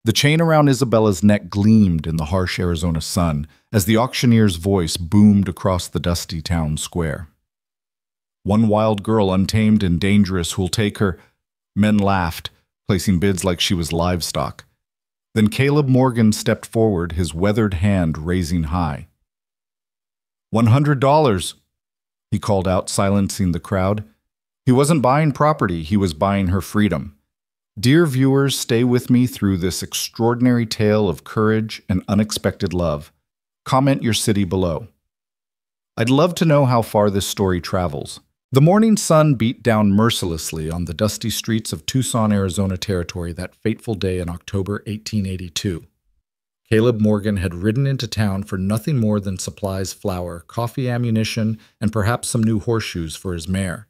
The chain around Isabella's neck gleamed in the harsh Arizona sun as the auctioneer's voice boomed across the dusty town square. "One wild girl, untamed and dangerous, who'll take her." Men laughed, placing bids like she was livestock. Then Caleb Morgan stepped forward, his weathered hand raising high. $100, he called out, silencing the crowd. He wasn't buying property, he was buying her freedom. Dear viewers, stay with me through this extraordinary tale of courage and unexpected love. Comment your city below. I'd love to know how far this story travels. The morning sun beat down mercilessly on the dusty streets of Tucson, Arizona territory that fateful day in October 1882. Caleb Morgan had ridden into town for nothing more than supplies, flour, coffee, ammunition, and perhaps some new horseshoes for his mare.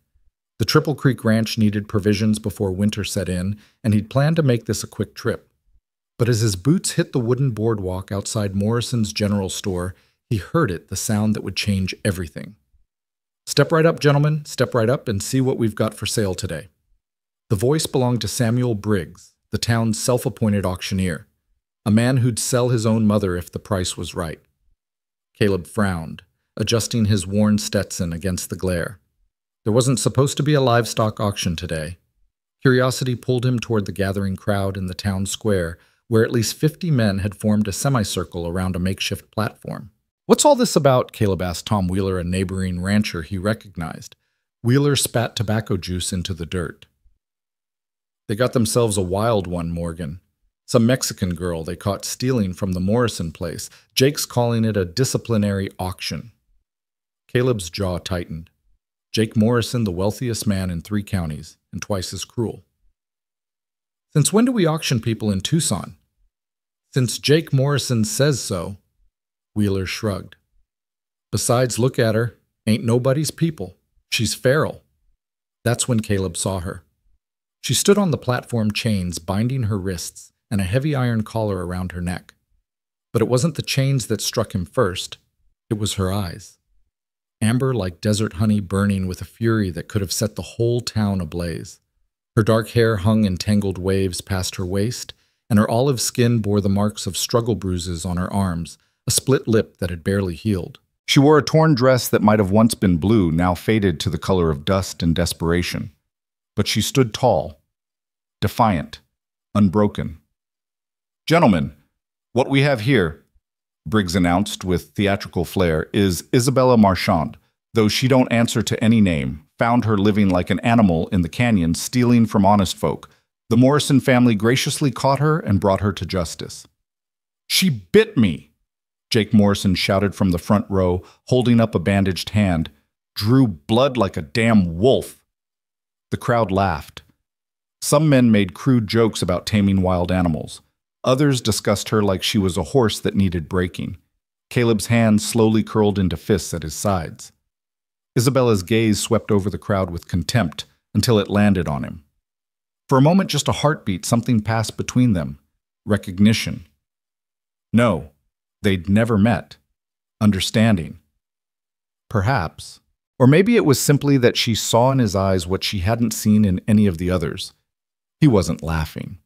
The Triple Creek Ranch needed provisions before winter set in, and he'd planned to make this a quick trip. But as his boots hit the wooden boardwalk outside Morrison's General Store, he heard it, the sound that would change everything. "Step right up, gentlemen, step right up and see what we've got for sale today." The voice belonged to Samuel Briggs, the town's self-appointed auctioneer, a man who'd sell his own mother if the price was right. Caleb frowned, adjusting his worn Stetson against the glare. There wasn't supposed to be a livestock auction today. Curiosity pulled him toward the gathering crowd in the town square, where at least 50 men had formed a semicircle around a makeshift platform. "What's all this about?" Caleb asked Tom Wheeler, a neighboring rancher he recognized. Wheeler spat tobacco juice into the dirt. "They got themselves a wild one, Morgan. Some Mexican girl they caught stealing from the Morrison place. Jake's calling it a disciplinary auction." Caleb's jaw tightened. Jake Morrison, the wealthiest man in 3 counties, and twice as cruel. "Since when do we auction people in Tucson?" "Since Jake Morrison says so." Wheeler shrugged. "Besides, look at her. Ain't nobody's people. She's feral." That's when Caleb saw her. She stood on the platform chains, binding her wrists, and a heavy iron collar around her neck. But it wasn't the chains that struck him first. It was her eyes. Amber like desert honey, burning with a fury that could have set the whole town ablaze. Her dark hair hung in tangled waves past her waist, and her olive skin bore the marks of struggle bruises on her arms, a split lip that had barely healed. She wore a torn dress that might have once been blue, now faded to the color of dust and desperation. But she stood tall, defiant, unbroken. "Gentlemen, what we have here," Briggs announced with theatrical flair, "is Isabella Marchand, though she don't answer to any name. Found her living like an animal in the canyon, stealing from honest folk. The Morrison family graciously caught her and brought her to justice." "She bit me!" Jake Morrison shouted from the front row, holding up a bandaged hand. "Drew blood like a damn wolf." The crowd laughed. Some men made crude jokes about taming wild animals. Others discussed her like she was a horse that needed breaking. Caleb's hands slowly curled into fists at his sides. Isabella's gaze swept over the crowd with contempt until it landed on him. For a moment, just a heartbeat, something passed between them. Recognition. No, they'd never met. Understanding. Perhaps. Or maybe it was simply that she saw in his eyes what she hadn't seen in any of the others. He wasn't laughing.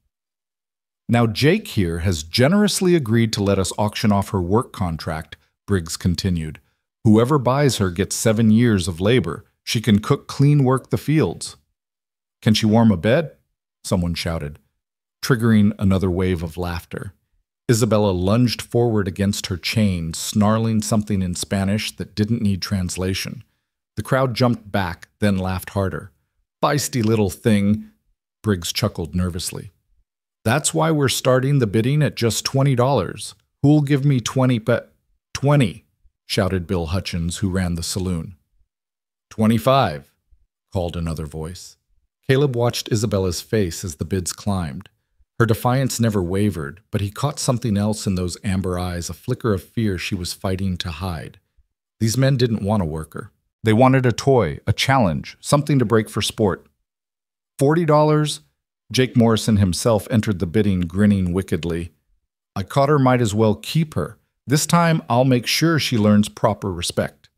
"Now Jake here has generously agreed to let us auction off her work contract," Briggs continued. "Whoever buys her gets 7 years of labor. She can cook, clean, work the fields." "Can she warm a bed?" someone shouted, triggering another wave of laughter. Isabella lunged forward against her chain, snarling something in Spanish that didn't need translation. The crowd jumped back, then laughed harder. "Feisty little thing," Briggs chuckled nervously. "That's why we're starting the bidding at just $20. Who'll give me 20, shouted Bill Hutchins, who ran the saloon. 25, called another voice. Caleb watched Isabella's face as the bids climbed. Her defiance never wavered, but he caught something else in those amber eyes, a flicker of fear she was fighting to hide. These men didn't want a worker. They wanted a toy, a challenge, something to break for sport. $40? Jake Morrison himself entered the bidding, grinning wickedly. "I caught her, might as well keep her. This time I'll make sure she learns proper respect."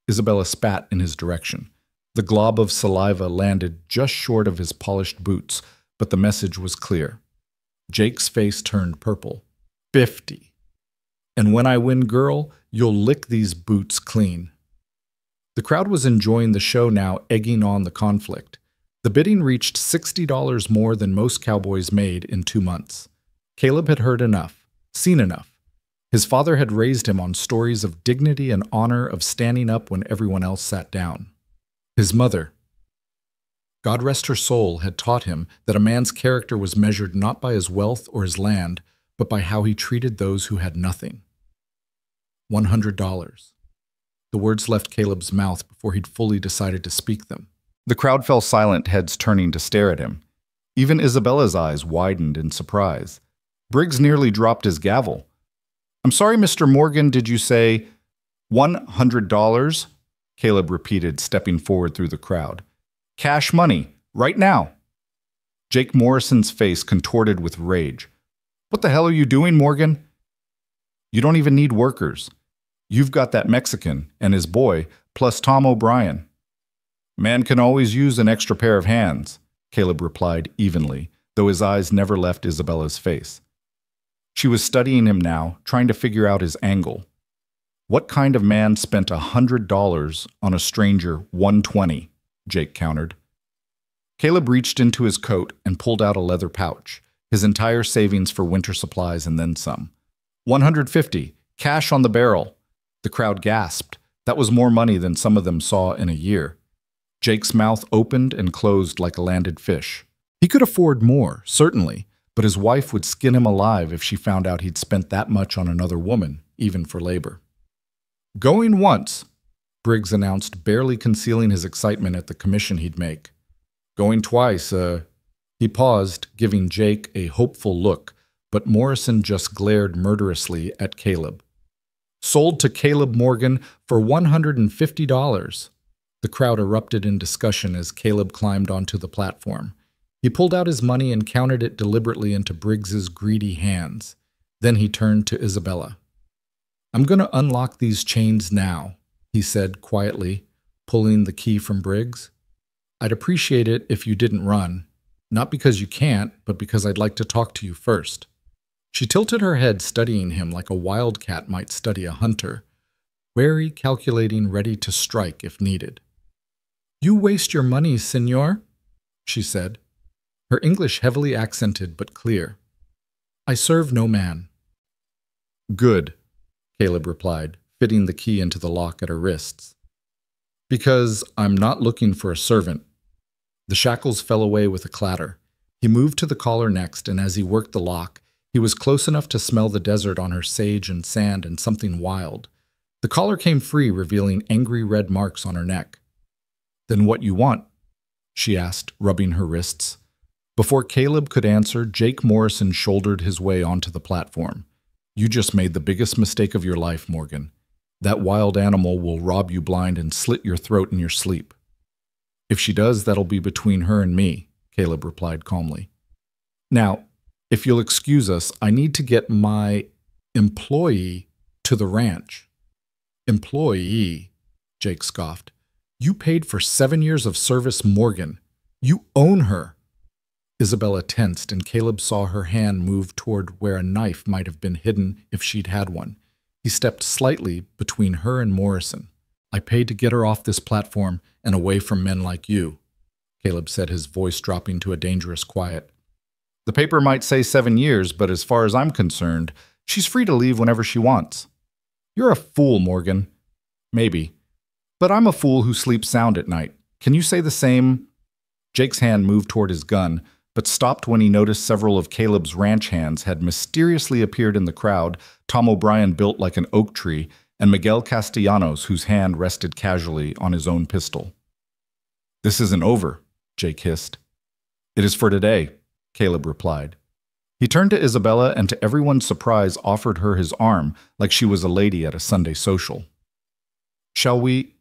Isabella spat in his direction. The glob of saliva landed just short of his polished boots, but the message was clear. Jake's face turned purple. 50. And when I win, girl, you'll lick these boots clean. The crowd was enjoying the show now, egging on the conflict. The bidding reached $60 more than most cowboys made in 2 months. Caleb had heard enough, seen enough. His father had raised him on stories of dignity and honor, of standing up when everyone else sat down. His mother, God rest her soul, had taught him that a man's character was measured not by his wealth or his land, but by how he treated those who had nothing. $100. The words left Caleb's mouth before he'd fully decided to speak them. The crowd fell silent, heads turning to stare at him. Even Isabella's eyes widened in surprise. Briggs nearly dropped his gavel. "I'm sorry, Mr. Morgan, did you say $100? Caleb repeated, stepping forward through the crowd. "Cash money, right now." Jake Morrison's face contorted with rage. "What the hell are you doing, Morgan? You don't even need workers. You've got that Mexican and his boy, plus Tom O'Brien." "Man can always use an extra pair of hands," Caleb replied evenly, though his eyes never left Isabella's face. She was studying him now, trying to figure out his angle. What kind of man spent $100 on a stranger $120? Jake countered. Caleb reached into his coat and pulled out a leather pouch, his entire savings for winter supplies and then some. $150, cash on the barrel. The crowd gasped. That was more money than some of them saw in a year. Jake's mouth opened and closed like a landed fish. He could afford more, certainly, but his wife would skin him alive if she found out he'd spent that much on another woman, even for labor. "Going once," Briggs announced, barely concealing his excitement at the commission he'd make. "Going twice, He paused, giving Jake a hopeful look, but Morrison just glared murderously at Caleb. "Sold to Caleb Morgan for $150. The crowd erupted in discussion as Caleb climbed onto the platform. He pulled out his money and counted it deliberately into Briggs's greedy hands. Then he turned to Isabella. "I'm going to unlock these chains now," he said quietly, pulling the key from Briggs. "I'd appreciate it if you didn't run. Not because you can't, but because I'd like to talk to you first." She tilted her head, studying him like a wildcat might study a hunter, wary, calculating, ready to strike if needed. "You waste your money, senor," she said, her English heavily accented but clear. "I serve no man." "Good," Caleb replied, fitting the key into the lock at her wrists. "Because I'm not looking for a servant." The shackles fell away with a clatter. He moved to the collar next, and as he worked the lock, he was close enough to smell the desert on her sage and sand and something wild. The collar came free, revealing angry red marks on her neck. "Then what you want?" she asked, rubbing her wrists. Before Caleb could answer, Jake Morrison shouldered his way onto the platform. "You just made the biggest mistake of your life, Morgan. That wild animal will rob you blind and slit your throat in your sleep." "If she does, that'll be between her and me," Caleb replied calmly. "Now, if you'll excuse us, I need to get my employee to the ranch." "Employee?" Jake scoffed. "You paid for 7 years of service, Morgan. You own her." Isabella tensed, and Caleb saw her hand move toward where a knife might have been hidden if she'd had one. He stepped slightly between her and Morrison. "I paid to get her off this platform and away from men like you," Caleb said, his voice dropping to a dangerous quiet. "The paper might say 7 years, but as far as I'm concerned, she's free to leave whenever she wants." "You're a fool, Morgan." "Maybe. But I'm a fool who sleeps sound at night. Can you say the same?" Jake's hand moved toward his gun, but stopped when he noticed several of Caleb's ranch hands had mysteriously appeared in the crowd, Tom O'Brien built like an oak tree, and Miguel Castellanos, whose hand rested casually on his own pistol. "This isn't over," Jake hissed. "It is for today," Caleb replied. He turned to Isabella and to everyone's surprise offered her his arm like she was a lady at a Sunday social. "Shall we?"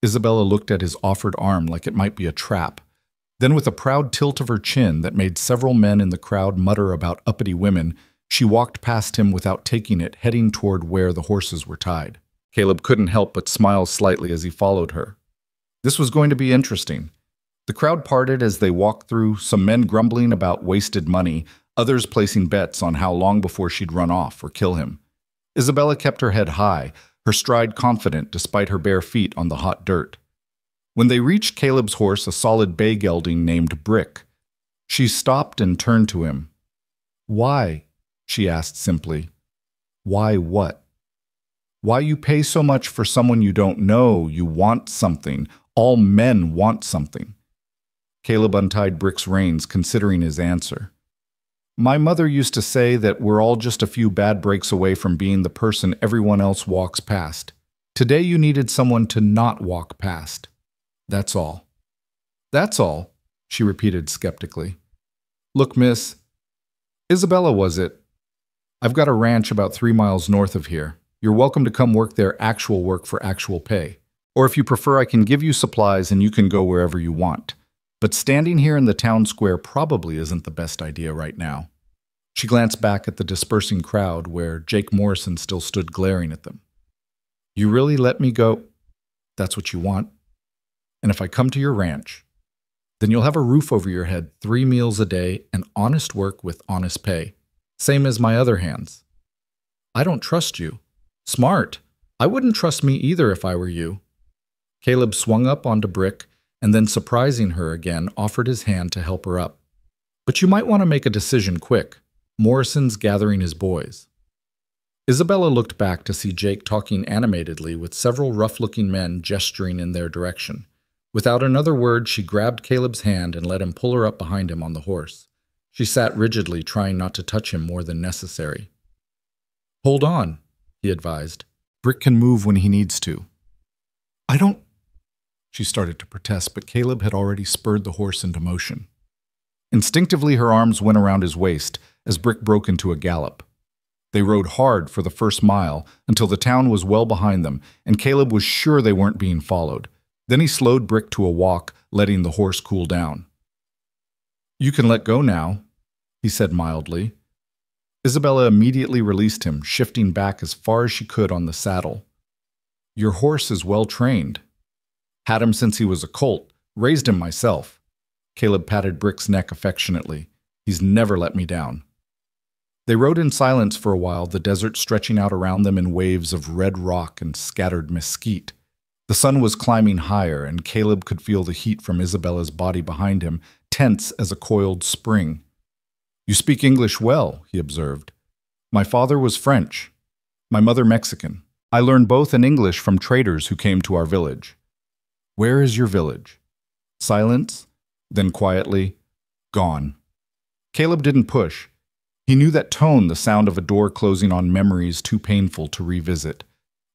Isabella looked at his offered arm like it might be a trap. Then with a proud tilt of her chin that made several men in the crowd mutter about uppity women, she walked past him without taking it, heading toward where the horses were tied. Caleb couldn't help but smile slightly as he followed her. This was going to be interesting. The crowd parted as they walked through, some men grumbling about wasted money, others placing bets on how long before she'd run off or kill him. Isabella kept her head high, her stride confident despite her bare feet on the hot dirt. When they reached Caleb's horse, a solid bay gelding named Brick, she stopped and turned to him. "Why?" she asked simply. "Why what?" "Why you pay so much for someone you don't know? You want something. All men want something." Caleb untied Brick's reins, considering his answer. "My mother used to say that we're all just a few bad breaks away from being the person everyone else walks past. Today you needed someone to not walk past. That's all." "That's all," she repeated skeptically. "Look, miss, Isabella was it? I've got a ranch about 3 miles north of here. You're welcome to come work there, actual work for actual pay. Or if you prefer, I can give you supplies and you can go wherever you want. But standing here in the town square probably isn't the best idea right now." She glanced back at the dispersing crowd where Jake Morrison still stood glaring at them. "You really let me go? That's what you want? And if I come to your ranch, then you'll have a roof over your head, 3 meals a day, and honest work with honest pay. Same as my other hands. I don't trust you. Smart. I wouldn't trust me either if I were you." Caleb swung up onto Brick, and then, surprising her again, offered his hand to help her up. "But you might want to make a decision quick. Morrison's gathering his boys." Isabella looked back to see Jake talking animatedly with several rough-looking men gesturing in their direction. Without another word, she grabbed Caleb's hand and let him pull her up behind him on the horse. She sat rigidly, trying not to touch him more than necessary. "Hold on," he advised. "Brick can move when he needs to." "I don't—" She started to protest, but Caleb had already spurred the horse into motion. Instinctively, her arms went around his waist as Brick broke into a gallop. They rode hard for the first mile until the town was well behind them, and Caleb was sure they weren't being followed. Then he slowed Brick to a walk, letting the horse cool down. "You can let go now," he said mildly. Isabella immediately released him, shifting back as far as she could on the saddle. "Your horse is well trained. Had him since he was a colt, raised him myself." Caleb patted Brick's neck affectionately. "He's never let me down." They rode in silence for a while, the desert stretching out around them in waves of red rock and scattered mesquite. The sun was climbing higher, and Caleb could feel the heat from Isabella's body behind him, tense as a coiled spring. "You speak English well," he observed. "My father was French, my mother Mexican. I learned both in English from traders who came to our village." "Where is your village?" Silence, then quietly, "Gone." Caleb didn't push. He knew that tone, the sound of a door closing on memories too painful to revisit.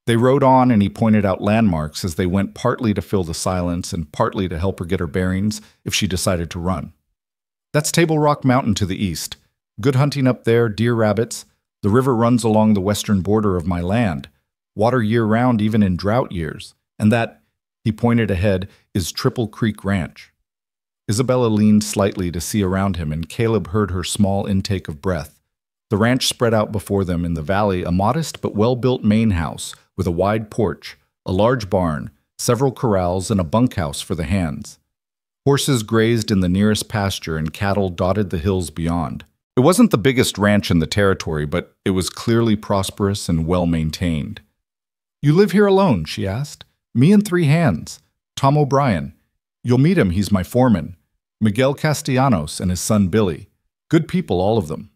They rode on, and he pointed out landmarks as they went, partly to fill the silence and partly to help her get her bearings if she decided to run. "That's Table Rock Mountain to the east. Good hunting up there, deer, rabbits. The river runs along the western border of my land. Water year-round, even in drought years. And that," he pointed ahead, "is Triple Creek Ranch." Isabella leaned slightly to see around him, and Caleb heard her small intake of breath. The ranch spread out before them in the valley, a modest but well-built main house with a wide porch, a large barn, several corrals, and a bunkhouse for the hands. Horses grazed in the nearest pasture, and cattle dotted the hills beyond. It wasn't the biggest ranch in the territory, but it was clearly prosperous and well-maintained. "You live here alone?" she asked. "Me and 3 hands. Tom O'Brien. You'll meet him, he's my foreman. Miguel Castellanos and his son Billy. Good people, all of them."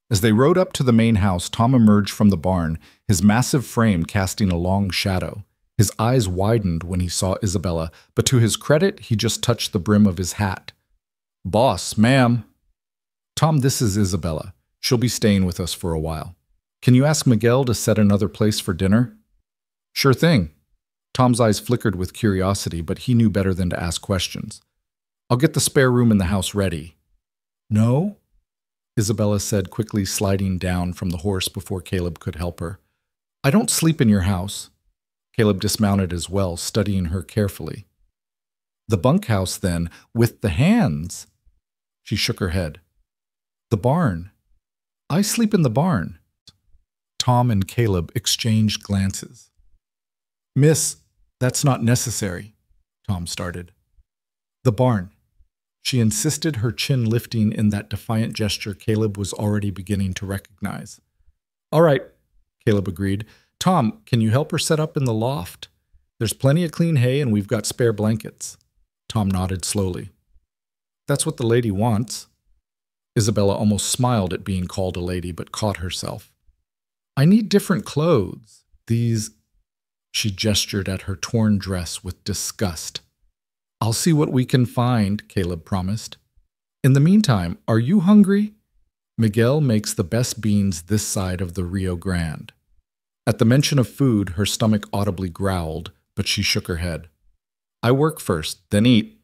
As they rode up to the main house, Tom emerged from the barn, his massive frame casting a long shadow. His eyes widened when he saw Isabella, but to his credit, he just touched the brim of his hat. "Boss, ma'am." "Tom, this is Isabella. She'll be staying with us for a while. Can you ask Miguel to set another place for dinner?" "Sure thing." Tom's eyes flickered with curiosity, but he knew better than to ask questions. "I'll get the spare room in the house ready." "No?" Isabella said, quickly sliding down from the horse before Caleb could help her. "I don't sleep in your house." Caleb dismounted as well, studying her carefully. "The bunkhouse, then, with the hands?" She shook her head. "The barn. I sleep in the barn." Tom and Caleb exchanged glances. "Miss, that's not necessary," Tom started. "The barn," She insisted, her chin lifting in that defiant gesture Caleb was already beginning to recognize. All right, Caleb agreed. Tom, can you help her set up in the loft? There's plenty of clean hay and we've got spare blankets. Tom nodded slowly. That's what the lady wants. Isabella almost smiled at being called a lady, but caught herself. I need different clothes. These... She gestured at her torn dress with disgust. I'll see what we can find, Caleb promised. In the meantime, are you hungry? Miguel makes the best beans this side of the Rio Grande. At the mention of food, her stomach audibly growled, but she shook her head. I work first, then eat.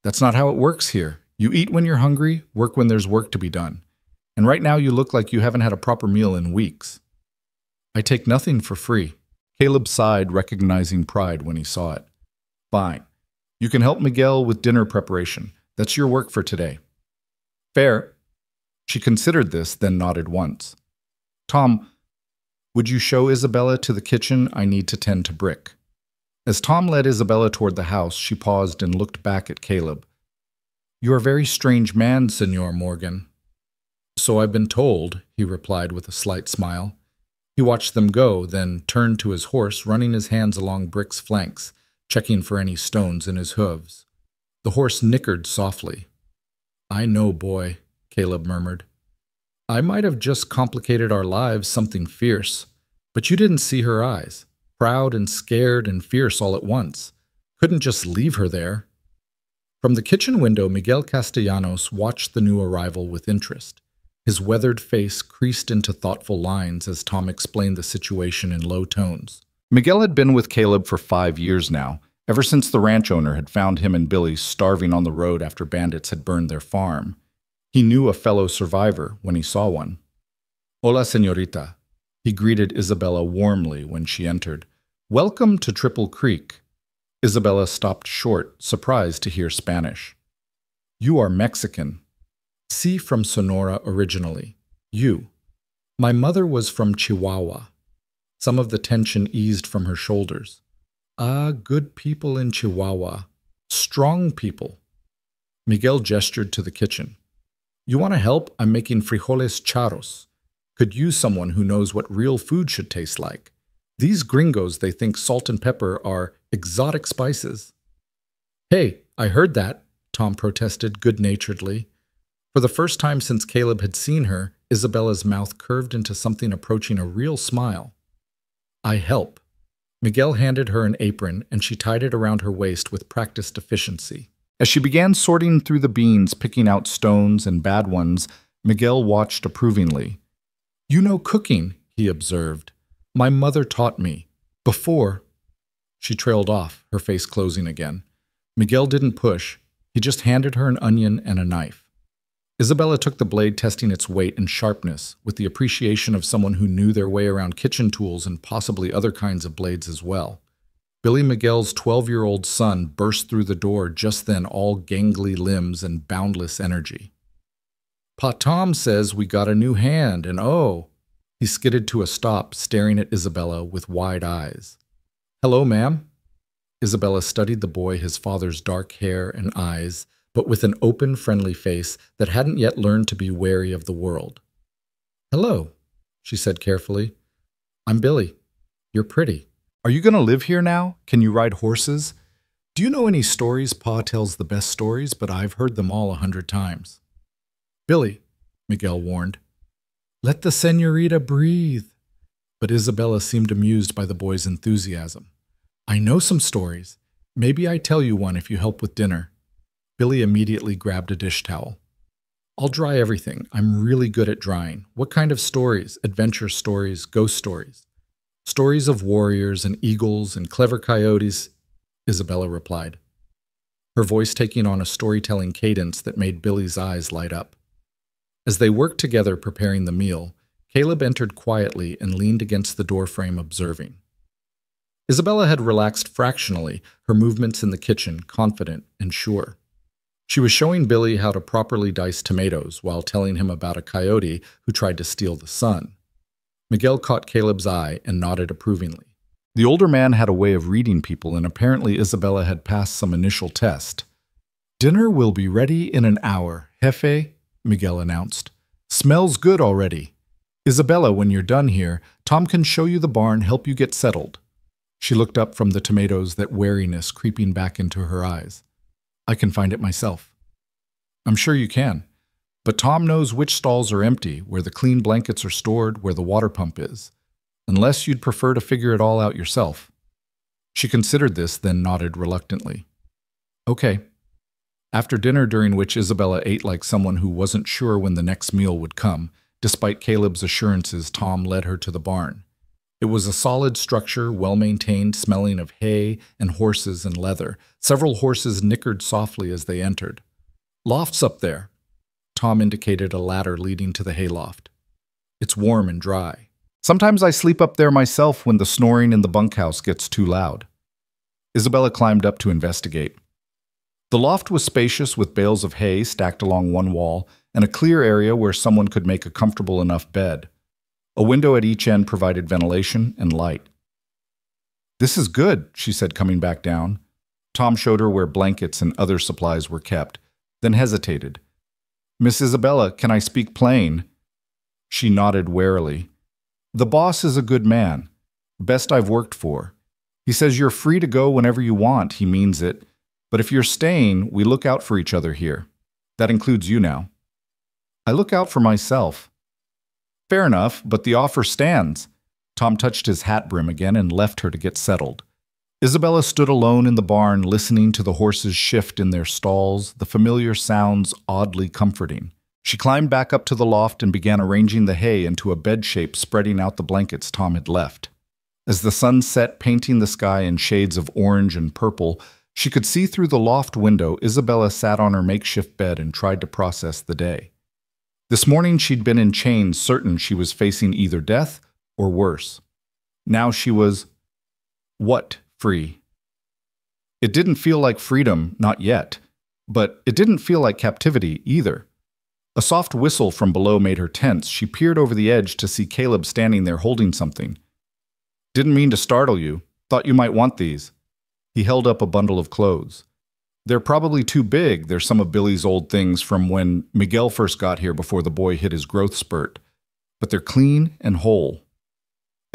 That's not how it works here. You eat when you're hungry, work when there's work to be done. And right now you look like you haven't had a proper meal in weeks. I take nothing for free. Caleb sighed, recognizing pride when he saw it. Fine. You can help Miguel with dinner preparation. That's your work for today. Fair. She considered this, then nodded once. Tom, would you show Isabella to the kitchen? I need to tend to Brick. As Tom led Isabella toward the house, she paused and looked back at Caleb. You are a very strange man, Senor Morgan. So I've been told, he replied with a slight smile. He watched them go, then turned to his horse, running his hands along Brick's flanks, checking for any stones in his hooves. The horse nickered softly. I know, boy, Caleb murmured. I might have just complicated our lives something fierce, but you didn't see her eyes, proud and scared and fierce all at once. Couldn't just leave her there. From the kitchen window, Miguel Castellanos watched the new arrival with interest. His weathered face creased into thoughtful lines as Tom explained the situation in low tones. Miguel had been with Caleb for 5 years now, ever since the ranch owner had found him and Billy starving on the road after bandits had burned their farm. He knew a fellow survivor when he saw one. Hola, señorita. He greeted Isabella warmly when she entered. Welcome to Triple Creek. Isabella stopped short, surprised to hear Spanish. You are Mexican. See, from Sonora originally. You. My mother was from Chihuahua. Some of the tension eased from her shoulders. Ah, good people in Chihuahua. Strong people. Miguel gestured to the kitchen. You want to help? I'm making frijoles charros. Could use someone who knows what real food should taste like. These gringos, they think salt and pepper are exotic spices. Hey, I heard that, Tom protested good-naturedly. For the first time since Caleb had seen her, Isabella's mouth curved into something approaching a real smile. I help. Miguel handed her an apron, and she tied it around her waist with practiced efficiency. As she began sorting through the beans, picking out stones and bad ones, Miguel watched approvingly. You know cooking, he observed. My mother taught me. Before. She trailed off, her face closing again. Miguel didn't push. He just handed her an onion and a knife. Isabella took the blade, testing its weight and sharpness, with the appreciation of someone who knew their way around kitchen tools and possibly other kinds of blades as well. Billy Miguel's 12-year-old son burst through the door just then, all gangly limbs and boundless energy. Pa Tom says we got a new hand, and oh... He skidded to a stop, staring at Isabella with wide eyes. Hello, ma'am. Isabella studied the boy, his father's dark hair and eyes, but with an open, friendly face that hadn't yet learned to be wary of the world. Hello, she said carefully. I'm Billy. You're pretty. Are you going to live here now? Can you ride horses? Do you know any stories? Pa tells the best stories, but I've heard them all 100 times. Billy, Miguel warned. Let the señorita breathe. But Isabella seemed amused by the boy's enthusiasm. I know some stories. Maybe I tell you one if you help with dinner. Billy immediately grabbed a dish towel. I'll dry everything. I'm really good at drying. What kind of stories? Adventure stories, ghost stories. Stories of warriors and eagles and clever coyotes, Isabella replied, her voice taking on a storytelling cadence that made Billy's eyes light up. As they worked together preparing the meal, Caleb entered quietly and leaned against the doorframe observing. Isabella had relaxed fractionally, her movements in the kitchen confident and sure. She was showing Billy how to properly dice tomatoes while telling him about a coyote who tried to steal the sun. Miguel caught Caleb's eye and nodded approvingly. The older man had a way of reading people, and apparently Isabella had passed some initial test. Dinner will be ready in an hour, Jefe, Miguel announced. Smells good already. Isabella, when you're done here, Tom can show you the barn, help you get settled. She looked up from the tomatoes, that wariness creeping back into her eyes. I can find it myself. I'm sure you can. But Tom knows which stalls are empty, where the clean blankets are stored, where the water pump is. Unless you'd prefer to figure it all out yourself. She considered this, then nodded reluctantly. Okay. After dinner, during which Isabella ate like someone who wasn't sure when the next meal would come, despite Caleb's assurances, Tom led her to the barn. It was a solid structure, well-maintained, smelling of hay and horses and leather. Several horses nickered softly as they entered. Loft's up there. Tom indicated a ladder leading to the hayloft. It's warm and dry. Sometimes I sleep up there myself when the snoring in the bunkhouse gets too loud. Isabella climbed up to investigate. The loft was spacious with bales of hay stacked along one wall and a clear area where someone could make a comfortable enough bed. A window at each end provided ventilation and light. This is good, she said, coming back down. Tom showed her where blankets and other supplies were kept, then hesitated. Miss Isabella, can I speak plain? She nodded warily. The boss is a good man. Best I've worked for. He says you're free to go whenever you want, he means it. But if you're staying, we look out for each other here. That includes you now. I look out for myself. Fair enough, but the offer stands. Tom touched his hat brim again and left her to get settled. Isabella stood alone in the barn, listening to the horses shift in their stalls, the familiar sounds oddly comforting. She climbed back up to the loft and began arranging the hay into a bed shape, spreading out the blankets Tom had left. As the sun set, painting the sky in shades of orange and purple, she could see through the loft window. Isabella sat on her makeshift bed and tried to process the day. This morning she'd been in chains, certain she was facing either death or worse. Now she was, what, free? It didn't feel like freedom, not yet, but it didn't feel like captivity either. A soft whistle from below made her tense. She peered over the edge to see Caleb standing there holding something. Didn't mean to startle you. Thought you might want these. He held up a bundle of clothes. They're probably too big. They're some of Billy's old things from when Miguel first got here before the boy hit his growth spurt. But they're clean and whole.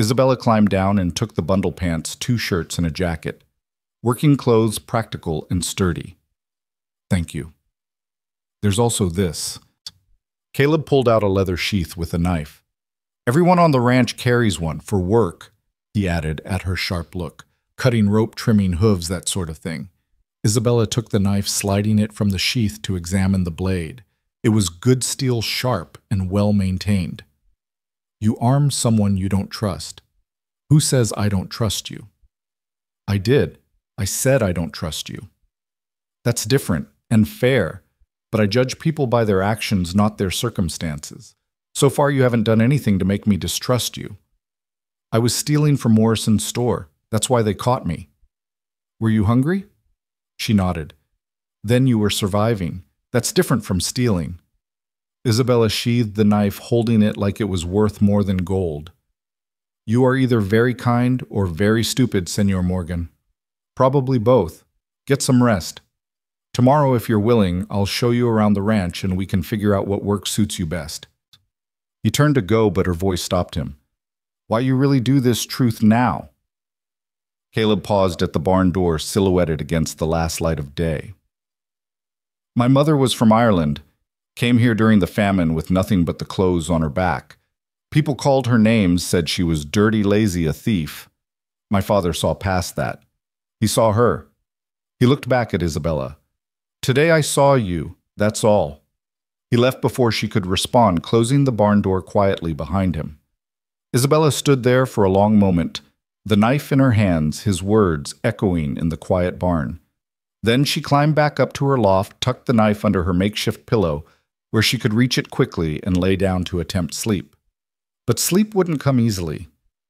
Isabella climbed down and took the bundle pants, 2 shirts, and a jacket. Working clothes, practical and sturdy. Thank you. There's also this. Caleb pulled out a leather sheath with a knife. Everyone on the ranch carries one, for work, he added at her sharp look. Cutting rope, trimming hooves, that sort of thing. Isabella took the knife, sliding it from the sheath to examine the blade. It was good steel, sharp and well-maintained. You arm someone you don't trust. Who says I don't trust you? I did. I said I don't trust you. That's different and fair, but I judge people by their actions, not their circumstances. So far you haven't done anything to make me distrust you. I was stealing from Morrison's store. That's why they caught me. Were you hungry? She nodded. Then you were surviving. That's different from stealing. Isabella sheathed the knife, holding it like it was worth more than gold. You are either very kind or very stupid, Senor Morgan. Probably both. Get some rest. Tomorrow, if you're willing, I'll show you around the ranch and we can figure out what work suits you best. He turned to go, but her voice stopped him. Why you really do this truth now? Caleb paused at the barn door, silhouetted against the last light of day. My mother was from Ireland, came here during the famine with nothing but the clothes on her back. People called her names, said she was dirty, lazy, a thief. My father saw past that. He saw her. He looked back at Isabella. Today I saw you, that's all. He left before she could respond, closing the barn door quietly behind him. Isabella stood there for a long moment, the knife in her hands, his words echoing in the quiet barn. Then she climbed back up to her loft, tucked the knife under her makeshift pillow, where she could reach it quickly, and lay down to attempt sleep. But sleep wouldn't come easily.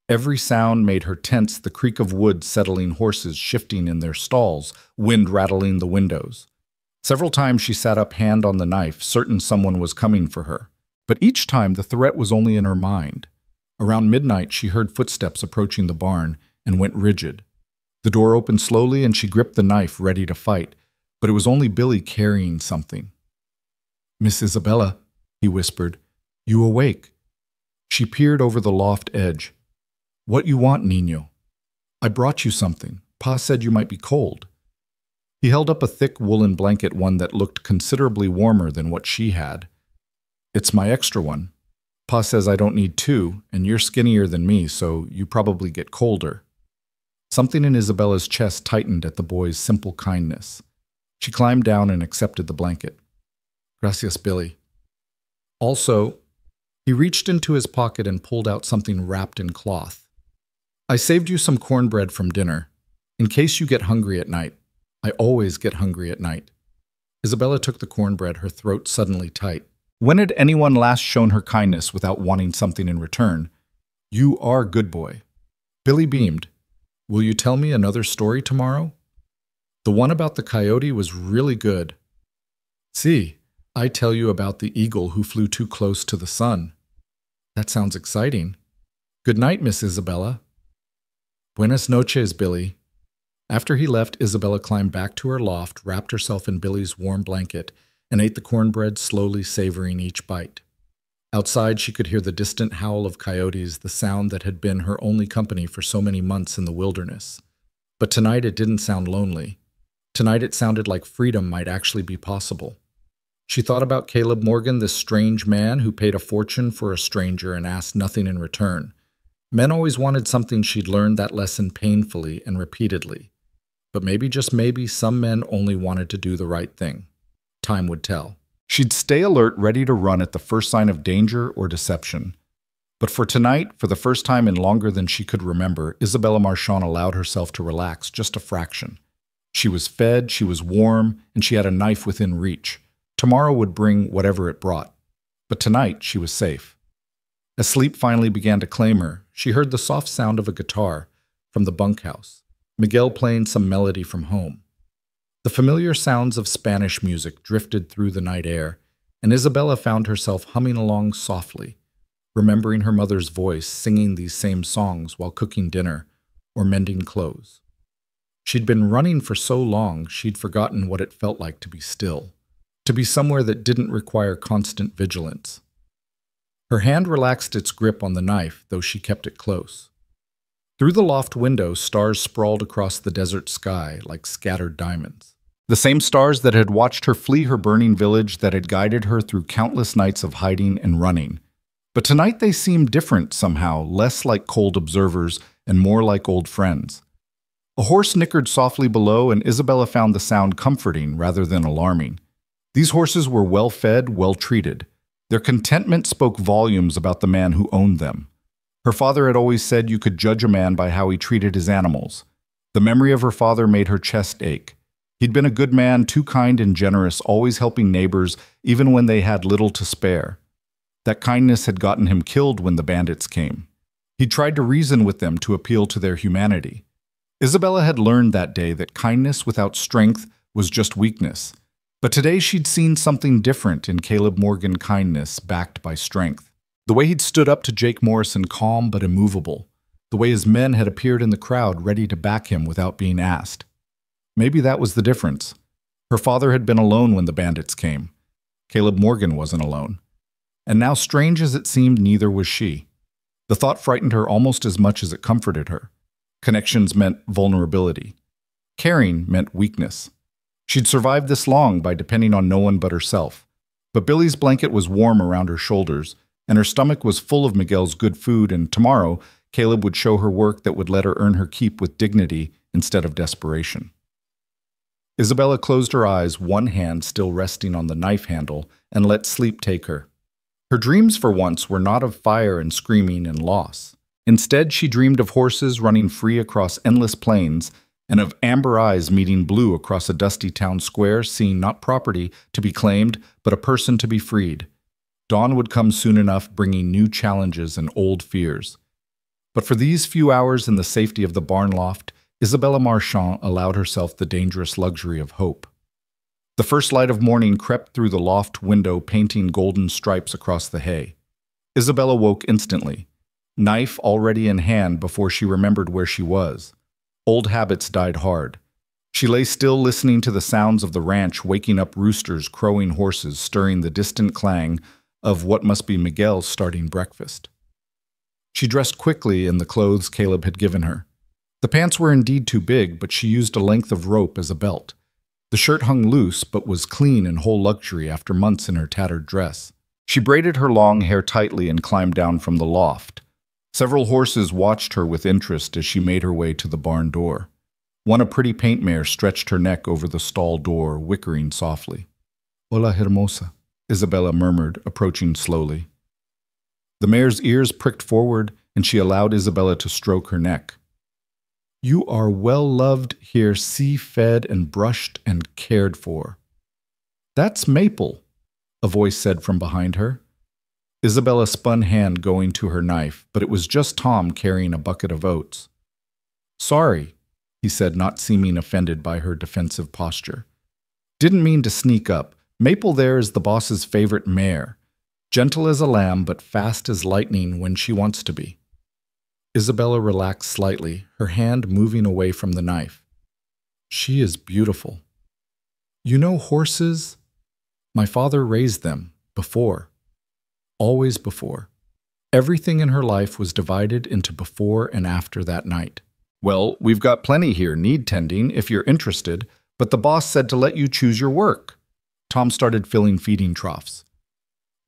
Every sound made her tense, the creak of wood settling, horses shifting in their stalls, wind rattling the windows. Several times she sat up, hand on the knife, certain someone was coming for her. But each time the threat was only in her mind. Around midnight she heard footsteps approaching the barn and went rigid. The door opened slowly and she gripped the knife, ready to fight. but it was only Billy carrying something. "Miss Isabella," he whispered, "you awake?" She peered over the loft edge. "What you want, Niño?" "I brought you something. Pa said you might be cold." He held up a thick woolen blanket, one that looked considerably warmer than what she had. "It's my extra one. Pa says I don't need two, and you're skinnier than me, so you probably get colder." Something in Isabella's chest tightened at the boy's simple kindness. She climbed down and accepted the blanket. "Gracias, Billy." Also, he reached into his pocket and pulled out something wrapped in cloth. "I saved you some cornbread from dinner, in case you get hungry at night. I always get hungry at night." Isabella took the cornbread, her throat suddenly tight. When had anyone last shown her kindness without wanting something in return? "You are good boy." Billy beamed. "Will you tell me another story tomorrow?" "The one about the coyote was really good." "See, I tell you about the eagle who flew too close to the sun." "That sounds exciting." "Good night, Miss Isabella." "Buenas noches, Billy." After he left, Isabella climbed back to her loft, wrapped herself in Billy's warm blanket, and ate the cornbread, slowly savoring each bite. Outside, she could hear the distant howl of coyotes, the sound that had been her only company for so many months in the wilderness. But tonight it didn't sound lonely. Tonight it sounded like freedom might actually be possible. She thought about Caleb Morgan, this strange man who paid a fortune for a stranger and asked nothing in return. Men always wanted something. She'd learned that lesson painfully and repeatedly. But maybe, just maybe, some men only wanted to do the right thing. Time would tell. She'd stay alert, ready to run at the first sign of danger or deception. But for tonight, for the first time in longer than she could remember, Isabella Marchand allowed herself to relax just a fraction. She was fed, she was warm, and she had a knife within reach. Tomorrow would bring whatever it brought. But tonight, she was safe. As sleep finally began to claim her, she heard the soft sound of a guitar from the bunkhouse, Miguel playing some melody from home. The familiar sounds of Spanish music drifted through the night air, and Isabella found herself humming along softly, remembering her mother's voice singing these same songs while cooking dinner or mending clothes. She'd been running for so long, she'd forgotten what it felt like to be still, to be somewhere that didn't require constant vigilance. Her hand relaxed its grip on the knife, though she kept it close. Through the loft window, stars sprawled across the desert sky like scattered diamonds. The same stars that had watched her flee her burning village, that had guided her through countless nights of hiding and running. But tonight they seemed different somehow, less like cold observers and more like old friends. A horse nickered softly below, and Isabella found the sound comforting rather than alarming. These horses were well-fed, well-treated. Their contentment spoke volumes about the man who owned them. Her father had always said you could judge a man by how he treated his animals. The memory of her father made her chest ache. He'd been a good man, too kind and generous, always helping neighbors, even when they had little to spare. That kindness had gotten him killed when the bandits came. He tried to reason with them to appeal to their humanity. Isabella had learned that day that kindness without strength was just weakness. But today she'd seen something different in Caleb Morgan kindness backed by strength. The way he'd stood up to Jake Morrison, calm but immovable. The way his men had appeared in the crowd, ready to back him without being asked. Maybe that was the difference. Her father had been alone when the bandits came. Caleb Morgan wasn't alone. And now, strange as it seemed, neither was she. The thought frightened her almost as much as it comforted her. Connections meant vulnerability. Caring meant weakness. She'd survived this long by depending on no one but herself. But Billy's blanket was warm around her shoulders, and her stomach was full of Miguel's good food, and tomorrow, Caleb would show her work that would let her earn her keep with dignity instead of desperation. Isabella closed her eyes, one hand still resting on the knife handle, and let sleep take her. Her dreams for once were not of fire and screaming and loss. Instead, she dreamed of horses running free across endless plains, and of amber eyes meeting blue across a dusty town square, seeing not property to be claimed, but a person to be freed. Dawn would come soon enough, bringing new challenges and old fears. But for these few hours in the safety of the barn loft, Isabella Marchand allowed herself the dangerous luxury of hope. The first light of morning crept through the loft window, painting golden stripes across the hay. Isabella woke instantly, knife already in hand before she remembered where she was. Old habits died hard. She lay still, listening to the sounds of the ranch, waking up roosters, crowing horses, stirring the distant clang of what must be Miguel starting breakfast. She dressed quickly in the clothes Caleb had given her. The pants were indeed too big, but she used a length of rope as a belt. The shirt hung loose, but was clean in whole luxury after months in her tattered dress. She braided her long hair tightly and climbed down from the loft. Several horses watched her with interest as she made her way to the barn door. One, a pretty paint mare, stretched her neck over the stall door, whickering softly. "Hola, hermosa," Isabella murmured, approaching slowly. The mare's ears pricked forward, and she allowed Isabella to stroke her neck. "You are well loved here, sea-fed and brushed and cared for." "That's Maple," a voice said from behind her. Isabella spun hand going to her knife, but it was just Tom carrying a bucket of oats. "Sorry," he said, not seeming offended by her defensive posture. "Didn't mean to sneak up. Maple there is the boss's favorite mare. Gentle as a lamb, but fast as lightning when she wants to be." Isabella relaxed slightly, her hand moving away from the knife. "She is beautiful. You know horses? My father raised them, before. Always before. Everything in her life was divided into before and after that night. Well, we've got plenty here, need tending, if you're interested, but the boss said to let you choose your work." Tom started filling feeding troughs.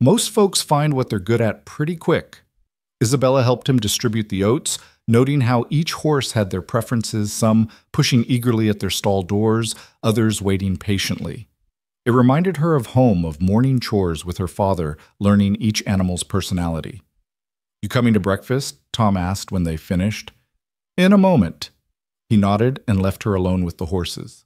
"Most folks find what they're good at pretty quick." Isabella helped him distribute the oats, noting how each horse had their preferences, some pushing eagerly at their stall doors, others waiting patiently. It reminded her of home, of morning chores with her father, learning each animal's personality. "You coming to breakfast?" Tom asked when they finished. "In a moment." He nodded and left her alone with the horses.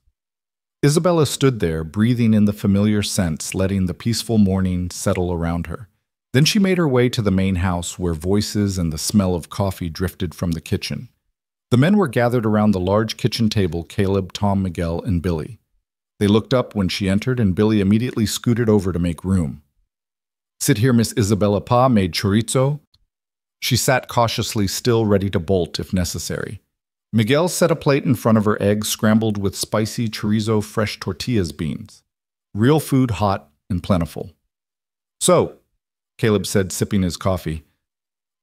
Isabella stood there, breathing in the familiar scents, letting the peaceful morning settle around her. Then she made her way to the main house, where voices and the smell of coffee drifted from the kitchen. The men were gathered around the large kitchen table: Caleb, Tom, Miguel, and Billy. They looked up when she entered, and Billy immediately scooted over to make room. "Sit here, Miss Isabella. Pa made chorizo." She sat cautiously, still ready to bolt if necessary. Miguel set a plate in front of her, eggs scrambled with spicy chorizo fresh tortillas beans. Real food, hot and plentiful. "So," Caleb said, sipping his coffee,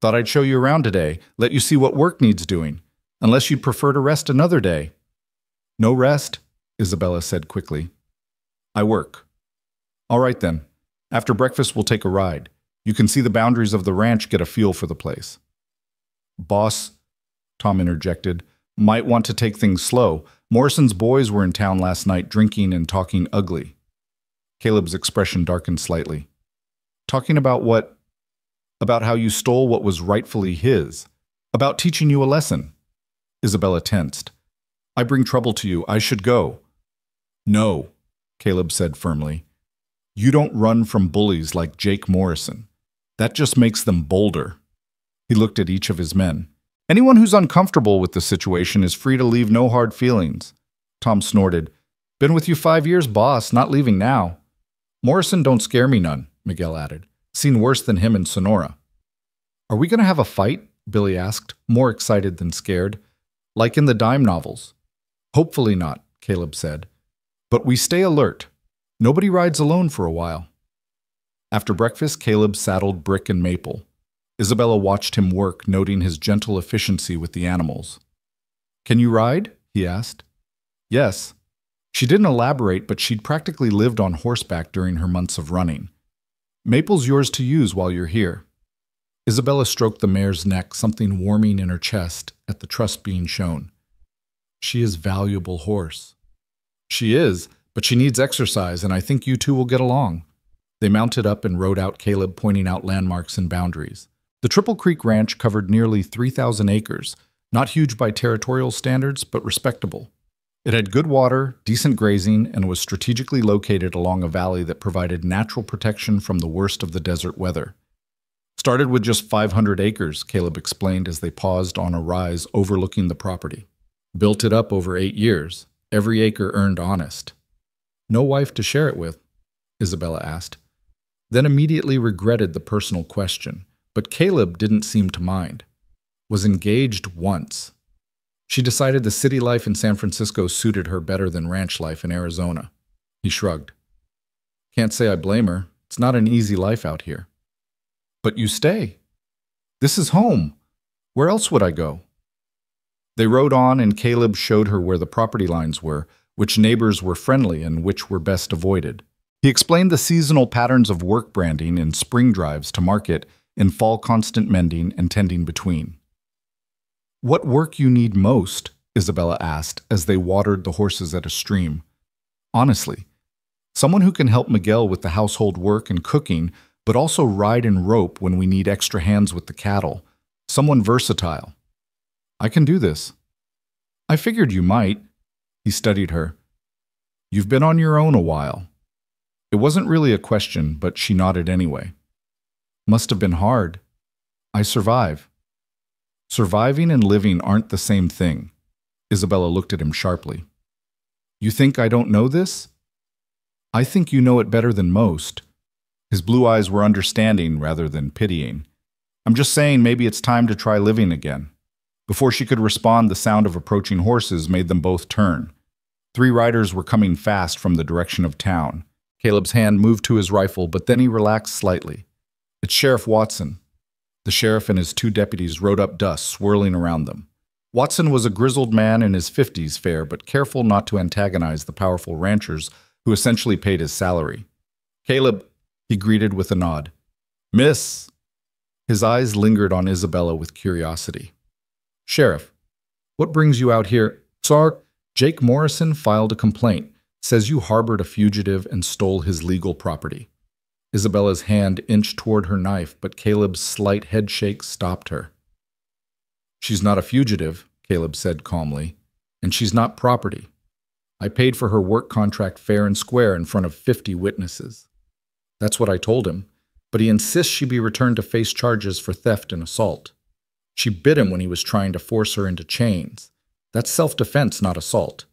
"thought I'd show you around today, let you see what work needs doing, unless you'd prefer to rest another day." "No rest," Isabella said quickly. "I work." "All right then. After breakfast we'll take a ride. You can see the boundaries of the ranch, get a feel for the place." "Boss," Tom interjected, "might want to take things slow. Morrison's boys were in town last night drinking and talking ugly." Caleb's expression darkened slightly. "Talking about what?" "About how you stole what was rightfully his. About teaching you a lesson." Isabella tensed. "I bring trouble to you. I should go." "No," Caleb said firmly. "You don't run from bullies like Jake Morrison. That just makes them bolder." He looked at each of his men. "Anyone who's uncomfortable with the situation is free to leave, no hard feelings." Tom snorted. "Been with you 5 years, boss, not leaving now." "Morrison don't scare me none," Miguel added. "Seen worse than him in Sonora." "Are we going to have a fight?" Billy asked, more excited than scared. "Like in the dime novels." "Hopefully not," Caleb said. "But we stay alert. Nobody rides alone for a while." After breakfast, Caleb saddled Brick and Maple. Isabella watched him work, noting his gentle efficiency with the animals. "Can you ride?" he asked. "Yes." She didn't elaborate, but she'd practically lived on horseback during her months of running. "Maple's yours to use while you're here." Isabella stroked the mare's neck, something warming in her chest at the trust being shown. "She is a valuable horse." "She is, but she needs exercise, and I think you two will get along." They mounted up and rode out, Caleb pointing out landmarks and boundaries. The Triple Creek Ranch covered nearly 3,000 acres, not huge by territorial standards, but respectable. It had good water, decent grazing, and was strategically located along a valley that provided natural protection from the worst of the desert weather. "Started with just 500 acres, Caleb explained as they paused on a rise overlooking the property. "Built it up over 8 years. Every acre earned honest." "No wife to share it with?" Isabella asked. Then immediately regretted the personal question, but Caleb didn't seem to mind. "Was engaged once." She decided the city life in San Francisco suited her better than ranch life in Arizona. He shrugged. Can't say I blame her. It's not an easy life out here. But you stay. This is home. Where else would I go? They rode on, and Caleb showed her where the property lines were, which neighbors were friendly and which were best avoided. He explained the seasonal patterns of work branding in spring drives to market, in fall constant mending and tending between. What work you need most? Isabella asked as they watered the horses at a stream. Honestly, someone who can help Miguel with the household work and cooking, but also ride and rope when we need extra hands with the cattle. Someone versatile. I can do this. I figured you might. He studied her. You've been on your own a while. It wasn't really a question, but she nodded anyway. Must have been hard. I survive. Surviving and living aren't the same thing. Isabella looked at him sharply. You think I don't know this? I think you know it better than most. His blue eyes were understanding rather than pitying. I'm just saying maybe it's time to try living again. Before she could respond, the sound of approaching horses made them both turn. 3 riders were coming fast from the direction of town. Caleb's hand moved to his rifle, but then he relaxed slightly. It's Sheriff Watson. The sheriff and his 2 deputies rode up dust, swirling around them. Watson was a grizzled man in his 50s, fair but careful not to antagonize the powerful ranchers who essentially paid his salary. Caleb, he greeted with a nod. Miss. His eyes lingered on Isabella with curiosity. Sheriff, what brings you out here? Sir, Jake Morrison filed a complaint. Says you harbored a fugitive and stole his legal property. Isabella's hand inched toward her knife, but Caleb's slight headshake stopped her. She's not a fugitive, Caleb said calmly, and she's not property. I paid for her work contract fair and square in front of 50 witnesses. That's what I told him, but he insists she be returned to face charges for theft and assault. She bit him when he was trying to force her into chains. That's self-defense, not assault.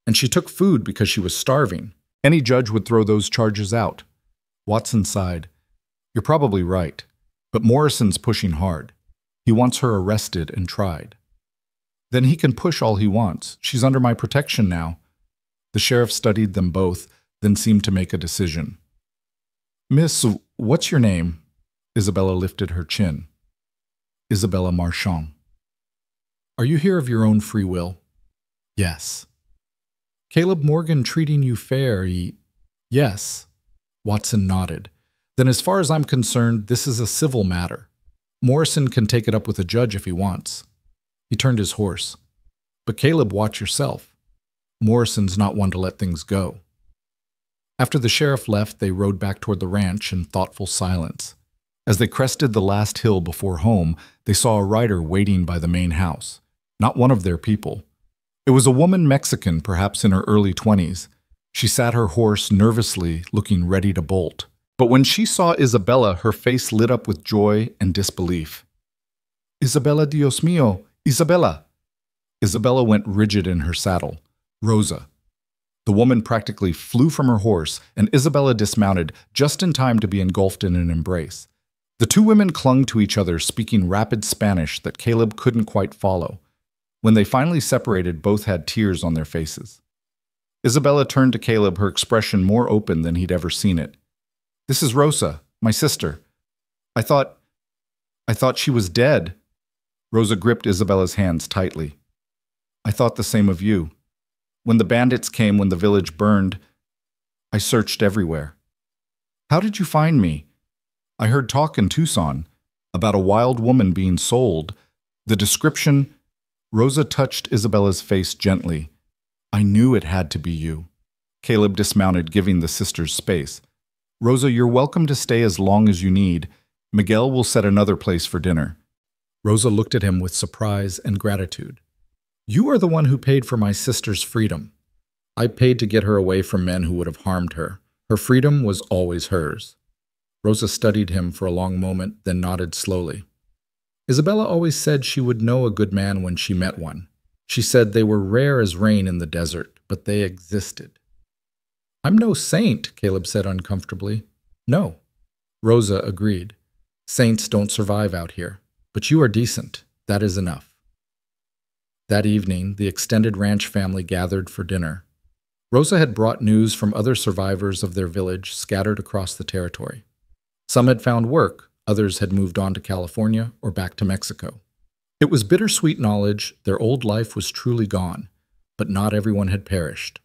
And she took food because she was starving. Any judge would throw those charges out. Watson sighed. You're probably right, but Morrison's pushing hard. He wants her arrested and tried. Then he can push all he wants. She's under my protection now. The sheriff studied them both, then seemed to make a decision. Miss, what's your name? Isabella lifted her chin. Isabella Marchand. Are you here of your own free will? Yes. Caleb Morgan treating you fair, Yes. Watson nodded. Then as far as I'm concerned, this is a civil matter. Morrison can take it up with a judge if he wants. He turned his horse. But Caleb, watch yourself. Morrison's not one to let things go. After the sheriff left, they rode back toward the ranch in thoughtful silence. As they crested the last hill before home, they saw a rider waiting by the main house. Not one of their people. It was a woman Mexican, perhaps in her early 20s. She sat her horse nervously, looking ready to bolt. But when she saw Isabella, her face lit up with joy and disbelief. Isabella, Dios mío, Isabella! Isabella went rigid in her saddle. Rosa. The woman practically flew from her horse, and Isabella dismounted just in time to be engulfed in an embrace. The 2 women clung to each other, speaking rapid Spanish that Caleb couldn't quite follow. When they finally separated, both had tears on their faces. Isabella turned to Caleb, her expression more open than he'd ever seen it. This is Rosa, my sister. I thought she was dead. Rosa gripped Isabella's hands tightly. I thought the same of you. When the bandits came, when the village burned, I searched everywhere. How did you find me? I heard talk in Tucson about a wild woman being sold. The description... Rosa touched Isabella's face gently. I knew it had to be you. Caleb dismounted, giving the sisters space. Rosa, you're welcome to stay as long as you need. Miguel will set another place for dinner. Rosa looked at him with surprise and gratitude. You are the one who paid for my sister's freedom. I paid to get her away from men who would have harmed her. Her freedom was always hers. Rosa studied him for a long moment, then nodded slowly. Isabella always said she would know a good man when she met one. She said they were rare as rain in the desert, but they existed. I'm no saint, Caleb said uncomfortably. No. Rosa agreed. Saints don't survive out here, but you are decent. That is enough. That evening, the extended ranch family gathered for dinner. Rosa had brought news from other survivors of their village scattered across the territory. Some had found work, others had moved on to California or back to Mexico. It was bittersweet knowledge their old life was truly gone, but not everyone had perished.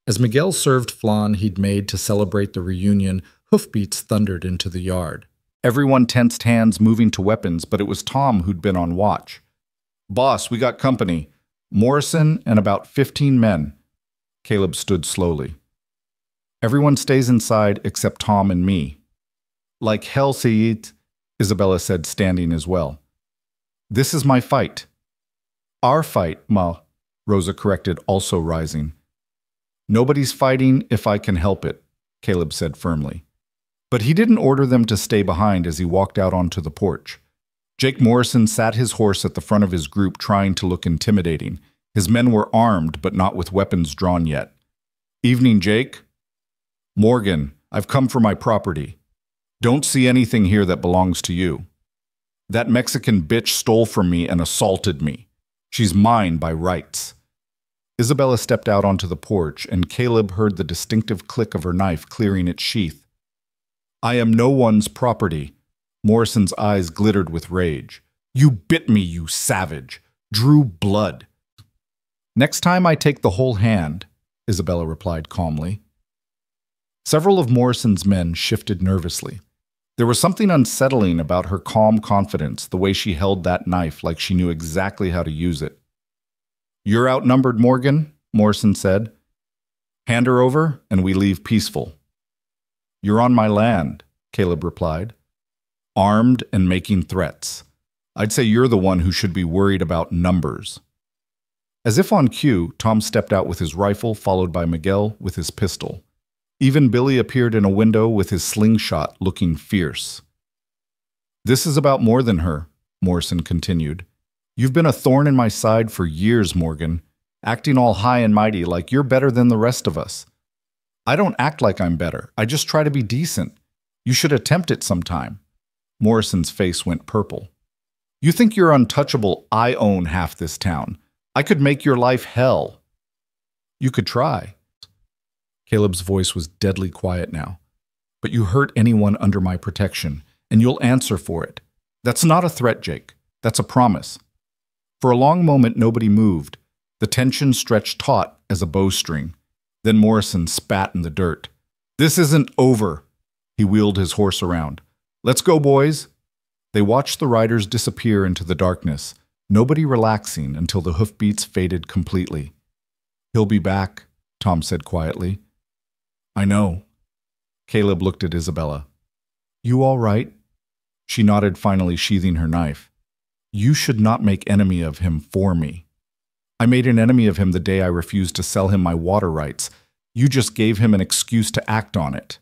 As Miguel served flan he'd made to celebrate the reunion, hoofbeats thundered into the yard. Everyone tensed hands, moving to weapons, but it was Tom who'd been on watch. "Boss, we got company. Morrison and about 15 men." Caleb stood slowly. "Everyone stays inside except Tom and me." "Like hell, Sayid," Isabella said, standing as well. "This is my fight." "Our fight, Ma," Rosa corrected, also rising. "Nobody's fighting if I can help it," Caleb said firmly. But he didn't order them to stay behind as he walked out onto the porch. Jake Morrison sat his horse at the front of his group, trying to look intimidating. His men were armed, but not with weapons drawn yet. "Evening, Jake." "Morgan, I've come for my property. Don't see anything here that belongs to you. That Mexican bitch stole from me and assaulted me. She's mine by rights." Isabella stepped out onto the porch, and Caleb heard the distinctive click of her knife clearing its sheath. "I am no one's property." Morrison's eyes glittered with rage. "You bit me, you savage. Drew blood." "Next time I take the whole hand," Isabella replied calmly. Several of Morrison's men shifted nervously. There was something unsettling about her calm confidence, the way she held that knife like she knew exactly how to use it. "You're outnumbered, Morgan," Morrison said. "Hand her over, and we leave peaceful." "You're on my land," Caleb replied. "Armed and making threats. I'd say you're the one who should be worried about numbers." As if on cue, Tom stepped out with his rifle, followed by Miguel with his pistol. Even Billy appeared in a window with his slingshot, looking fierce. "This is about more than her," Morrison continued. "You've been a thorn in my side for years, Morgan, acting all high and mighty like you're better than the rest of us. I don't act like I'm better. I just try to be decent. You should attempt it sometime." Morrison's face went purple. "You think you're untouchable? I own half this town. I could make your life hell." "You could try." Caleb's voice was deadly quiet now. "But you hurt anyone under my protection, and you'll answer for it. That's not a threat, Jake. That's a promise." For a long moment, nobody moved. The tension stretched taut as a bowstring. Then Morrison spat in the dirt. "This isn't over." He wheeled his horse around. "Let's go, boys." They watched the riders disappear into the darkness, nobody relaxing until the hoofbeats faded completely. "He'll be back," Tom said quietly. "I know." Caleb looked at Isabella. "You all right?" She nodded, finally sheathing her knife. "You should not make enemy of him for me. I made an enemy of him the day I refused to sell him my water rights. You just gave him an excuse to act on it."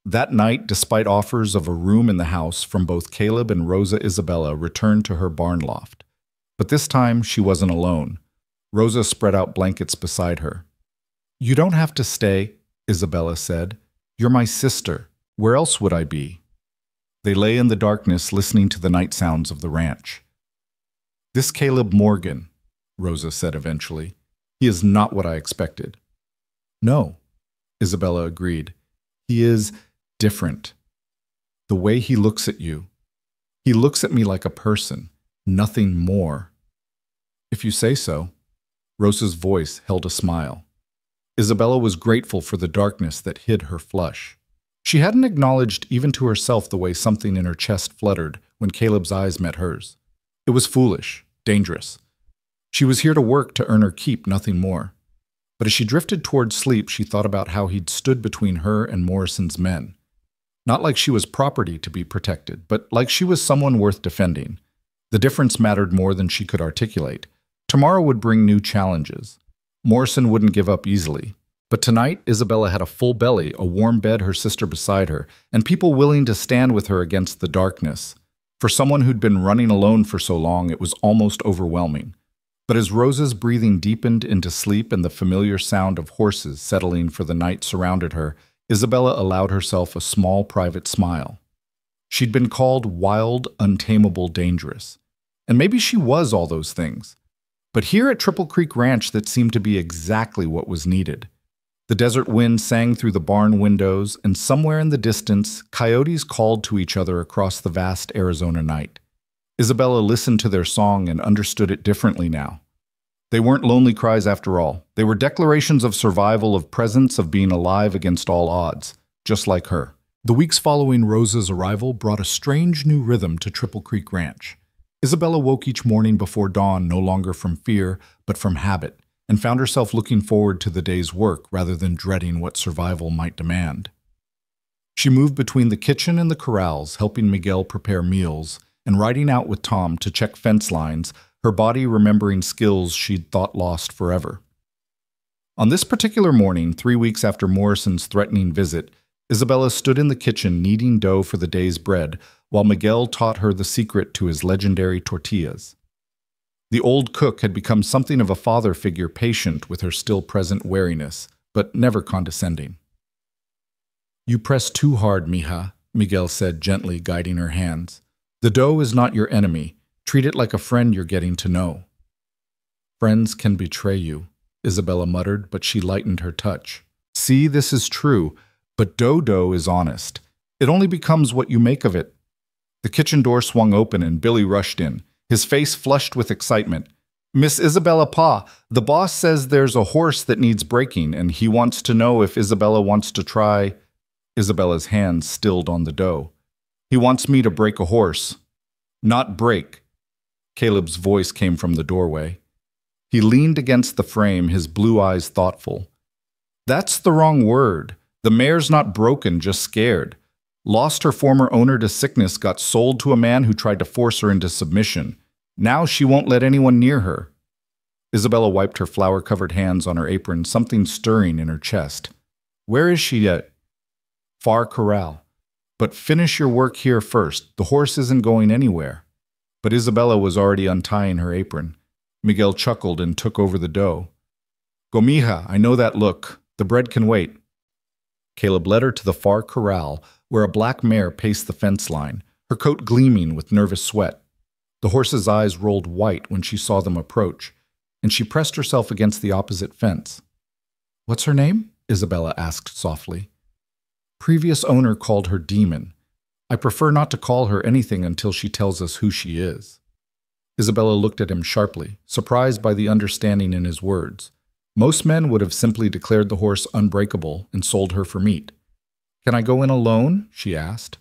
That night, despite offers of a room in the house from both Caleb and Rosa, Isabella returned to her barn loft. But this time, she wasn't alone. Rosa spread out blankets beside her. "You don't have to stay," Isabella said. "You're my sister. Where else would I be?" They lay in the darkness, listening to the night sounds of the ranch. "This Caleb Morgan," Rosa said eventually. "He is not what I expected." "No," Isabella agreed. "He is different. The way he looks at you. He looks at me like a person, nothing more." "If you say so." Rosa's voice held a smile. Isabella was grateful for the darkness that hid her flush. She hadn't acknowledged even to herself the way something in her chest fluttered when Caleb's eyes met hers. It was foolish, dangerous. She was here to work to earn her keep, nothing more. But as she drifted toward sleep, she thought about how he'd stood between her and Morrison's men. Not like she was property to be protected, but like she was someone worth defending. The difference mattered more than she could articulate. Tomorrow would bring new challenges. Morrison wouldn't give up easily. But tonight, Isabella had a full belly, a warm bed, her sister beside her, and people willing to stand with her against the darkness. For someone who'd been running alone for so long, it was almost overwhelming. But as Rosa's breathing deepened into sleep and the familiar sound of horses settling for the night surrounded her, Isabella allowed herself a small private smile. She'd been called wild, untamable, dangerous. And maybe she was all those things. But here at Triple Creek Ranch, that seemed to be exactly what was needed. The desert wind sang through the barn windows, and somewhere in the distance, coyotes called to each other across the vast Arizona night. Isabella listened to their song and understood it differently now. They weren't lonely cries after all. They were declarations of survival, of presence, of being alive against all odds, just like her. The weeks following Rose's arrival brought a strange new rhythm to Triple Creek Ranch. Isabella woke each morning before dawn no longer from fear, but from habit, and found herself looking forward to the day's work rather than dreading what survival might demand. She moved between the kitchen and the corrals, helping Miguel prepare meals, and riding out with Tom to check fence lines, her body remembering skills she'd thought lost forever. On this particular morning, 3 weeks after Morrison's threatening visit, Isabella stood in the kitchen kneading dough for the day's bread, while Miguel taught her the secret to his legendary tortillas. The old cook had become something of a father figure, patient with her still-present wariness, but never condescending. "You press too hard, mija," Miguel said, gently guiding her hands. "The dough is not your enemy. Treat it like a friend you're getting to know." "Friends can betray you," Isabella muttered, but she lightened her touch. "See, this is true, but dough is honest. It only becomes what you make of it." The kitchen door swung open and Billy rushed in, his face flushed with excitement. "Miss Isabella Pa, the boss says there's a horse that needs breaking, and he wants to know if Isabella wants to try—" Isabella's hands stilled on the dough. "He wants me to break a horse." "Not break." Caleb's voice came from the doorway. He leaned against the frame, his blue eyes thoughtful. "That's the wrong word. The mare's not broken, just scared. Lost her former owner to sickness, got sold to a man who tried to force her into submission. Now she won't let anyone near her." Isabella wiped her flour-covered hands on her apron, something stirring in her chest. "Where is she at?" "Far corral. But finish your work here first. The horse isn't going anywhere." But Isabella was already untying her apron. Miguel chuckled and took over the dough. "Go, mija, I know that look. The bread can wait." Caleb led her to the far corral, where a black mare paced the fence line, her coat gleaming with nervous sweat. The horse's eyes rolled white when she saw them approach, and she pressed herself against the opposite fence. "What's her name?" Isabella asked softly. "Previous owner called her Demon. I prefer not to call her anything until she tells us who she is." Isabella looked at him sharply, surprised by the understanding in his words. Most men would have simply declared the horse unbreakable and sold her for meat. "Can I go in alone?" she asked.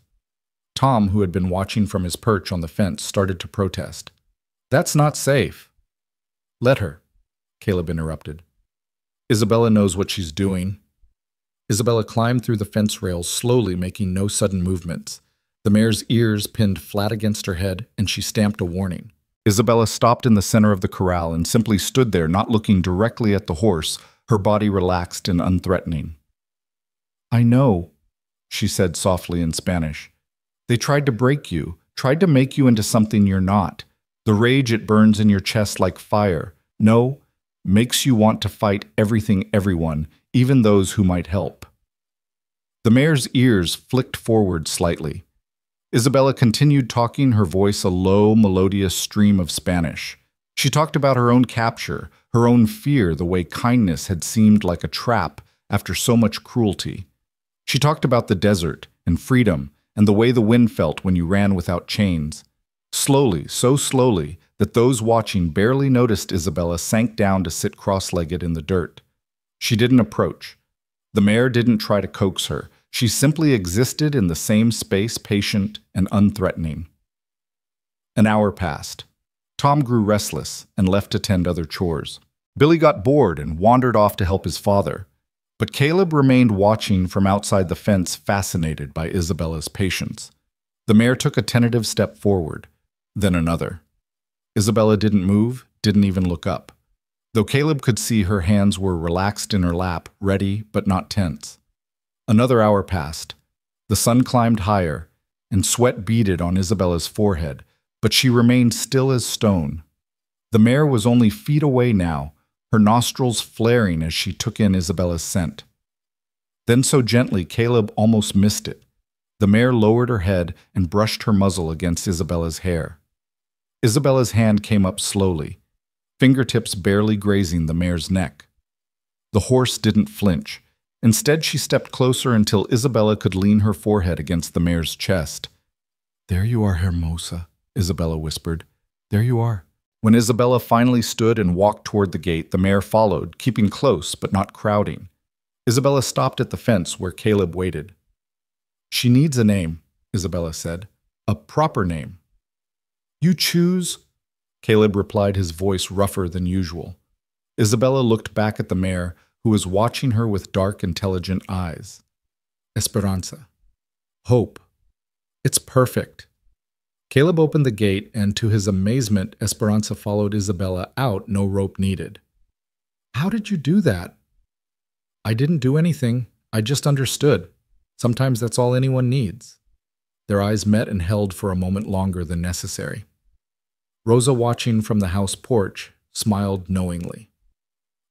Tom, who had been watching from his perch on the fence, started to protest. "That's not safe." "Let her," Caleb interrupted. "Isabella knows what she's doing." Isabella climbed through the fence rails, slowly, making no sudden movements. The mare's ears pinned flat against her head, and she stamped a warning. Isabella stopped in the center of the corral and simply stood there, not looking directly at the horse, her body relaxed and unthreatening. "I know," she said softly in Spanish. "They tried to break you, tried to make you into something you're not. The rage it burns in your chest like fire. No, makes you want to fight everything, everyone, even those who might help." The mare's ears flicked forward slightly. Isabella continued talking, her voice a low, melodious stream of Spanish. She talked about her own capture, her own fear, the way kindness had seemed like a trap after so much cruelty. She talked about the desert and freedom and the way the wind felt when you ran without chains. Slowly, so slowly, that those watching barely noticed Isabella sank down to sit cross-legged in the dirt. She didn't approach. The mare didn't try to coax her. She simply existed in the same space, patient and unthreatening. An hour passed. Tom grew restless and left to tend other chores. Billy got bored and wandered off to help his father. But Caleb remained watching from outside the fence, fascinated by Isabella's patience. The mare took a tentative step forward, then another. Isabella didn't move, didn't even look up. Though Caleb could see her hands were relaxed in her lap, ready but not tense. Another hour passed. The sun climbed higher, and sweat beaded on Isabella's forehead, but she remained still as stone. The mare was only feet away now, her nostrils flaring as she took in Isabella's scent. Then so gently, Caleb almost missed it. The mare lowered her head and brushed her muzzle against Isabella's hair. Isabella's hand came up slowly. fingertips barely grazing the mare's neck. The horse didn't flinch. Instead, she stepped closer until Isabella could lean her forehead against the mare's chest. "There you are, Hermosa," Isabella whispered. "There you are." When Isabella finally stood and walked toward the gate, the mare followed, keeping close but not crowding. Isabella stopped at the fence where Caleb waited. "She needs a name," Isabella said. "A proper name." "You choose," Caleb replied, his voice rougher than usual. Isabella looked back at the mare, who was watching her with dark, intelligent eyes. "Esperanza. Hope. It's perfect." Caleb opened the gate, and to his amazement, Esperanza followed Isabella out, no rope needed. "How did you do that?" "I didn't do anything. I just understood. Sometimes that's all anyone needs." Their eyes met and held for a moment longer than necessary. Rosa, watching from the house porch, smiled knowingly.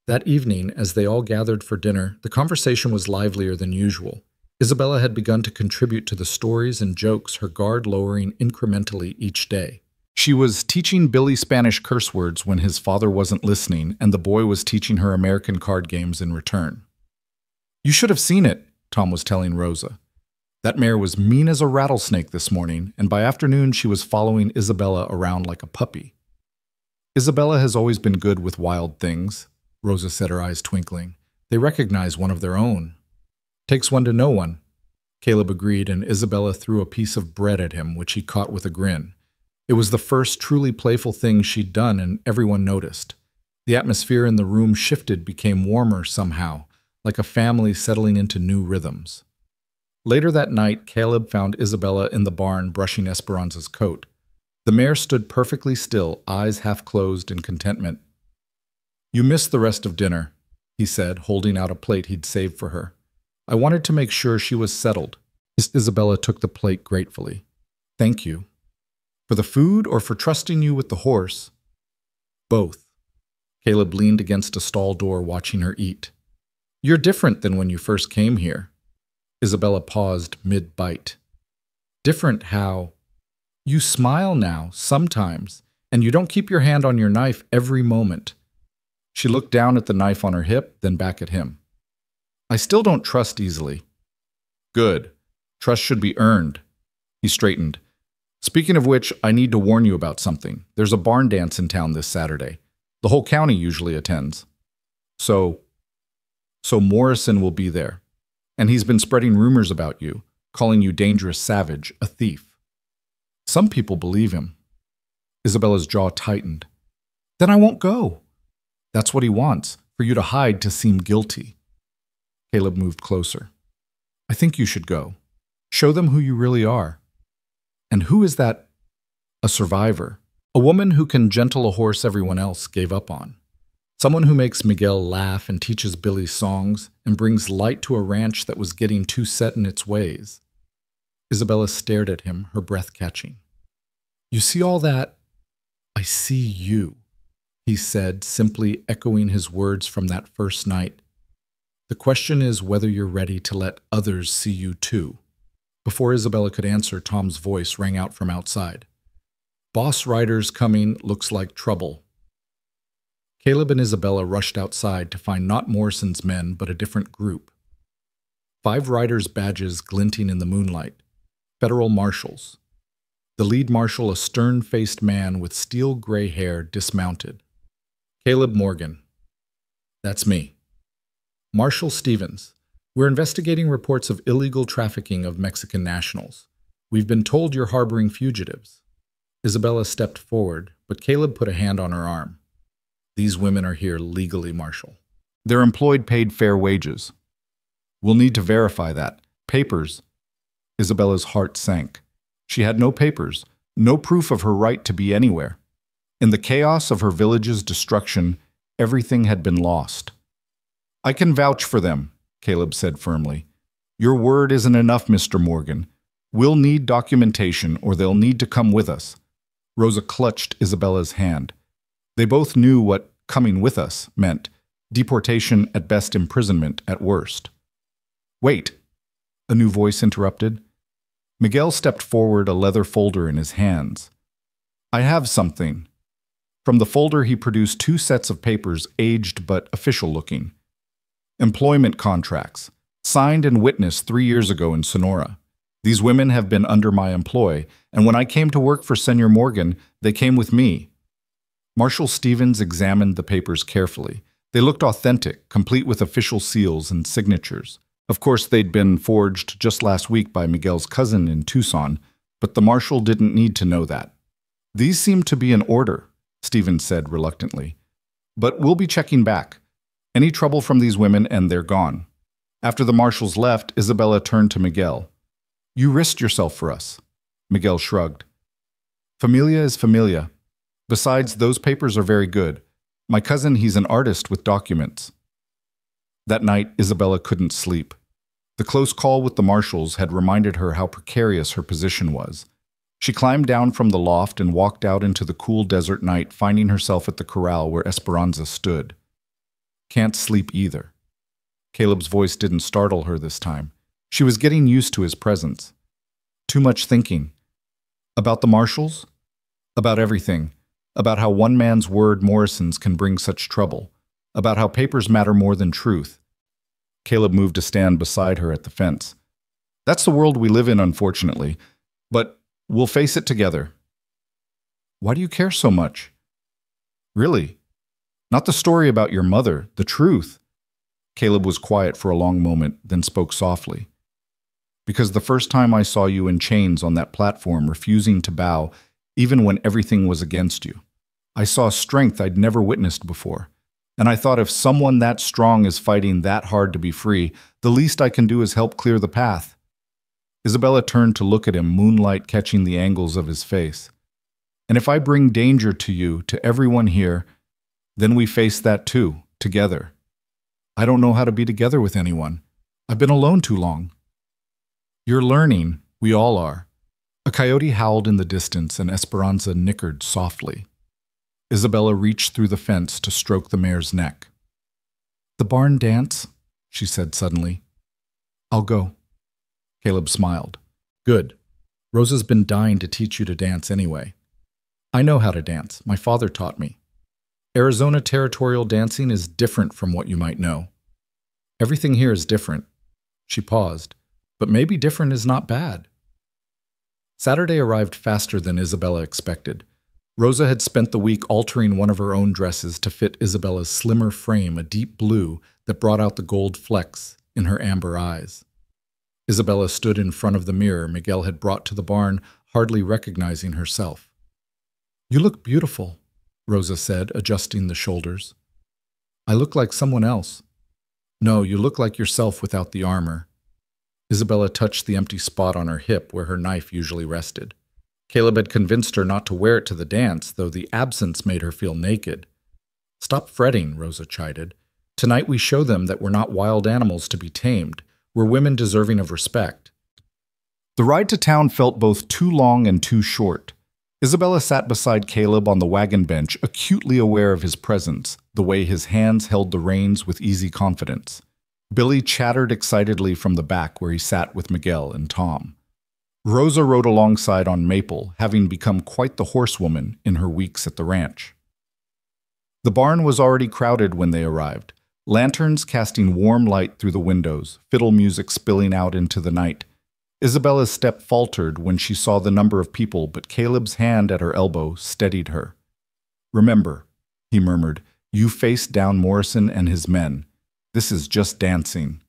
That evening, as they all gathered for dinner, the conversation was livelier than usual. Isabella had begun to contribute to the stories and jokes, her guard lowering incrementally each day. She was teaching Billy Spanish curse words when his father wasn't listening, and the boy was teaching her American card games in return. "You should have seen it," Tom was telling Rosa. "That mare was mean as a rattlesnake this morning, and by afternoon she was following Isabella around like a puppy." "Isabella has always been good with wild things," Rosa said, her eyes twinkling. "They recognize one of their own." "Takes one to know one," Caleb agreed, and Isabella threw a piece of bread at him, which he caught with a grin. It was the first truly playful thing she'd done, and everyone noticed. The atmosphere in the room shifted, became warmer somehow, like a family settling into new rhythms. Later that night, Caleb found Isabella in the barn brushing Esperanza's coat. The mare stood perfectly still, eyes half closed in contentment. "You missed the rest of dinner," he said, holding out a plate he'd saved for her. "I wanted to make sure she was settled." Isabella took the plate gratefully. "Thank you." "For the food or for trusting you with the horse?" "Both." Caleb leaned against a stall door watching her eat. "You're different than when you first came here." Isabella paused mid-bite. "Different how?" "You smile now, sometimes, and you don't keep your hand on your knife every moment." She looked down at the knife on her hip, then back at him. "I still don't trust easily." "Good. Trust should be earned." He straightened. "Speaking of which, I need to warn you about something. There's a barn dance in town this Saturday. The whole county usually attends. So Morrison will be there. And he's been spreading rumors about you, calling you dangerous savage, a thief." "Some people believe him." Isabella's jaw tightened. "Then I won't go." "That's what he wants, for you to hide to seem guilty." Caleb moved closer. "I think you should go. Show them who you really are." "And who is that?" "A survivor. A woman who can gentle a horse everyone else gave up on. Someone who makes Miguel laugh and teaches Billy songs and brings light to a ranch that was getting too set in its ways." Isabella stared at him, her breath catching. "You see all that?" "I see you," he said, simply echoing his words from that first night. "The question is whether you're ready to let others see you too." Before Isabella could answer, Tom's voice rang out from outside. "Boss riders coming, looks like trouble." Caleb and Isabella rushed outside to find not Morrison's men, but a different group. 5 riders' badges glinting in the moonlight. Federal marshals. The lead marshal, a stern-faced man with steel gray hair, dismounted. "Caleb Morgan." "That's me." "Marshal Stevens. We're investigating reports of illegal trafficking of Mexican nationals. We've been told you're harboring fugitives." Isabella stepped forward, but Caleb put a hand on her arm. "These women are here legally, Marshal. They're employed paid fair wages. We'll need to verify that. Papers." Isabella's heart sank. She had no papers, no proof of her right to be anywhere. In the chaos of her village's destruction, everything had been lost. "I can vouch for them," Caleb said firmly. "Your word isn't enough, Mr. Morgan. We'll need documentation, or they'll need to come with us." Rosa clutched Isabella's hand. They both knew what "coming with us" meant: deportation at best, imprisonment at worst. "Wait," a new voice interrupted. Miguel stepped forward, a leather folder in his hands. "I have something." From the folder, he produced 2 sets of papers, aged but official-looking. Employment contracts, signed and witnessed 3 years ago in Sonora. These women have been under my employ, and when I came to work for Senor Morgan, they came with me. Marshal Stevens examined the papers carefully. They looked authentic, complete with official seals and signatures. Of course, they'd been forged just last week by Miguel's cousin in Tucson, but the marshal didn't need to know that. These seem to be in order, Stevens said reluctantly. But we'll be checking back. Any trouble from these women and they're gone. After the marshals left, Isabella turned to Miguel. You risked yourself for us. Miguel shrugged. Familia is familia. Besides, those papers are very good. My cousin, he's an artist with documents. That night, Isabella couldn't sleep. The close call with the marshals had reminded her how precarious her position was. She climbed down from the loft and walked out into the cool desert night, finding herself at the corral where Esperanza stood. Can't sleep either. Caleb's voice didn't startle her this time. She was getting used to his presence. Too much thinking. About the marshals? About everything. About how one man's word, Morrison's, can bring such trouble. About how papers matter more than truth. Caleb moved to stand beside her at the fence. That's the world we live in, unfortunately. But we'll face it together. Why do you care so much? Really? Not the story about your mother, the truth. Caleb was quiet for a long moment, then spoke softly. Because the first time I saw you in chains on that platform, refusing to bow, even when everything was against you, I saw strength I'd never witnessed before. And I thought if someone that strong is fighting that hard to be free, the least I can do is help clear the path. Isabella turned to look at him, moonlight catching the angles of his face. And if I bring danger to you, to everyone here, then we face that too, together. I don't know how to be together with anyone. I've been alone too long. You're learning, we all are. A coyote howled in the distance and Esperanza nickered softly. Isabella reached through the fence to stroke the mare's neck. The barn dance, she said suddenly. I'll go. Caleb smiled. Good. Rosa's been dying to teach you to dance anyway. I know how to dance. My father taught me. Arizona territorial dancing is different from what you might know. Everything here is different. She paused. But maybe different is not bad. Saturday arrived faster than Isabella expected. Rosa had spent the week altering one of her own dresses to fit Isabella's slimmer frame, a deep blue that brought out the gold flecks in her amber eyes. Isabella stood in front of the mirror Miguel had brought to the barn, hardly recognizing herself. You look beautiful, Rosa said, adjusting the shoulders. I look like someone else. No, you look like yourself without the armor. Isabella touched the empty spot on her hip where her knife usually rested. Caleb had convinced her not to wear it to the dance, though the absence made her feel naked. Stop fretting, Rosa chided. Tonight we show them that we're not wild animals to be tamed. We're women deserving of respect. The ride to town felt both too long and too short. Isabella sat beside Caleb on the wagon bench, acutely aware of his presence, the way his hands held the reins with easy confidence. Billy chattered excitedly from the back where he sat with Miguel and Tom. Rosa rode alongside on Maple, having become quite the horsewoman in her weeks at the ranch. The barn was already crowded when they arrived, lanterns casting warm light through the windows, fiddle music spilling out into the night. Isabella's step faltered when she saw the number of people, but Caleb's hand at her elbow steadied her. Remember, he murmured, you faced down Morrison and his men. This is just dancing.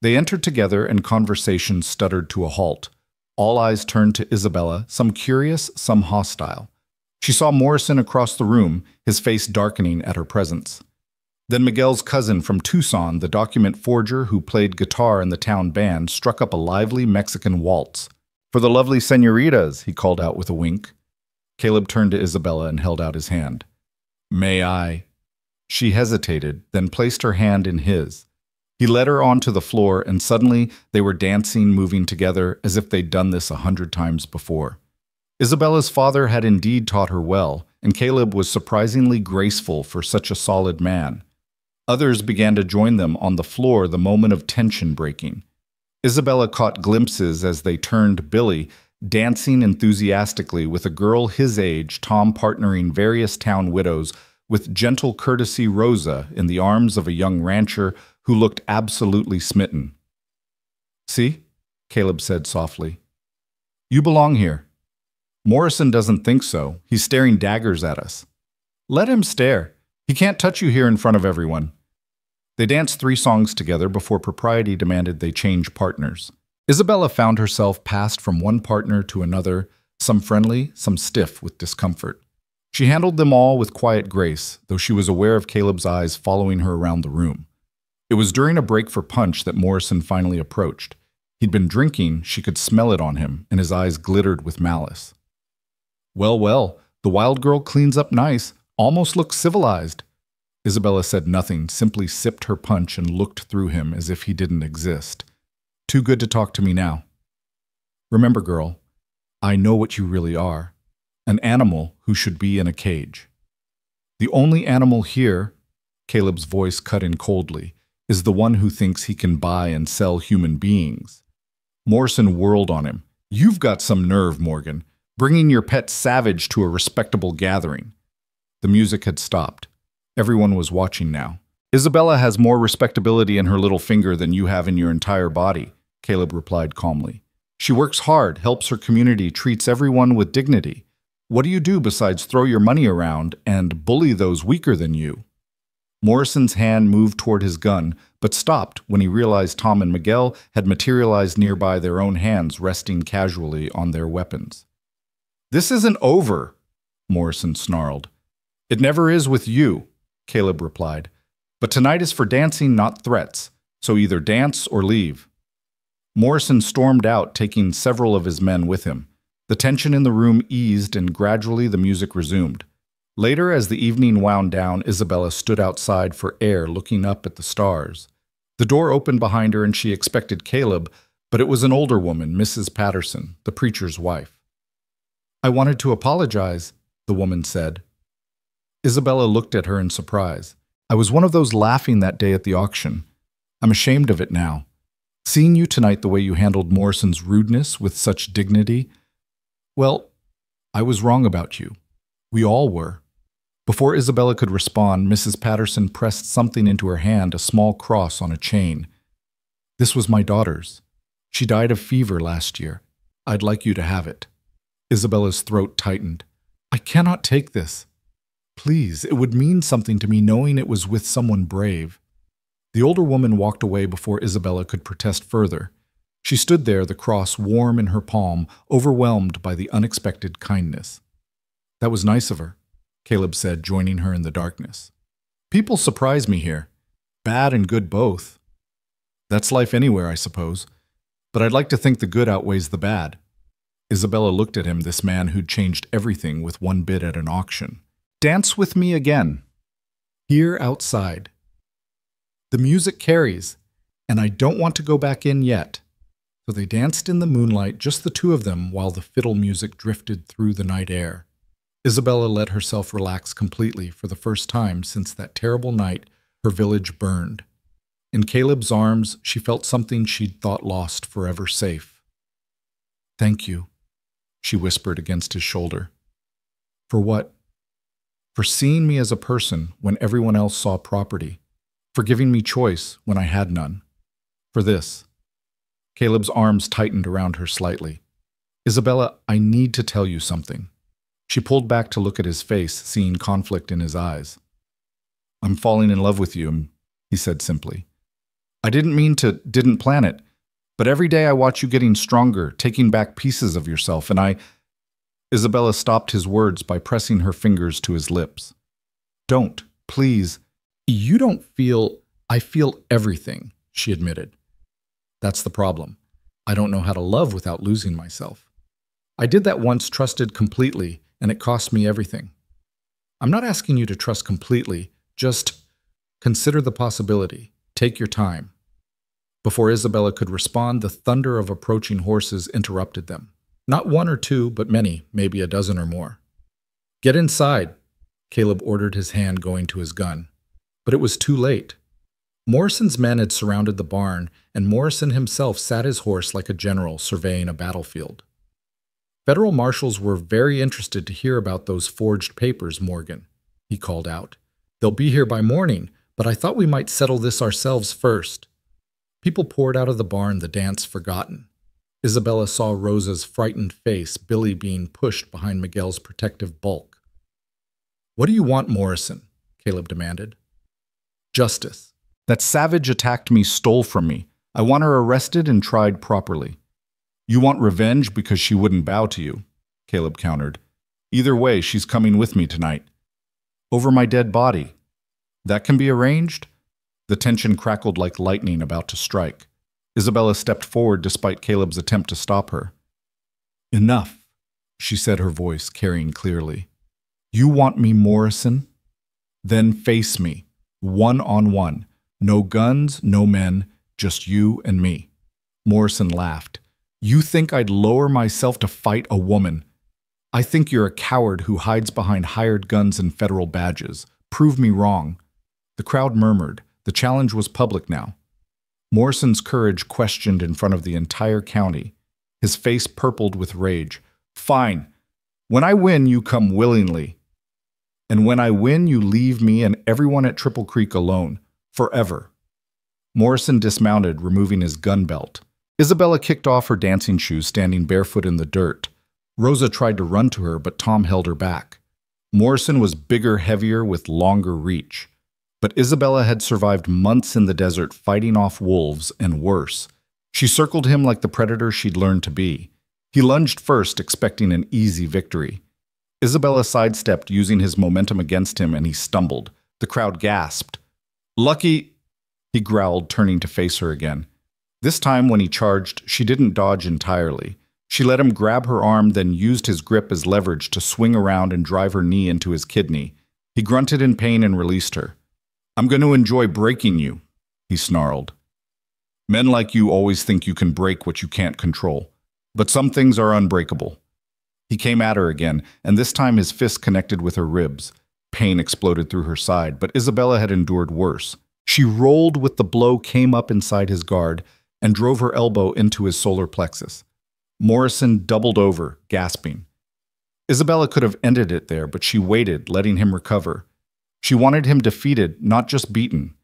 They entered together and conversation stuttered to a halt. All eyes turned to Isabella, some curious, some hostile. She saw Morrison across the room, his face darkening at her presence. Then Miguel's cousin from Tucson, the document forger who played guitar in the town band, struck up a lively Mexican waltz. For the lovely senoritas, he called out with a wink. Caleb turned to Isabella and held out his hand. May I? She hesitated, then placed her hand in his. He led her onto the floor, and suddenly they were dancing, moving together, as if they'd done this 100 times before. Isabella's father had indeed taught her well, and Caleb was surprisingly graceful for such a solid man. Others began to join them on the floor, the moment of tension breaking. Isabella caught glimpses as they turned Billy, dancing enthusiastically with a girl his age, Tom partnering various town widows with gentle courtesy Rosa in the arms of a young rancher who looked absolutely smitten. "See?" Caleb said softly. "You belong here. Morrison doesn't think so. He's staring daggers at us. Let him stare. He can't touch you here in front of everyone." They danced 3 songs together before propriety demanded they change partners. Isabella found herself passed from one partner to another, some friendly, some stiff with discomfort. She handled them all with quiet grace, though she was aware of Caleb's eyes following her around the room. It was during a break for punch that Morrison finally approached. He'd been drinking, she could smell it on him, and his eyes glittered with malice. "Well, well, the wild girl cleans up nice, almost looks civilized." Isabella said nothing, simply sipped her punch and looked through him as if he didn't exist. "Too good to talk to me now. Remember, girl, I know what you really are. An animal who should be in a cage. The only animal here," Caleb's voice cut in coldly, "is the one who thinks he can buy and sell human beings." Morrison whirled on him. "You've got some nerve, Morgan, bringing your pet savage to a respectable gathering." The music had stopped. Everyone was watching now. "Isabella has more respectability in her little finger than you have in your entire body," Caleb replied calmly. "She works hard, helps her community, treats everyone with dignity. What do you do besides throw your money around and bully those weaker than you?" Morrison's hand moved toward his gun, but stopped when he realized Tom and Miguel had materialized nearby, their own hands resting casually on their weapons. "This isn't over," Morrison snarled. "It never is with you," Caleb replied. "But tonight is for dancing, not threats, so either dance or leave." Morrison stormed out, taking several of his men with him. The tension in the room eased and gradually the music resumed. Later, as the evening wound down, Isabella stood outside for air, looking up at the stars. The door opened behind her and she expected Caleb, but it was an older woman, Mrs. Patterson, the preacher's wife. "I wanted to apologize," the woman said. Isabella looked at her in surprise. "I was one of those laughing that day at the auction. I'm ashamed of it now. Seeing you tonight the way you handled Morrison's rudeness with such dignity, well, I was wrong about you. We all were." Before Isabella could respond, Mrs. Patterson pressed something into her hand, a small cross on a chain. "This was my daughter's. She died of fever last year. I'd like you to have it." Isabella's throat tightened. "I cannot take this. Please, it would mean something to me knowing it was with someone brave." The older woman walked away before Isabella could protest further. She stood there, the cross warm in her palm, overwhelmed by the unexpected kindness. "That was nice of her," Caleb said, joining her in the darkness. "People surprise me here. Bad and good both. That's life anywhere, I suppose. But I'd like to think the good outweighs the bad." Isabella looked at him, this man who'd changed everything with one bid at an auction. "Dance with me again. Here outside. The music carries, and I don't want to go back in yet." So they danced in the moonlight, just the two of them, while the fiddle music drifted through the night air. Isabella let herself relax completely for the first time since that terrible night her village burned. In Caleb's arms, she felt something she'd thought lost, forever safe. "Thank you," she whispered against his shoulder. "For what?" "For seeing me as a person when everyone else saw property. For giving me choice when I had none. For this." Caleb's arms tightened around her slightly. "Isabella, I need to tell you something." She pulled back to look at his face, seeing conflict in his eyes. "I'm falling in love with you," he said simply. "I didn't plan it, but every day I watch you getting stronger, taking back pieces of yourself, and I—" Isabella stopped his words by pressing her fingers to his lips. "Don't, please. You don't feel—" "I feel everything," she admitted. "That's the problem. I don't know how to love without losing myself. I did that once, trusted completely, and it cost me everything. I'm not asking you to trust completely, just consider the possibility. Take your time." Before Isabella could respond, the thunder of approaching horses interrupted them. Not one or two, but many, maybe a dozen or more. "Get inside," Caleb ordered, his hand going to his gun. But it was too late. Morrison's men had surrounded the barn, and Morrison himself sat his horse like a general surveying a battlefield. Federal marshals were very interested to hear about those forged papers, Morgan, he called out. They'll be here by morning, but I thought we might settle this ourselves first. People poured out of the barn, the dance forgotten. Isabella saw Rosa's frightened face, Billy being pushed behind Miguel's protective bulk. What do you want, Morrison? Caleb demanded. Justice. That savage attacked me stole from me. I want her arrested and tried properly. You want revenge because she wouldn't bow to you, Caleb countered. Either way, she's coming with me tonight. Over my dead body. That can be arranged? The tension crackled like lightning about to strike. Isabella stepped forward despite Caleb's attempt to stop her. Enough, she said, her voice carrying clearly. You want me, Morrison? Then face me, one-on-one. No guns, no men, just you and me. Morrison laughed. You think I'd lower myself to fight a woman? I think you're a coward who hides behind hired guns and federal badges. Prove me wrong. The crowd murmured. The challenge was public now. Morrison's courage questioned in front of the entire county. His face purpled with rage. Fine. When I win, you come willingly. And when I win, you leave me and everyone at Triple Creek alone. Forever. Morrison dismounted, removing his gun belt. Isabella kicked off her dancing shoes, standing barefoot in the dirt. Rosa tried to run to her, but Tom held her back. Morrison was bigger, heavier, with longer reach. But Isabella had survived months in the desert fighting off wolves, and worse. She circled him like the predator she'd learned to be. He lunged first, expecting an easy victory. Isabella sidestepped, using his momentum against him, and he stumbled. The crowd gasped. Lucky, he growled, turning to face her again. This time, when he charged, she didn't dodge entirely. She let him grab her arm, then used his grip as leverage to swing around and drive her knee into his kidney. He grunted in pain and released her. I'm going to enjoy breaking you, he snarled. Men like you always think you can break what you can't control. But some things are unbreakable. He came at her again, and this time his fist connected with her ribs. Pain exploded through her side, but Isabella had endured worse. She rolled with the blow came up inside his guard and drove her elbow into his solar plexus. Morrison doubled over, gasping. Isabella could have ended it there, but she waited, letting him recover. She wanted him defeated, not just beaten.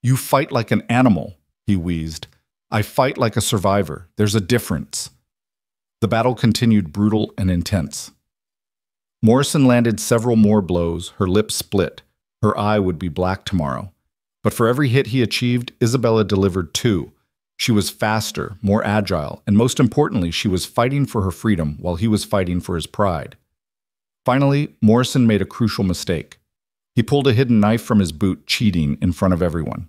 You fight like an animal, he wheezed. I fight like a survivor. There's a difference. The battle continued, brutal and intense. Morrison landed several more blows, her lips split. Her eye would be black tomorrow. But for every hit he achieved, Isabella delivered 2. She was faster, more agile, and most importantly, she was fighting for her freedom while he was fighting for his pride. Finally, Morrison made a crucial mistake. He pulled a hidden knife from his boot, cheating in front of everyone.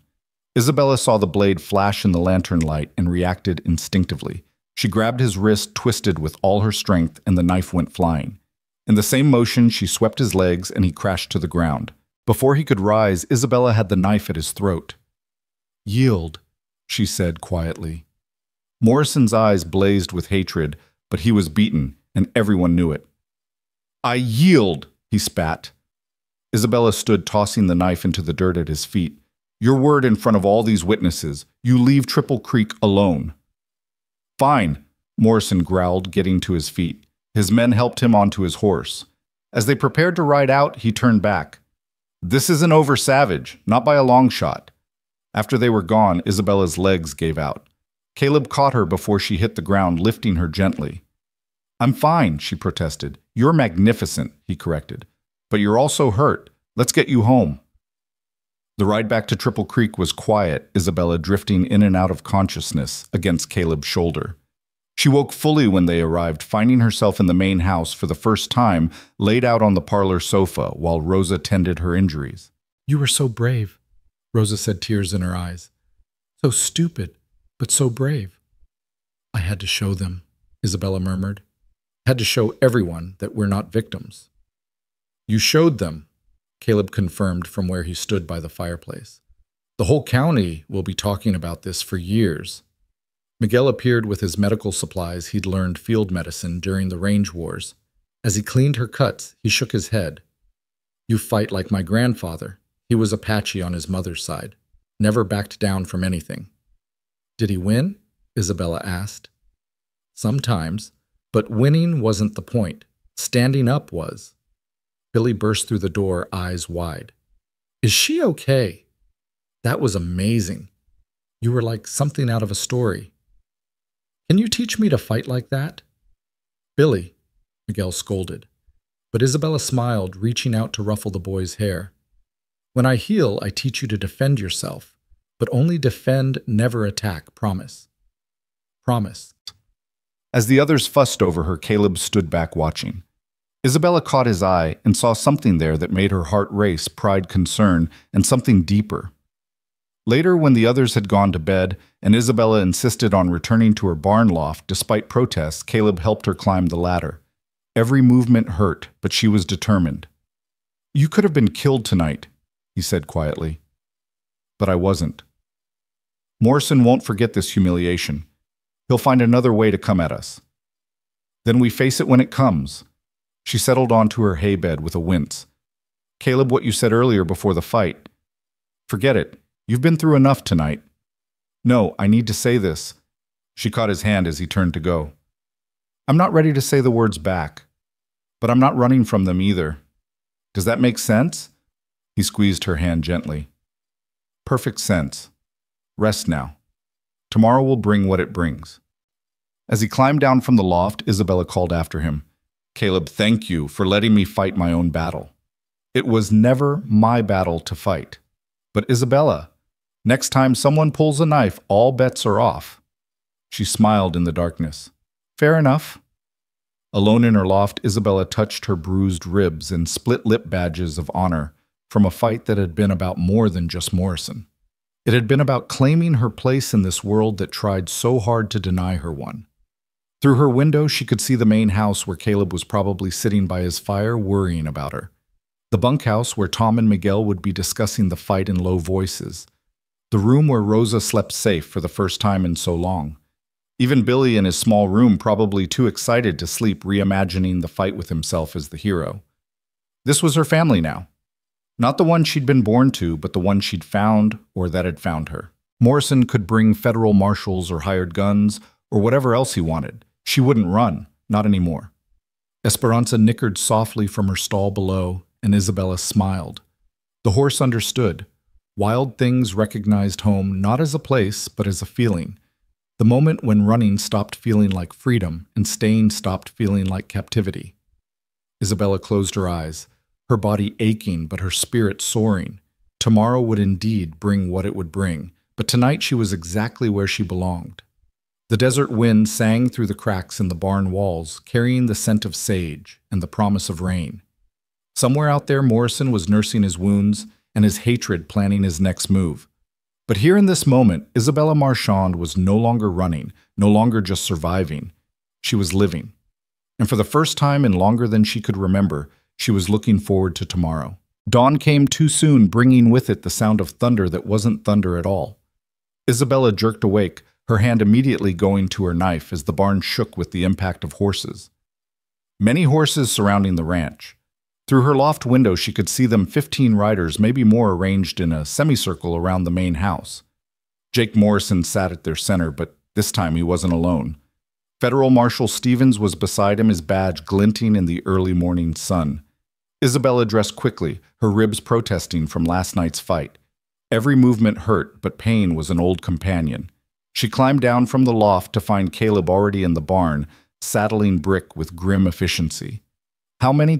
Isabella saw the blade flash in the lantern light and reacted instinctively. She grabbed his wrist, twisted with all her strength, and the knife went flying. In the same motion, she swept his legs and he crashed to the ground. Before he could rise, Isabella had the knife at his throat. Yield, she said quietly. Morrison's eyes blazed with hatred, but he was beaten, and everyone knew it. I yield, he spat. Isabella stood, tossing the knife into the dirt at his feet. Your word in front of all these witnesses. You leave Triple Creek alone. Fine, Morrison growled, getting to his feet. His men helped him onto his horse. As they prepared to ride out, he turned back. This isn't over, Savage, not by a long shot. After they were gone, Isabella's legs gave out. Caleb caught her before she hit the ground, lifting her gently. I'm fine, she protested. You're magnificent, he corrected. But you're also hurt. Let's get you home. The ride back to Triple Creek was quiet, Isabella drifting in and out of consciousness against Caleb's shoulder. She woke fully when they arrived, finding herself in the main house for the first time, laid out on the parlor sofa while Rosa tended her injuries. You were so brave, Rosa said, tears in her eyes. So stupid, but so brave. I had to show them, Isabella murmured. Had to show everyone that we're not victims. You showed them, Caleb confirmed from where he stood by the fireplace. The whole county will be talking about this for years. Miguel appeared with his medical supplies. He'd learned field medicine during the range wars. As he cleaned her cuts, he shook his head. You fight like my grandfather. He was Apache on his mother's side. Never backed down from anything. Did he win? Isabella asked. Sometimes, But winning wasn't the point. Standing up was. Billy burst through the door, eyes wide. Is she okay? That was amazing. You were like something out of a story. Can you teach me to fight like that? Billy, Miguel scolded. But Isabella smiled, reaching out to ruffle the boy's hair. When I heal, I teach you to defend yourself, but only defend, never attack, promise. Promise. As the others fussed over her, Caleb stood back watching. Isabella caught his eye and saw something there that made her heart race, pride, concern, and something deeper. Later, when the others had gone to bed and Isabella insisted on returning to her barn loft despite protests, Caleb helped her climb the ladder. Every movement hurt, but she was determined. You could have been killed tonight, he said quietly. But I wasn't. Morrison won't forget this humiliation. He'll find another way to come at us. Then we face it when it comes. She settled onto her hay bed with a wince. Caleb, what you said earlier before the fight. Forget it. You've been through enough tonight. No, I need to say this. She caught his hand as he turned to go. I'm not ready to say the words back, but I'm not running from them either. Does that make sense? He squeezed her hand gently. Perfect sense. Rest now. Tomorrow will bring what it brings. As he climbed down from the loft, Isabella called after him. Caleb, thank you for letting me fight my own battle. It was never my battle to fight. But Isabella, next time someone pulls a knife, all bets are off. She smiled in the darkness. Fair enough. Alone in her loft, Isabella touched her bruised ribs and split lip badges of honor from a fight that had been about more than just Morrison. It had been about claiming her place in this world that tried so hard to deny her one. Through her window, she could see the main house where Caleb was probably sitting by his fire, worrying about her. The bunkhouse where Tom and Miguel would be discussing the fight in low voices. The room where Rosa slept safe for the first time in so long. Even Billy in his small room, probably too excited to sleep, reimagining the fight with himself as the hero. This was her family now. Not the one she'd been born to, but the one she'd found or that had found her. Morrison could bring federal marshals or hired guns or whatever else he wanted. She wouldn't run, not anymore. Esperanza nickered softly from her stall below, and Isabella smiled. The horse understood. Wild things recognized home not as a place, but as a feeling. The moment when running stopped feeling like freedom and staying stopped feeling like captivity. Isabella closed her eyes, her body aching but her spirit soaring. Tomorrow would indeed bring what it would bring, but tonight she was exactly where she belonged. The desert wind sang through the cracks in the barn walls, carrying the scent of sage and the promise of rain. Somewhere out there, Morrison was nursing his wounds and his hatred planning his next move. But here in this moment, Isabella Marchand was no longer running, no longer just surviving. She was living. And for the first time in longer than she could remember, she was looking forward to tomorrow. Dawn came too soon, bringing with it the sound of thunder that wasn't thunder at all. Isabella jerked awake, her hand immediately going to her knife as the barn shook with the impact of horses. Many horses surrounding the ranch. Through her loft window, she could see them 15 riders, maybe more, arranged in a semicircle around the main house. Jake Morrison sat at their center, but this time he wasn't alone. Federal Marshal Stevens was beside him, his badge glinting in the early morning sun. Isabella dressed quickly, her ribs protesting from last night's fight. Every movement hurt, but pain was an old companion. She climbed down from the loft to find Caleb already in the barn, saddling brick with grim efficiency. How many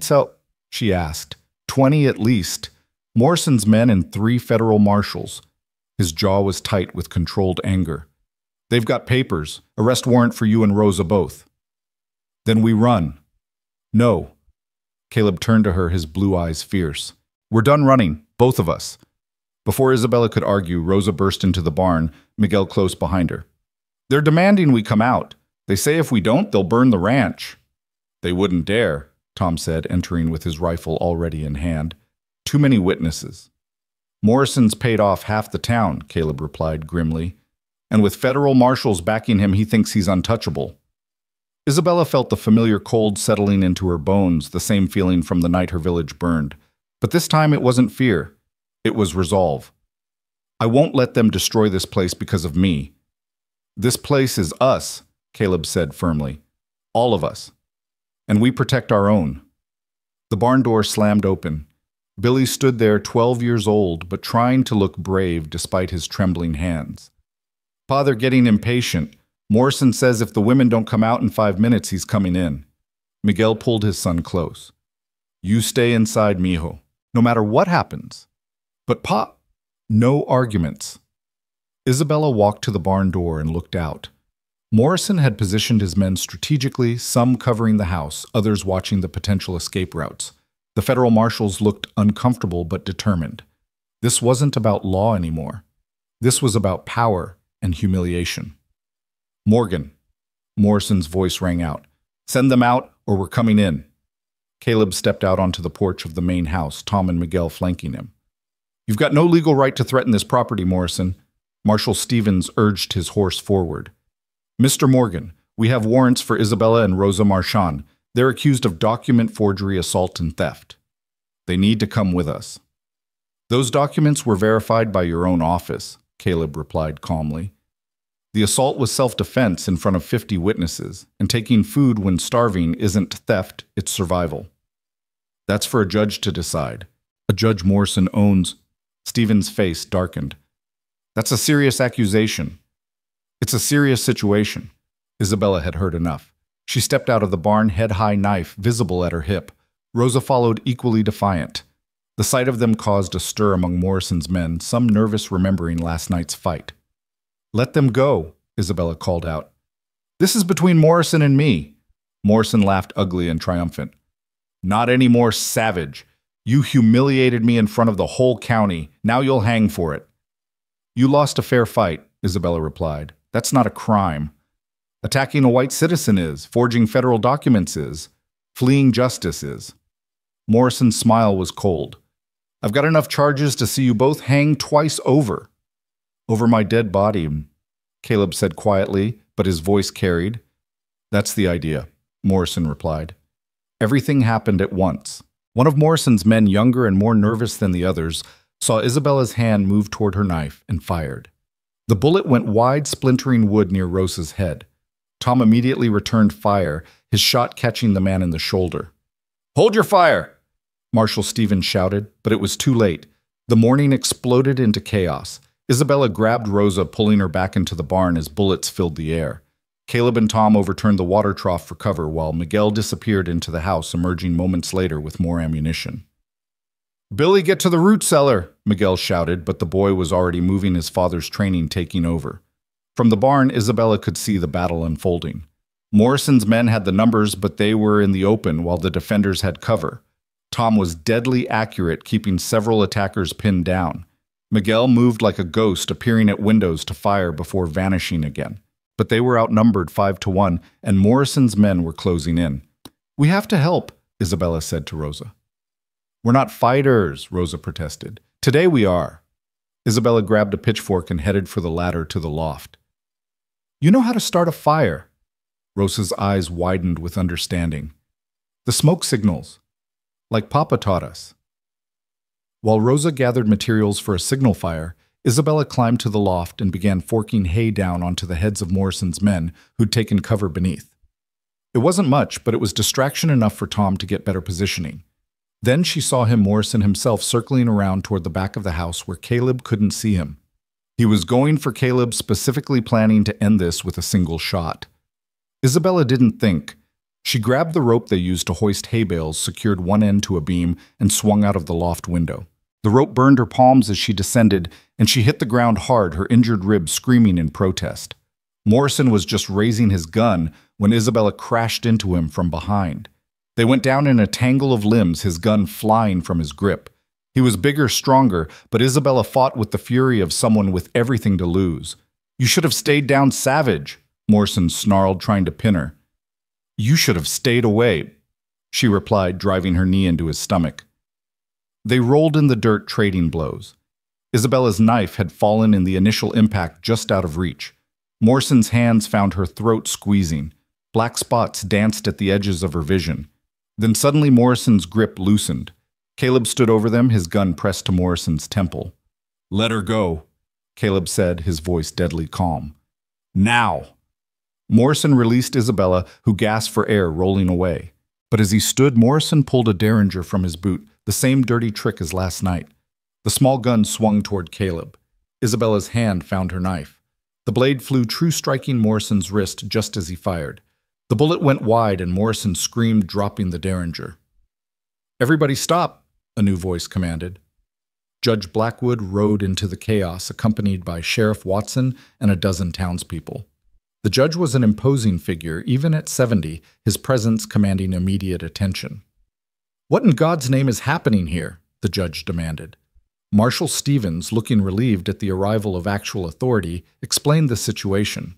she asked. 20 at least. Morrison's men and 3 federal marshals. His jaw was tight with controlled anger. They've got papers. Arrest warrant for you and Rosa both. Then we run. No. Caleb turned to her, his blue eyes fierce. We're done running, both of us. Before Isabella could argue, Rosa burst into the barn, Miguel close behind her. They're demanding we come out. They say if we don't, they'll burn the ranch. They wouldn't dare, Tom said, entering with his rifle already in hand. Too many witnesses. Morrison's paid off half the town, Caleb replied grimly. And with federal marshals backing him, he thinks he's untouchable. Isabella felt the familiar cold settling into her bones, the same feeling from the night her village burned. But this time it wasn't fear. It was resolve. I won't let them destroy this place because of me. This place is us, Caleb said firmly. All of us. And we protect our own. The barn door slammed open. Billy stood there 12 years old, but trying to look brave despite his trembling hands. "Pa, they're getting impatient. Morrison says if the women don't come out in 5 minutes, he's coming in." Miguel pulled his son close. "You stay inside, mijo, no matter what happens." "But Pa—" "No arguments." Isabella walked to the barn door and looked out. Morrison had positioned his men strategically, some covering the house, others watching the potential escape routes. The federal marshals looked uncomfortable but determined. This wasn't about law anymore. This was about power and humiliation. "Morgan," Morrison's voice rang out. "Send them out or we're coming in." Caleb stepped out onto the porch of the main house, Tom and Miguel flanking him. "You've got no legal right to threaten this property, Morrison." Marshal Stevens urged his horse forward. "Mr. Morgan, we have warrants for Isabella and Rosa Marchand. They're accused of document forgery, assault, and theft. They need to come with us." "Those documents were verified by your own office," Caleb replied calmly. "The assault was self-defense in front of 50 witnesses, and taking food when starving isn't theft, it's survival. That's for a judge to decide. A judge Morrison owns." Stephen's face darkened. "That's a serious accusation." "It's a serious situation." Isabella had heard enough. She stepped out of the barn, head-high, knife visible at her hip. Rosa followed, equally defiant. The sight of them caused a stir among Morrison's men, some nervous remembering last night's fight. "Let them go," Isabella called out. "This is between Morrison and me." Morrison laughed ugly and triumphant. "Not any more, savage. You humiliated me in front of the whole county. Now you'll hang for it." "You lost a fair fight," Isabella replied. "That's not a crime. Attacking a white citizen is. Forging federal documents is. Fleeing justice is." Morrison's smile was cold. "I've got enough charges to see you both hang twice over." "Over my dead body," Caleb said quietly, but his voice carried. "That's the idea," Morrison replied. Everything happened at once. One of Morrison's men, younger and more nervous than the others, saw Isabella's hand move toward her knife and fired. The bullet went wide, splintering wood near Rosa's head. Tom immediately returned fire, his shot catching the man in the shoulder. "Hold your fire!" Marshal Stevens shouted, but it was too late. The morning exploded into chaos. Isabella grabbed Rosa, pulling her back into the barn as bullets filled the air. Caleb and Tom overturned the water trough for cover, while Miguel disappeared into the house, emerging moments later with more ammunition. "Billy, get to the root cellar!" Miguel shouted, but the boy was already moving, his father's training taking over. From the barn, Isabella could see the battle unfolding. Morrison's men had the numbers, but they were in the open while the defenders had cover. Tom was deadly accurate, keeping several attackers pinned down. Miguel moved like a ghost, appearing at windows to fire before vanishing again. But they were outnumbered 5-1, and Morrison's men were closing in. "We have to help," Isabella said to Rosa. "We're not fighters," Rosa protested. "Today we are." Isabella grabbed a pitchfork and headed for the ladder to the loft. "You know how to start a fire." Rosa's eyes widened with understanding. "The smoke signals. Like Papa taught us." While Rosa gathered materials for a signal fire, Isabella climbed to the loft and began forking hay down onto the heads of Morrison's men who'd taken cover beneath. It wasn't much, but it was distraction enough for Tom to get better positioning. Then she saw Morrison himself circling around toward the back of the house where Caleb couldn't see him. He was going for Caleb, specifically planning to end this with a single shot. Isabella didn't think. She grabbed the rope they used to hoist hay bales, secured one end to a beam, and swung out of the loft window. The rope burned her palms as she descended, and she hit the ground hard, her injured ribs screaming in protest. Morrison was just raising his gun when Isabella crashed into him from behind. They went down in a tangle of limbs, his gun flying from his grip. He was bigger, stronger, but Isabella fought with the fury of someone with everything to lose. "You should have stayed down, savage," Morrison snarled, trying to pin her. "You should have stayed away," she replied, driving her knee into his stomach. They rolled in the dirt, trading blows. Isabella's knife had fallen in the initial impact just out of reach. Morrison's hands found her throat squeezing. Black spots danced at the edges of her vision. Then suddenly Morrison's grip loosened. Caleb stood over them, his gun pressed to Morrison's temple. "Let her go," Caleb said, his voice deadly calm. "Now!" Morrison released Isabella, who gasped for air, rolling away. But as he stood, Morrison pulled a derringer from his boot, the same dirty trick as last night. The small gun swung toward Caleb. Isabella's hand found her knife. The blade flew true, striking Morrison's wrist just as he fired. The bullet went wide, and Morrison screamed, dropping the derringer. "Everybody stop," a new voice commanded. Judge Blackwood rode into the chaos, accompanied by Sheriff Watson and a dozen townspeople. The judge was an imposing figure, even at 70, his presence commanding immediate attention. "What in God's name is happening here?" the judge demanded. Marshal Stevens, looking relieved at the arrival of actual authority, explained the situation.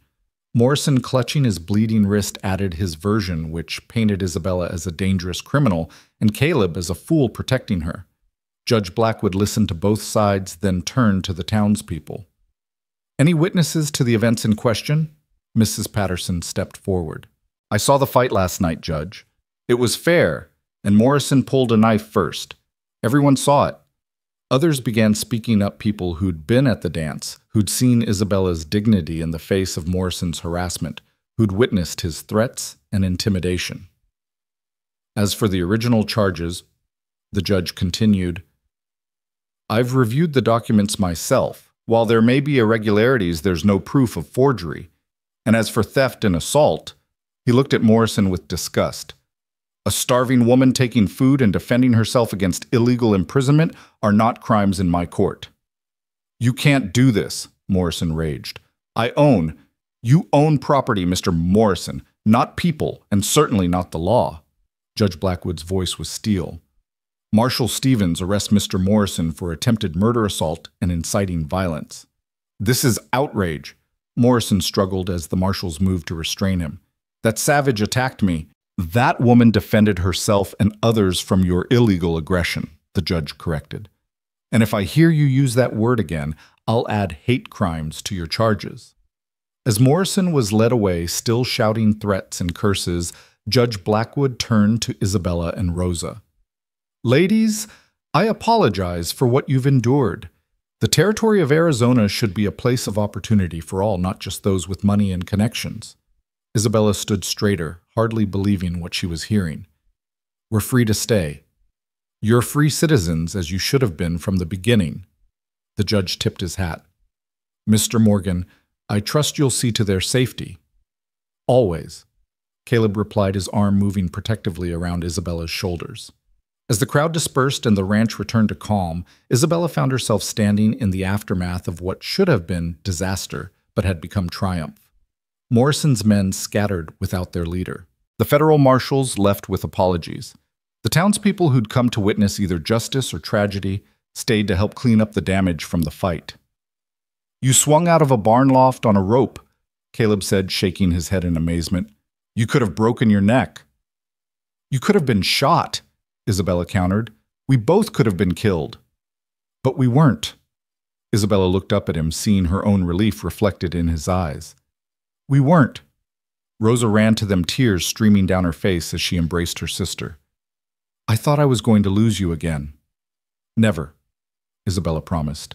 Morrison, clutching his bleeding wrist, added his version, which painted Isabella as a dangerous criminal and Caleb as a fool protecting her. Judge Blackwood listened to both sides, then turned to the townspeople. "Any witnesses to the events in question?" Mrs. Patterson stepped forward. "I saw the fight last night, Judge. It was fair, and Morrison pulled a knife first. Everyone saw it." Others began speaking up, people who'd been at the dance, who'd seen Isabella's dignity in the face of Morrison's harassment, who'd witnessed his threats and intimidation. As for the original charges, the judge continued, "I've reviewed the documents myself. While there may be irregularities, there's no proof of forgery. And as for theft and assault," he looked at Morrison with disgust. "A starving woman taking food and defending herself against illegal imprisonment are not crimes in my court." "You can't do this," Morrison raged. You own property, Mr. Morrison, not people, and certainly not the law." Judge Blackwood's voice was steel. "Marshal Stevens, arrest Mr. Morrison for attempted murder, assault, and inciting violence." "This is outrage." Morrison struggled as the marshals moved to restrain him. "That savage attacked me." "That woman defended herself and others from your illegal aggression," the judge corrected. "And if I hear you use that word again, I'll add hate crimes to your charges." As Morrison was led away, still shouting threats and curses, Judge Blackwood turned to Isabella and Rosa. "Ladies, I apologize for what you've endured. The territory of Arizona should be a place of opportunity for all, not just those with money and connections." Isabella stood straighter, hardly believing what she was hearing. "We're free to stay. You're free citizens, as you should have been from the beginning." The judge tipped his hat. "Mr. Morgan, I trust you'll see to their safety." "Always," Caleb replied, his arm moving protectively around Isabella's shoulders. As the crowd dispersed and the ranch returned to calm, Isabella found herself standing in the aftermath of what should have been disaster, but had become triumph. Morrison's men scattered without their leader. The federal marshals left with apologies. The townspeople who'd come to witness either justice or tragedy stayed to help clean up the damage from the fight. "You swung out of a barn loft on a rope," Caleb said, shaking his head in amazement. "You could have broken your neck." "You could have been shot," Isabella countered. "We both could have been killed." "But we weren't." Isabella looked up at him, seeing her own relief reflected in his eyes. "We weren't." Rosa ran to them, tears streaming down her face as she embraced her sister. "I thought I was going to lose you again." "Never," Isabella promised.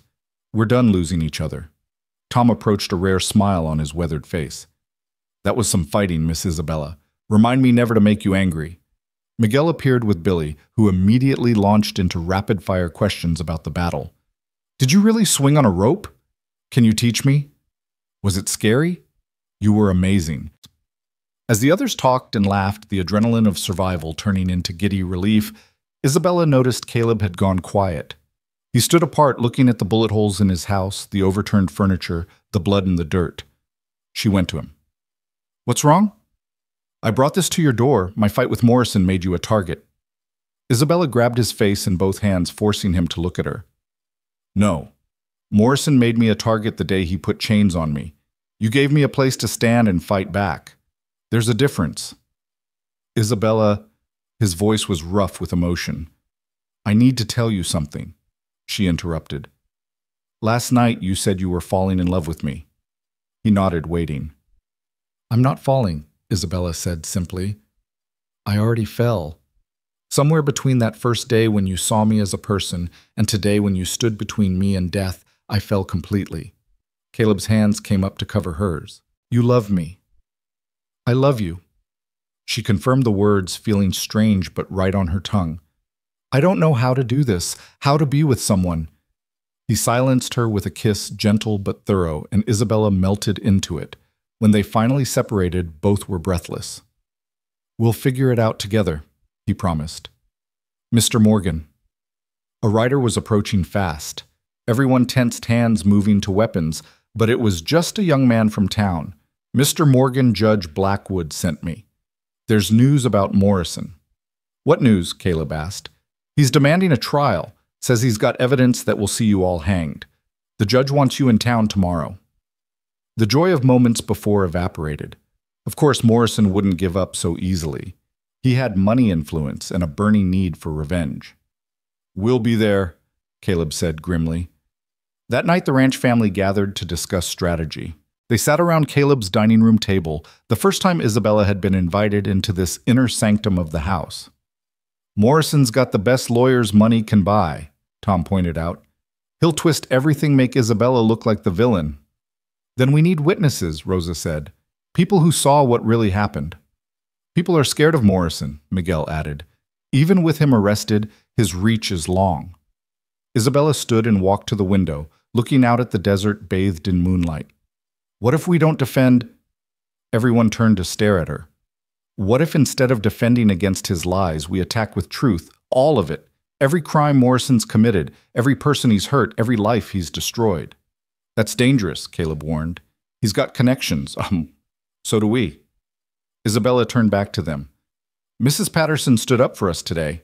"We're done losing each other." Tom approached, a rare smile on his weathered face. "That was some fighting, Miss Isabella. Remind me never to make you angry." Miguel appeared with Billy, who immediately launched into rapid-fire questions about the battle. "Did you really swing on a rope? Can you teach me? Was it scary? You were amazing." As the others talked and laughed, the adrenaline of survival turning into giddy relief, Isabella noticed Caleb had gone quiet. He stood apart, looking at the bullet holes in his house, the overturned furniture, the blood in the dirt. She went to him. "What's wrong?" "I brought this to your door. My fight with Morrison made you a target." Isabella grabbed his face in both hands, forcing him to look at her. "No. Morrison made me a target the day he put chains on me. You gave me a place to stand and fight back. There's a difference." "Isabella," his voice was rough with emotion. "I need to tell you something," she interrupted. "Last night you said you were falling in love with me." He nodded, waiting. "I'm not falling," Isabella said simply. "I already fell. Somewhere between that first day when you saw me as a person and today when you stood between me and death, I fell completely." Caleb's hands came up to cover hers. "You love me." I love you. She confirmed the words, feeling strange but right on her tongue. I don't know how to do this, how to be with someone. He silenced her with a kiss, gentle but thorough, and Isabella melted into it. When they finally separated, both were breathless. We'll figure it out together, he promised. Mr. Morgan. A rider was approaching fast. Everyone tensed, hands moving to weapons, but it was just a young man from town. Mr. Morgan, Judge Blackwood sent me. There's news about Morrison. What news? Caleb asked. He's demanding a trial. Says he's got evidence that will see you all hanged. The judge wants you in town tomorrow. The joy of moments before evaporated. Of course, Morrison wouldn't give up so easily. He had money influence and a burning need for revenge. We'll be there, Caleb said grimly. That night, the ranch family gathered to discuss strategy. They sat around Caleb's dining room table, the first time Isabella had been invited into this inner sanctum of the house. Morrison's got the best lawyers money can buy, Tom pointed out. He'll twist everything, make Isabella look like the villain. Then we need witnesses, Rosa said. People who saw what really happened. People are scared of Morrison, Miguel added. Even with him arrested, his reach is long. Isabella stood and walked to the window, looking out at the desert bathed in moonlight. What if we don't defend? Everyone turned to stare at her. What if instead of defending against his lies, we attack with truth, all of it? Every crime Morrison's committed, every person he's hurt, every life he's destroyed. That's dangerous, Caleb warned. He's got connections. So do we. Isabella turned back to them. Mrs. Patterson stood up for us today.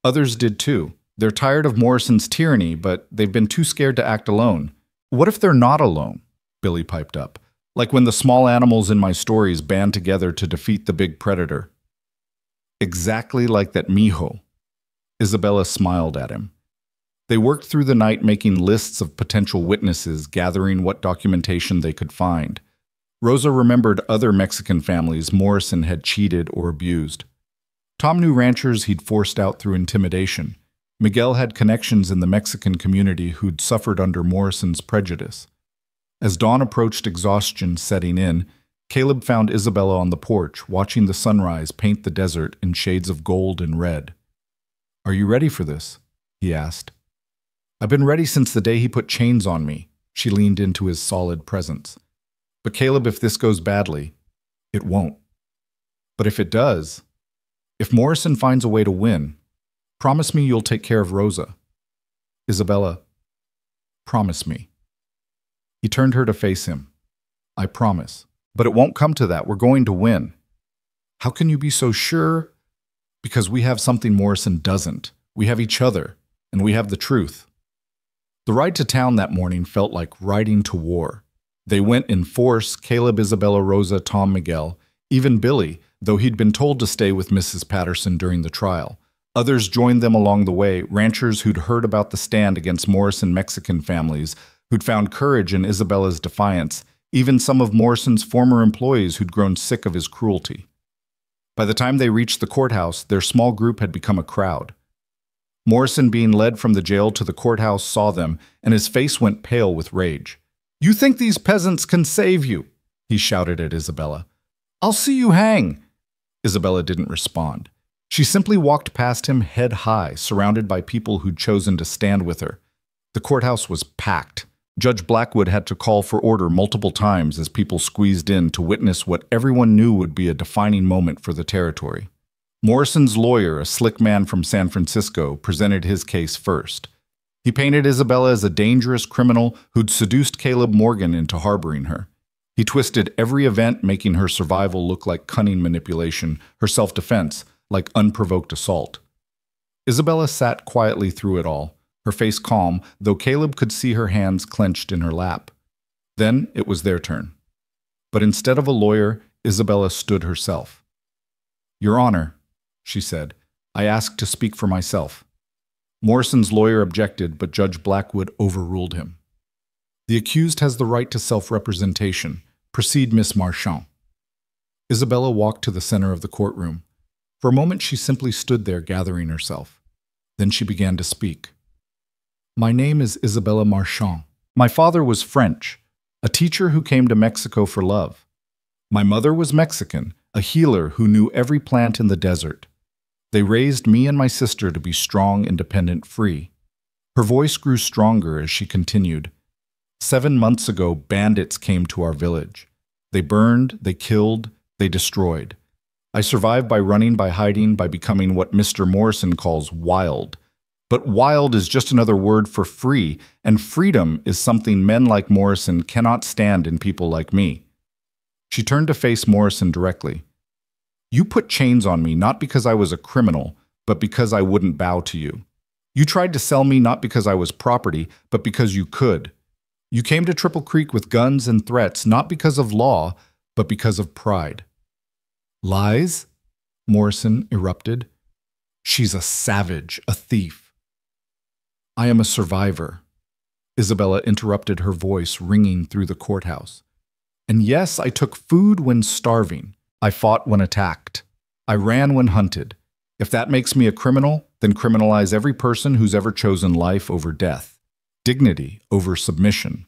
Others did too. They're tired of Morrison's tyranny, but they've been too scared to act alone. What if they're not alone? Billy piped up. Like when the small animals in my stories band together to defeat the big predator. Exactly like that mijo. Isabella smiled at him. They worked through the night making lists of potential witnesses, gathering what documentation they could find. Rosa remembered other Mexican families Morrison had cheated or abused. Tom knew ranchers he'd forced out through intimidation. Miguel had connections in the Mexican community who'd suffered under Morrison's prejudice. As dawn approached, exhaustion setting in, Caleb found Isabella on the porch, watching the sunrise paint the desert in shades of gold and red. Are you ready for this? He asked. I've been ready since the day he put chains on me. She leaned into his solid presence. But Caleb, if this goes badly, it won't. But if it does, if Morrison finds a way to win, promise me you'll take care of Rosa. Isabella, promise me. He turned her to face him. I promise. But it won't come to that. We're going to win. How can you be so sure? Because we have something Morrison doesn't. We have each other, and we have the truth. The ride to town that morning felt like riding to war. They went in force, Caleb, Isabella, Rosa, Tom, Miguel, even Billy, though he'd been told to stay with Mrs. Patterson during the trial. Others joined them along the way, ranchers who'd heard about the stand against Morrison Mexican families, who'd found courage in Isabella's defiance, even some of Morrison's former employees who'd grown sick of his cruelty. By the time they reached the courthouse, their small group had become a crowd. Morrison, being led from the jail to the courthouse, saw them, and his face went pale with rage. You think these peasants can save you? He shouted at Isabella. I'll see you hang. Isabella didn't respond. She simply walked past him head high, surrounded by people who'd chosen to stand with her. The courthouse was packed. Judge Blackwood had to call for order multiple times as people squeezed in to witness what everyone knew would be a defining moment for the territory. Morrison's lawyer, a slick man from San Francisco, presented his case first. He painted Isabella as a dangerous criminal who'd seduced Caleb Morgan into harboring her. He twisted every event, making her survival look like cunning manipulation, her self-defense like unprovoked assault. Isabella sat quietly through it all, her face calm, though Caleb could see her hands clenched in her lap. Then it was their turn. But instead of a lawyer, Isabella stood herself. Your Honor, she said, I ask to speak for myself. Morrison's lawyer objected, but Judge Blackwood overruled him. The accused has the right to self-representation. Proceed, Miss Marchand. Isabella walked to the center of the courtroom. For a moment, she simply stood there, gathering herself. Then she began to speak. My name is Isabella Marchand. My father was French, a teacher who came to Mexico for love. My mother was Mexican, a healer who knew every plant in the desert. They raised me and my sister to be strong, independent, free. Her voice grew stronger as she continued. 7 months ago, bandits came to our village. They burned, they killed, they destroyed. I survived by running, by hiding, by becoming what Mr. Morrison calls wild. But wild is just another word for free, and freedom is something men like Morrison cannot stand in people like me. She turned to face Morrison directly. You put chains on me not because I was a criminal, but because I wouldn't bow to you. You tried to sell me not because I was property, but because you could. You came to Triple Creek with guns and threats not because of law, but because of pride. Lies? Morrison erupted. She's a savage, a thief. I am a survivor. Isabella interrupted, her voice ringing through the courthouse. And yes, I took food when starving. I fought when attacked. I ran when hunted. If that makes me a criminal, then criminalize every person who's ever chosen life over death, dignity over submission.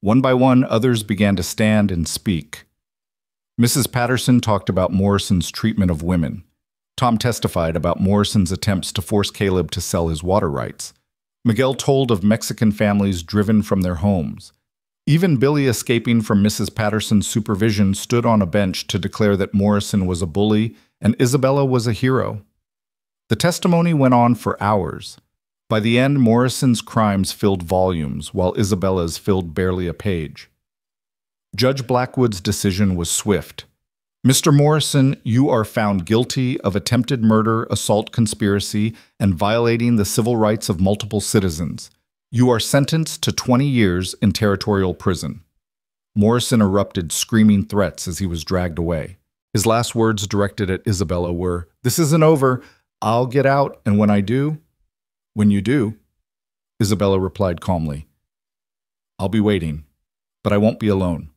One by one, others began to stand and speak. Mrs. Patterson talked about Morrison's treatment of women. Tom testified about Morrison's attempts to force Caleb to sell his water rights. Miguel told of Mexican families driven from their homes. Even Billy, escaping from Mrs. Patterson's supervision, stood on a bench to declare that Morrison was a bully and Isabella was a hero. The testimony went on for hours. By the end, Morrison's crimes filled volumes, while Isabella's filled barely a page. Judge Blackwood's decision was swift. Mr. Morrison, you are found guilty of attempted murder, assault conspiracy, and violating the civil rights of multiple citizens. You are sentenced to 20 years in territorial prison. Morrison erupted, screaming threats as he was dragged away. His last words directed at Isabella were, "This isn't over. I'll get out, and when I do..." "When you do," Isabella replied calmly, "I'll be waiting, but I won't be alone."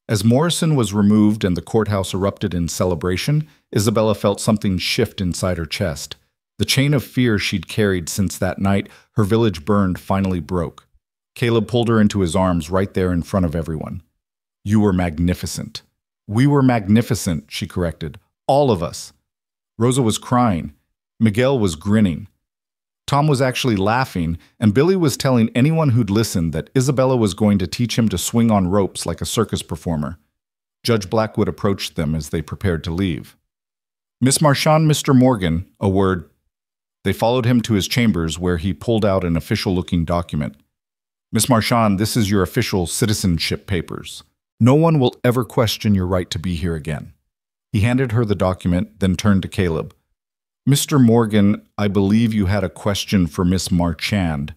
As Morrison was removed and the courthouse erupted in celebration, Isabella felt something shift inside her chest. The chain of fear she'd carried since that night her village burned finally broke. Caleb pulled her into his arms right there in front of everyone. "You were magnificent." "We were magnificent," she corrected. "All of us." Rosa was crying. Miguel was grinning. Tom was actually laughing, and Billy was telling anyone who'd listened that Isabella was going to teach him to swing on ropes like a circus performer. Judge Blackwood approached them as they prepared to leave. "Miss Marchand, Mr. Morgan, a word." They followed him to his chambers, where he pulled out an official-looking document. "Miss Marchand, this is your official citizenship papers. No one will ever question your right to be here again." He handed her the document, then turned to Caleb. "Mr. Morgan, I believe you had a question for Miss Marchand.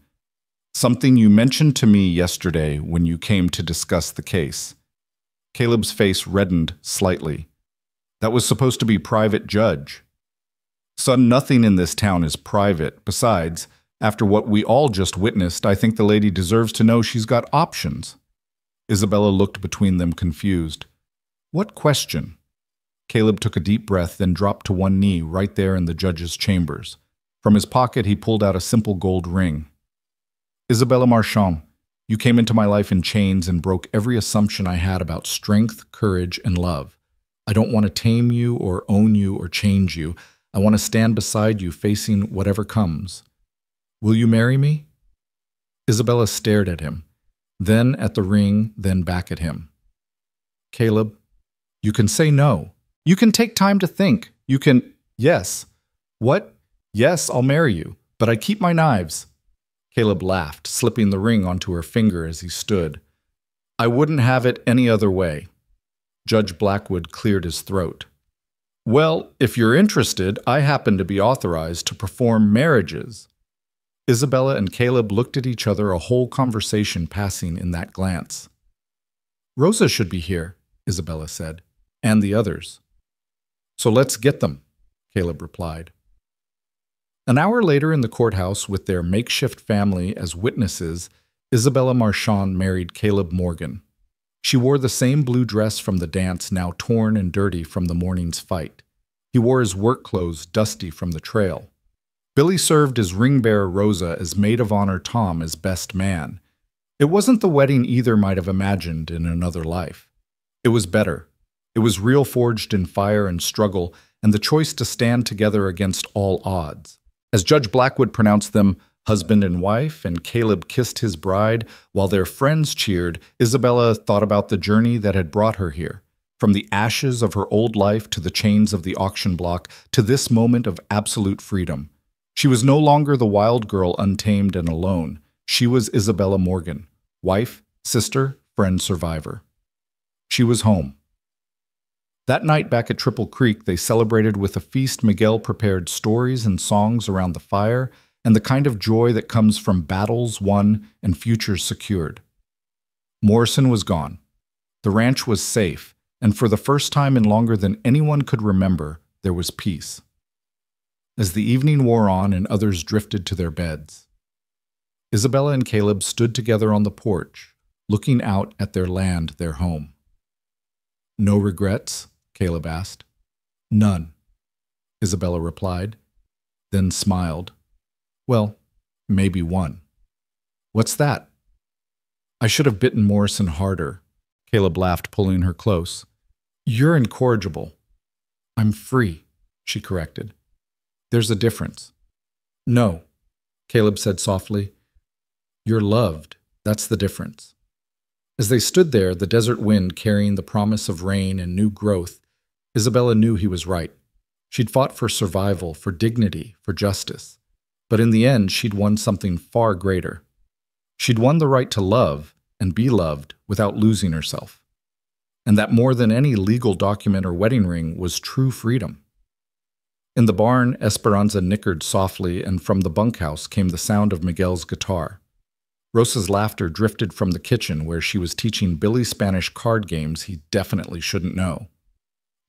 Something you mentioned to me yesterday when you came to discuss the case." Caleb's face reddened slightly. "That was supposed to be private, Judge." "Son, nothing in this town is private. Besides, after what we all just witnessed, I think the lady deserves to know she's got options." Isabella looked between them, confused. "What question?" Caleb took a deep breath, then dropped to one knee right there in the judge's chambers. From his pocket, he pulled out a simple gold ring. "Isabella Marchand, you came into my life in chains and broke every assumption I had about strength, courage, and love. I don't want to tame you or own you or change you. I want to stand beside you, facing whatever comes. Will you marry me?" Isabella stared at him, then at the ring, then back at him. "Caleb, you can say no. You can take time to think. You can..." "Yes." "What?" "Yes, I'll marry you, but I keep my knives." Caleb laughed, slipping the ring onto her finger as he stood. "I wouldn't have it any other way." Judge Blackwood cleared his throat. "Well, if you're interested, I happen to be authorized to perform marriages." Isabella and Caleb looked at each other, a whole conversation passing in that glance. "Rosa should be here," Isabella said, "and the others." "So let's get them," Caleb replied. An hour later in the courthouse, with their makeshift family as witnesses, Isabella Marchand married Caleb Morgan. She wore the same blue dress from the dance, now torn and dirty from the morning's fight. He wore his work clothes, dusty from the trail. Billy served as ring-bearer Rosa, as maid of honor Tom as best man. It wasn't the wedding either might have imagined in another life. It was better. It was real, forged in fire and struggle, and the choice to stand together against all odds. As Judge Blackwood pronounced them husband and wife, and Caleb kissed his bride while their friends cheered, Isabella thought about the journey that had brought her here. From the ashes of her old life to the chains of the auction block to this moment of absolute freedom. She was no longer the wild girl, untamed and alone. She was Isabella Morgan, wife, sister, friend, survivor. She was home. That night back at Triple Creek, they celebrated with a feast. Miguel prepared stories and songs around the fire, and the kind of joy that comes from battles won and futures secured. Morrison was gone. The ranch was safe, and for the first time in longer than anyone could remember, there was peace. As the evening wore on and others drifted to their beds, Isabella and Caleb stood together on the porch, looking out at their land, their home. "No regrets?" Caleb asked. "None," Isabella replied, then smiled. "Well, maybe one." "What's that?" "I should have bitten Morrison harder," Caleb laughed, pulling her close. "You're incorrigible." "I'm free," she corrected. "There's a difference." "No," Caleb said softly. "You're loved. That's the difference." As they stood there, the desert wind carrying the promise of rain and new growth, Isabella knew he was right. She'd fought for survival, for dignity, for justice. But in the end, she'd won something far greater. She'd won the right to love and be loved without losing herself. And that more than any legal document or wedding ring was true freedom. In the barn, Esperanza nickered softly, and from the bunkhouse came the sound of Miguel's guitar. Rosa's laughter drifted from the kitchen where she was teaching Billy Spanish card games he definitely shouldn't know.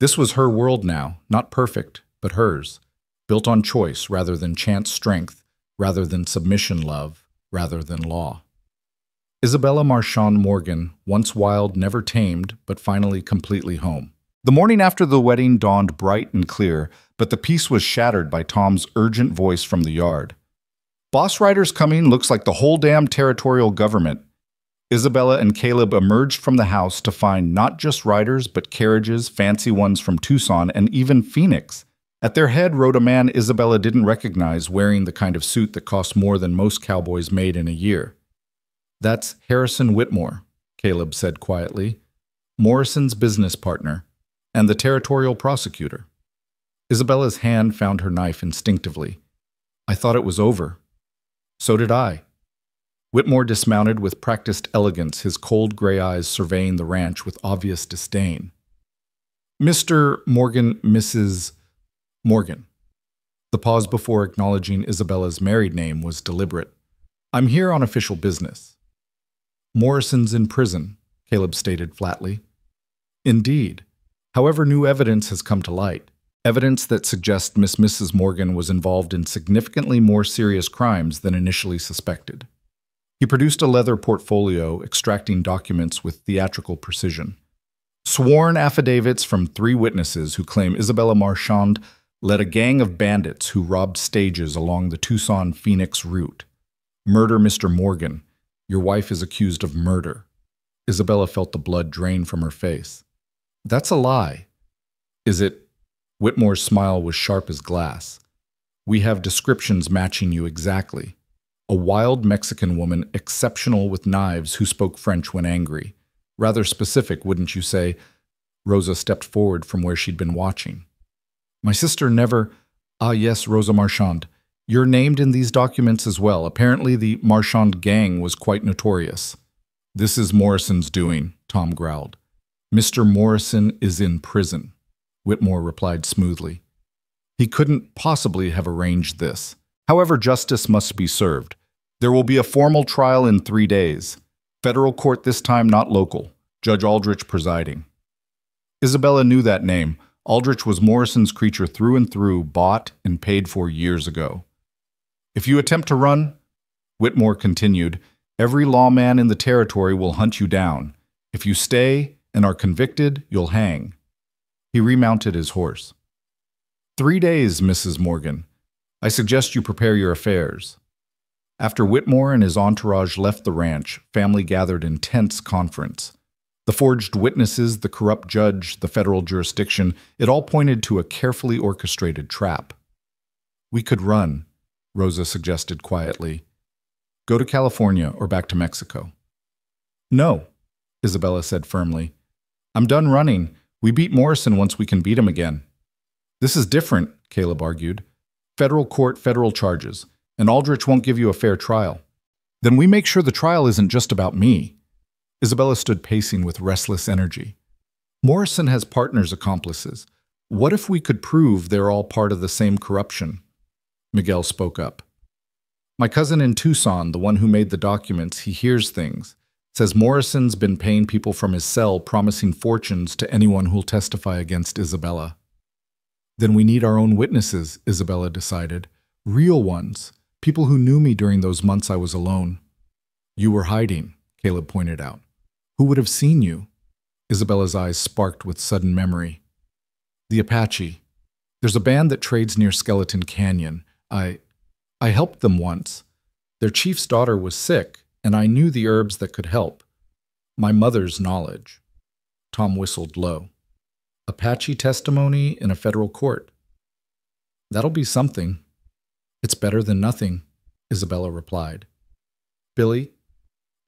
This was her world now, not perfect, but hers, built on choice rather than chance strength, rather than submission love, rather than law. Isabella Marchand Morgan, once wild, never tamed, but finally completely home. The morning after the wedding dawned bright and clear, but the peace was shattered by Tom's urgent voice from the yard. "Boss riders coming, looks like the whole damn territorial government." Isabella and Caleb emerged from the house to find not just riders, but carriages, fancy ones from Tucson, and even Phoenix. At their head rode a man Isabella didn't recognize, wearing the kind of suit that cost more than most cowboys made in a year. "That's Harrison Whitmore," Caleb said quietly, "Morrison's business partner, and the territorial prosecutor." Isabella's hand found her knife instinctively. "I thought it was over." "So did I." Whitmore dismounted with practiced elegance, his cold gray eyes surveying the ranch with obvious disdain. "Mr. Morgan, Mrs. Morgan." The pause before acknowledging Isabella's married name was deliberate. "I'm here on official business." "Morrison's in prison," Caleb stated flatly. "Indeed. However, new evidence has come to light. Evidence that suggests Mrs. Morgan was involved in significantly more serious crimes than initially suspected." He produced a leather portfolio, extracting documents with theatrical precision. Sworn affidavits from 3 witnesses who claim Isabella Marchand led a gang of bandits who robbed stages along the Tucson-Phoenix route. "Murder Mr. Morgan. Your wife is accused of murder." Isabella felt the blood drain from her face. "That's a lie." "Is it?" Whitmore's smile was sharp as glass. "We have descriptions matching you exactly. A wild Mexican woman, exceptional with knives, who spoke French when angry. Rather specific, wouldn't you say?" Rosa stepped forward from where she'd been watching. "My sister never—" "Ah yes, Rosa Marchand. You're named in these documents as well. Apparently the Marchand gang was quite notorious." "This is Morrison's doing," Tom growled. "Mr. Morrison is in prison," Whitmore replied smoothly. "He couldn't possibly have arranged this. However, justice must be served. There will be a formal trial in 3 days. Federal court this time, not local. Judge Aldrich presiding." Isabella knew that name. Aldrich was Morrison's creature through and through, bought and paid for years ago. "If you attempt to run," Whitmore continued, "every lawman in the territory will hunt you down. If you stay and are convicted, you'll hang." He remounted his horse. 3 days, Mrs. Morgan. I suggest you prepare your affairs." After Whitmore and his entourage left the ranch, family gathered in tense conference. The forged witnesses, the corrupt judge, the federal jurisdiction, it all pointed to a carefully orchestrated trap. We could run, Rosa suggested quietly. Go to California or back to Mexico. No, Isabella said firmly. I'm done running. We beat Morrison once we can beat him again. This is different, Caleb argued. Federal court, federal charges, and Aldrich won't give you a fair trial. Then we make sure the trial isn't just about me. Isabella stood pacing with restless energy. Morrison has partners, accomplices. What if we could prove they're all part of the same corruption? Miguel spoke up. My cousin in Tucson, the one who made the documents, he hears things. Says Morrison's been paying people from his cell, promising fortunes to anyone who'll testify against Isabella. Then we need our own witnesses, Isabella decided. Real ones. People who knew me during those months I was alone. You were hiding, Caleb pointed out. Who would have seen you? Isabella's eyes sparked with sudden memory. The Apache. There's a band that trades near Skeleton Canyon. I helped them once. Their chief's daughter was sick, and I knew the herbs that could help. My mother's knowledge. Tom whistled low. Apache testimony in a federal court. That'll be something. It's better than nothing, Isabella replied. Billy,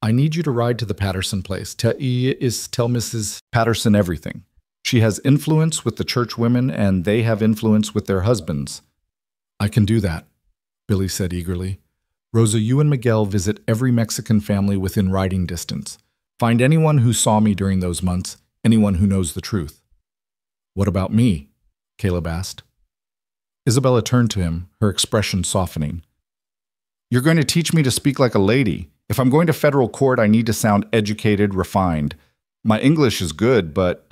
I need you to ride to the Patterson place. Tell Mrs. Patterson everything. She has influence with the church women, and they have influence with their husbands. I can do that, Billy said eagerly. Rosa, you and Miguel visit every Mexican family within riding distance. Find anyone who saw me during those months, anyone who knows the truth. What about me? Caleb asked. Isabella turned to him, her expression softening. You're going to teach me to speak like a lady. If I'm going to federal court, I need to sound educated, refined. My English is good, but...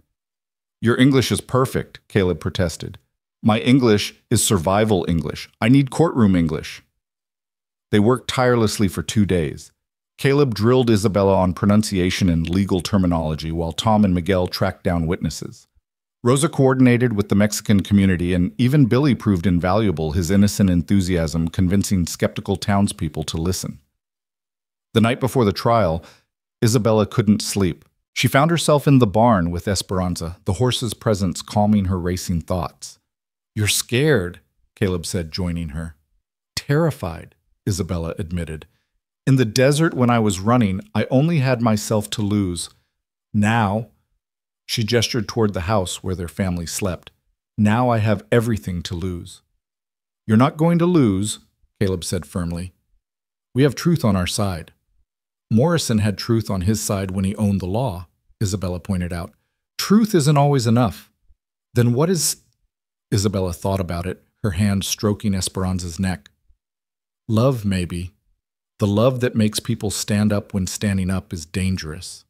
Your English is perfect, Caleb protested. My English is survival English. I need courtroom English. They worked tirelessly for 2 days. Caleb drilled Isabella on pronunciation and legal terminology while Tom and Miguel tracked down witnesses. Rosa coordinated with the Mexican community, and even Billy proved invaluable, his innocent enthusiasm convincing skeptical townspeople to listen. The night before the trial, Isabella couldn't sleep. She found herself in the barn with Esperanza, the horse's presence calming her racing thoughts. You're scared, Caleb said, joining her. Terrified, Isabella admitted. In the desert when I was running, I only had myself to lose. Now, she gestured toward the house where their family slept. Now I have everything to lose. You're not going to lose, Caleb said firmly. We have truth on our side. Morrison had truth on his side when he owned the law, Isabella pointed out. Truth isn't always enough. Then what is... Isabella thought about it, her hand stroking Esperanza's neck. Love, maybe. The love that makes people stand up when standing up is dangerous.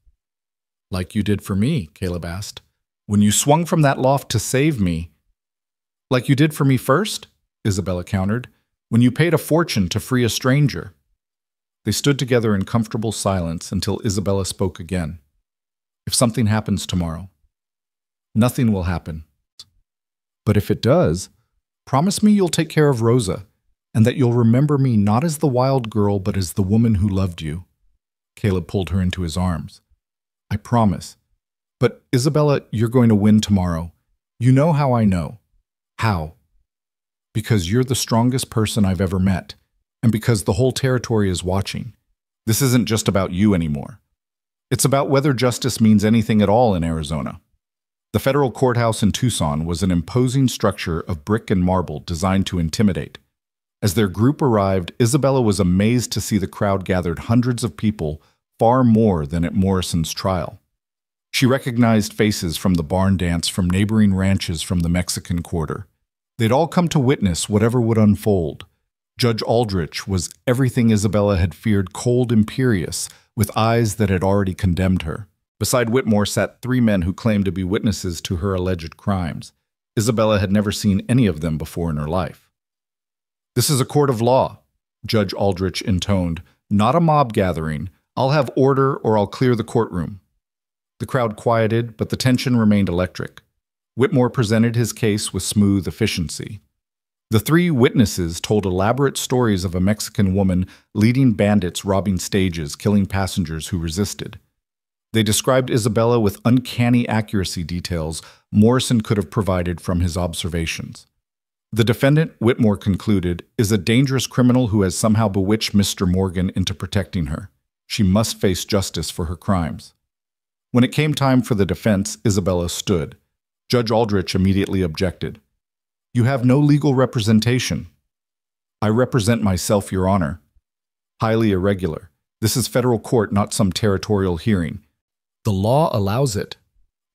Like you did for me, Caleb asked. When you swung from that loft to save me. Like you did for me first? Isabella countered. When you paid a fortune to free a stranger. They stood together in comfortable silence until Isabella spoke again. If something happens tomorrow, nothing will happen. But if it does, promise me you'll take care of Rosa, and that you'll remember me not as the wild girl, but as the woman who loved you. Caleb pulled her into his arms. I promise. But Isabella, you're going to win tomorrow. You know how I know. How? Because you're the strongest person I've ever met. And because the whole territory is watching. This isn't just about you anymore. It's about whether justice means anything at all in Arizona. The federal courthouse in Tucson was an imposing structure of brick and marble designed to intimidate. As their group arrived, Isabella was amazed to see the crowd gathered hundreds of people, far more than at Morrison's trial. She recognized faces from the barn dance from neighboring ranches from the Mexican quarter. They'd all come to witness whatever would unfold. Judge Aldrich was everything Isabella had feared, cold, imperious, with eyes that had already condemned her. Beside Whitmore sat 3 men who claimed to be witnesses to her alleged crimes. Isabella had never seen any of them before in her life. This is a court of law, Judge Aldrich intoned, not a mob gathering. I'll have order or I'll clear the courtroom. The crowd quieted, but the tension remained electric. Whitmore presented his case with smooth efficiency. The 3 witnesses told elaborate stories of a Mexican woman leading bandits robbing stages, killing passengers who resisted. They described Isabella with uncanny accuracy details Morrison could have provided from his observations. The defendant, Whitmore concluded, is a dangerous criminal who has somehow bewitched Mr. Morgan into protecting her. She must face justice for her crimes. When it came time for the defense, Isabella stood. Judge Aldrich immediately objected. "You have no legal representation." "I represent myself, Your Honor." "Highly irregular. This is federal court, not some territorial hearing." "The law allows it,"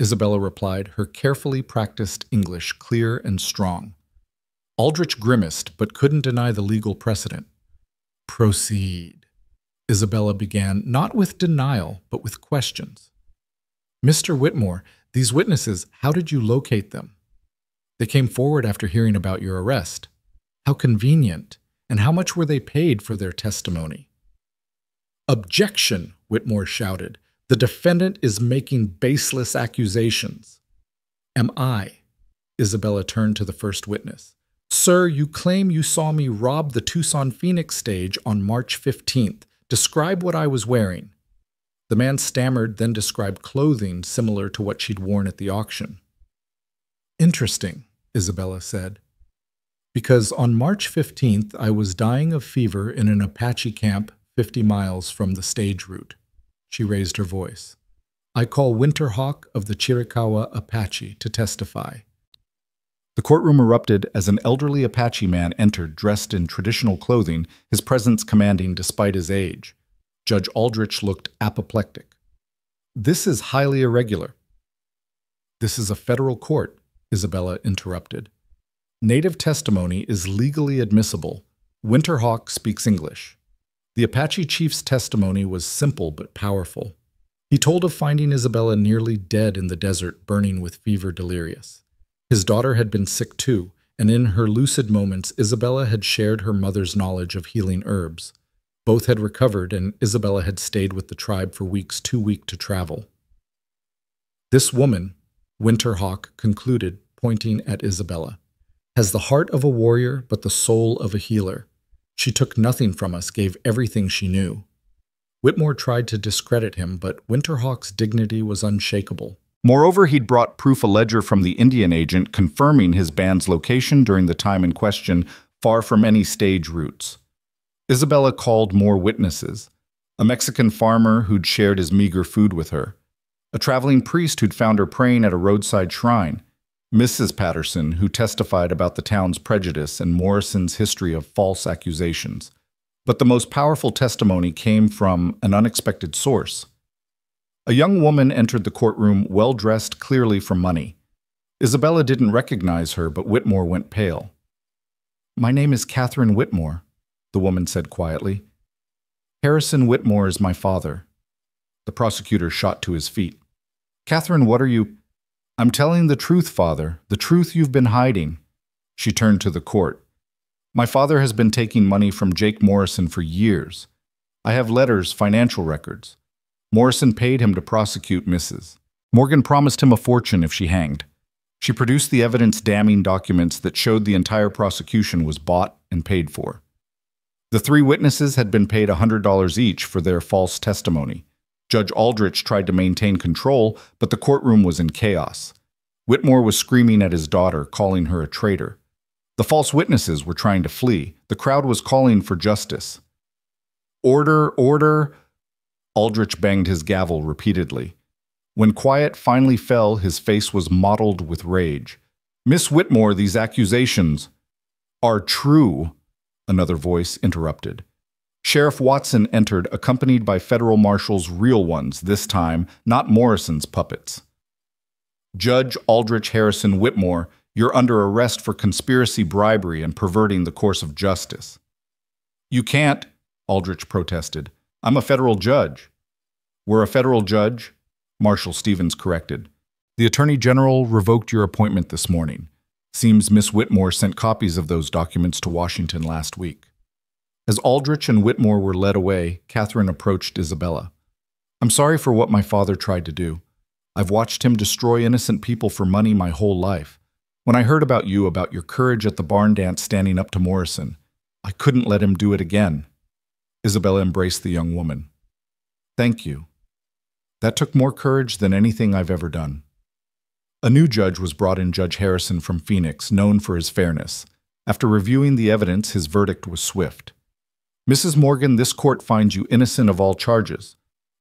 Isabella replied, her carefully practiced English clear and strong. Aldrich grimaced, but couldn't deny the legal precedent. "Proceed," Isabella began, not with denial, but with questions. "Mr. Whitmore, these witnesses, how did you locate them? They came forward after hearing about your arrest. How convenient, and how much were they paid for their testimony?" "Objection," Whitmore shouted. "The defendant is making baseless accusations." "Am I?" Isabella turned to the first witness. "Sir, you claim you saw me rob the Tucson Phoenix stage on March 15th. Describe what I was wearing." The man stammered, then described clothing similar to what she'd worn at the auction. "Interesting," Isabella said. "Because on March 15th, I was dying of fever in an Apache camp 50 miles from the stage route." She raised her voice. "I call Winterhawk of the Chiricahua Apache to testify." The courtroom erupted as an elderly Apache man entered dressed in traditional clothing, his presence commanding despite his age. Judge Aldrich looked apoplectic. "This is highly irregular." "This is a federal court," Isabella interrupted. "Native testimony is legally admissible. Winterhawk speaks English." The Apache chief's testimony was simple but powerful. He told of finding Isabella nearly dead in the desert, burning with fever delirious. His daughter had been sick too, and in her lucid moments, Isabella had shared her mother's knowledge of healing herbs. Both had recovered, and Isabella had stayed with the tribe for weeks too weak to travel. "This woman," Winterhawk concluded, pointing at Isabella, "has the heart of a warrior but the soul of a healer. She took nothing from us, gave everything she knew." Whitmore tried to discredit him, but Winterhawk's dignity was unshakable. Moreover, he'd brought proof a ledger from the Indian agent confirming his band's location during the time in question, far from any stage routes. Isabella called more witnesses: a Mexican farmer who'd shared his meager food with her, a traveling priest who'd found her praying at a roadside shrine, Mrs. Patterson, who testified about the town's prejudice and Morrison's history of false accusations. But the most powerful testimony came from an unexpected source. A young woman entered the courtroom well-dressed clearly for money. Isabella didn't recognize her, but Whitmore went pale. "My name is Catherine Whitmore," the woman said quietly. "Harrison Whitmore is my father." The prosecutor shot to his feet. "Catherine, what are you—" "I'm telling the truth, Father, the truth you've been hiding." She turned to the court. "My father has been taking money from Jake Morrison for years. I have letters, financial records. Morrison paid him to prosecute Mrs. Morgan promised him a fortune if she hanged. She produced the evidence-damning documents that showed the entire prosecution was bought and paid for. The 3 witnesses had been paid $100 each for their false testimony. Judge Aldrich tried to maintain control, but the courtroom was in chaos. Whitmore was screaming at his daughter, calling her a traitor. The false witnesses were trying to flee. The crowd was calling for justice. "Order, order!" Aldrich banged his gavel repeatedly. When quiet finally fell, his face was mottled with rage. "Miss Whitmore, these accusations are true," another voice interrupted. Sheriff Watson entered, accompanied by federal marshals, real ones this time, not Morrison's puppets. "Judge Aldrich Harrison Whitmore, you're under arrest for conspiracy, bribery, and perverting the course of justice." "You can't," Aldrich protested. "I'm a federal judge." "We're a federal judge," Marshal Stevens corrected. "The Attorney General revoked your appointment this morning. Seems Miss Whitmore sent copies of those documents to Washington last week." As Aldrich and Whitmore were led away, Catherine approached Isabella. "I'm sorry for what my father tried to do. I've watched him destroy innocent people for money my whole life. When I heard about you, about your courage at the barn dance standing up to Morrison, I couldn't let him do it again." Isabella embraced the young woman. "Thank you." That took more courage than anything I've ever done. A new judge was brought in, Judge Harrison from Phoenix, known for his fairness. After reviewing the evidence, his verdict was swift. Mrs. Morgan, this court finds you innocent of all charges.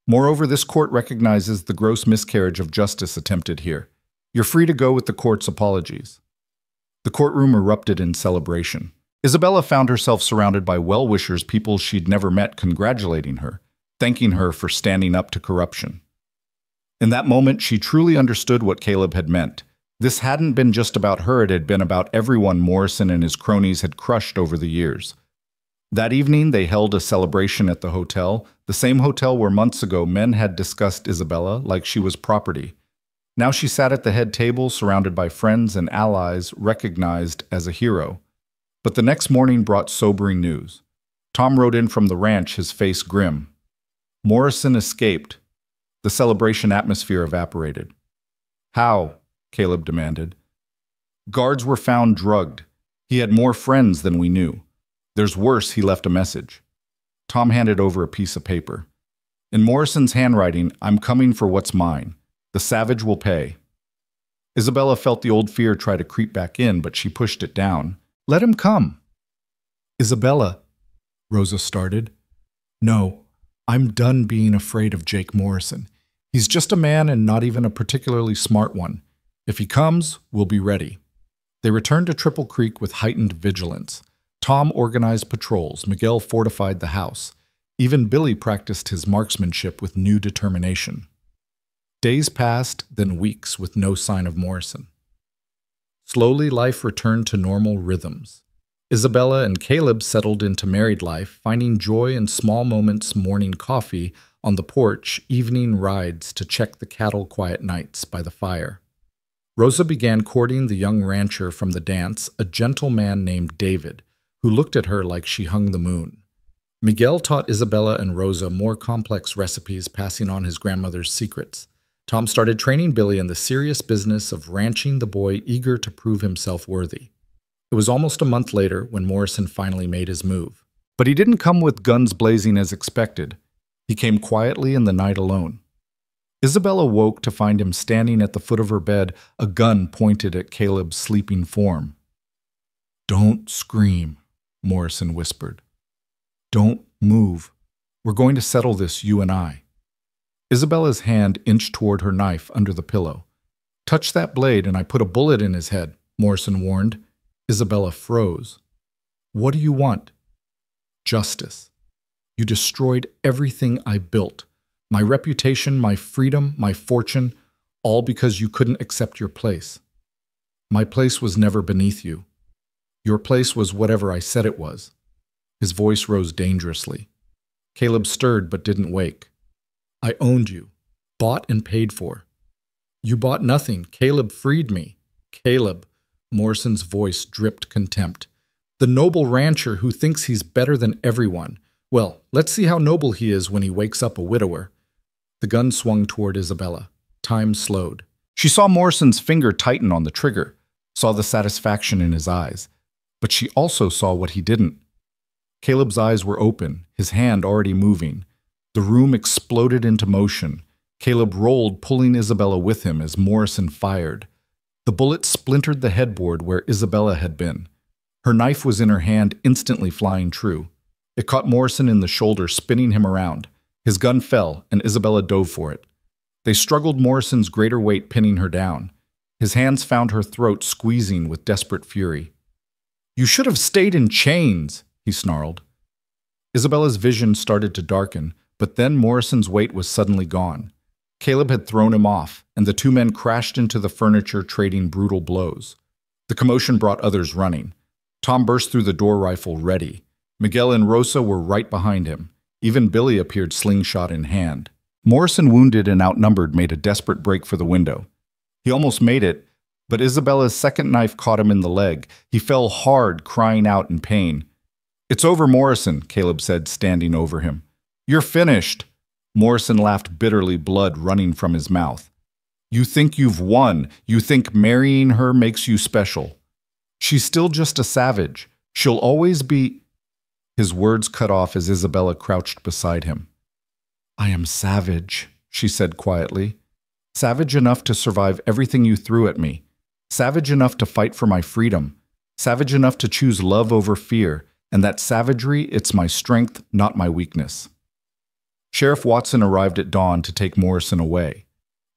Moreover, this court recognizes the gross miscarriage of justice attempted here. You're free to go with the court's apologies. The courtroom erupted in celebration. Isabella found herself surrounded by well-wishers, people she'd never met, congratulating her, thanking her for standing up to corruption. In that moment, she truly understood what Caleb had meant. This hadn't been just about her, it had been about everyone Morrison and his cronies had crushed over the years. That evening, they held a celebration at the hotel, the same hotel where months ago men had discussed Isabella like she was property. Now she sat at the head table, surrounded by friends and allies, recognized as a hero. But the next morning brought sobering news. Tom rode in from the ranch, his face grim. Morrison escaped. The celebration atmosphere evaporated. How? Caleb demanded. Guards were found drugged. He had more friends than we knew. There's worse, he left a message. Tom handed over a piece of paper. In Morrison's handwriting, I'm coming for what's mine. The savage will pay. Isabella felt the old fear try to creep back in, but she pushed it down. Let him come. Isabella, Rosa started. No, I'm done being afraid of Jake Morrison. He's just a man and not even a particularly smart one. If he comes, we'll be ready. They returned to Triple Creek with heightened vigilance. Tom organized patrols. Miguel fortified the house. Even Billy practiced his marksmanship with new determination. Days passed, then weeks, with no sign of Morrison. Slowly, life returned to normal rhythms. Isabella and Caleb settled into married life, finding joy in small moments, morning coffee on the porch, evening rides to check the cattle, quiet nights by the fire. Rosa began courting the young rancher from the dance, a gentle man named David, who looked at her like she hung the moon. Miguel taught Isabella and Rosa more complex recipes, passing on his grandmother's secrets. Tom started training Billy in the serious business of ranching, the boy eager to prove himself worthy. It was almost a month later when Morrison finally made his move. But he didn't come with guns blazing as expected. He came quietly in the night alone. Isabella woke to find him standing at the foot of her bed, a gun pointed at Caleb's sleeping form. Don't scream, Morrison whispered. Don't move. We're going to settle this, you and I. Isabella's hand inched toward her knife under the pillow. Touch that blade and I put a bullet in his head, Morrison warned. Isabella froze. What do you want? Justice. You destroyed everything I built. My reputation, my freedom, my fortune, all because you couldn't accept your place. My place was never beneath you. Your place was whatever I said it was. His voice rose dangerously. Caleb stirred but didn't wake. I owned you, bought and paid for. You bought nothing. Caleb freed me. Caleb. Morrison's voice dripped contempt. The noble rancher who thinks he's better than everyone. Well, let's see how noble he is when he wakes up a widower. The gun swung toward Isabella. Time slowed. She saw Morrison's finger tighten on the trigger, saw the satisfaction in his eyes. But she also saw what he didn't. Caleb's eyes were open, his hand already moving. The room exploded into motion. Caleb rolled, pulling Isabella with him as Morrison fired. The bullet splintered the headboard where Isabella had been. Her knife was in her hand, instantly flying true. It caught Morrison in the shoulder, spinning him around. His gun fell, and Isabella dove for it. They struggled, Morrison's greater weight pinning her down. His hands found her throat, squeezing with desperate fury. You should have stayed in chains, he snarled. Isabella's vision started to darken, but then Morrison's weight was suddenly gone. Caleb had thrown him off, and the two men crashed into the furniture, trading brutal blows. The commotion brought others running. Tom burst through the door, rifle ready. Miguel and Rosa were right behind him. Even Billy appeared, slingshot in hand. Morrison, wounded and outnumbered, made a desperate break for the window. He almost made it, but Isabella's second knife caught him in the leg. He fell hard, crying out in pain. It's over, Morrison, Caleb said, standing over him. You're finished. Morrison laughed bitterly, blood running from his mouth. You think you've won. You think marrying her makes you special. She's still just a savage. She'll always be... His words cut off as Isabella crouched beside him. I am savage, she said quietly. Savage enough to survive everything you threw at me. Savage enough to fight for my freedom. Savage enough to choose love over fear. And that savagery, it's my strength, not my weakness. Sheriff Watson arrived at dawn to take Morrison away.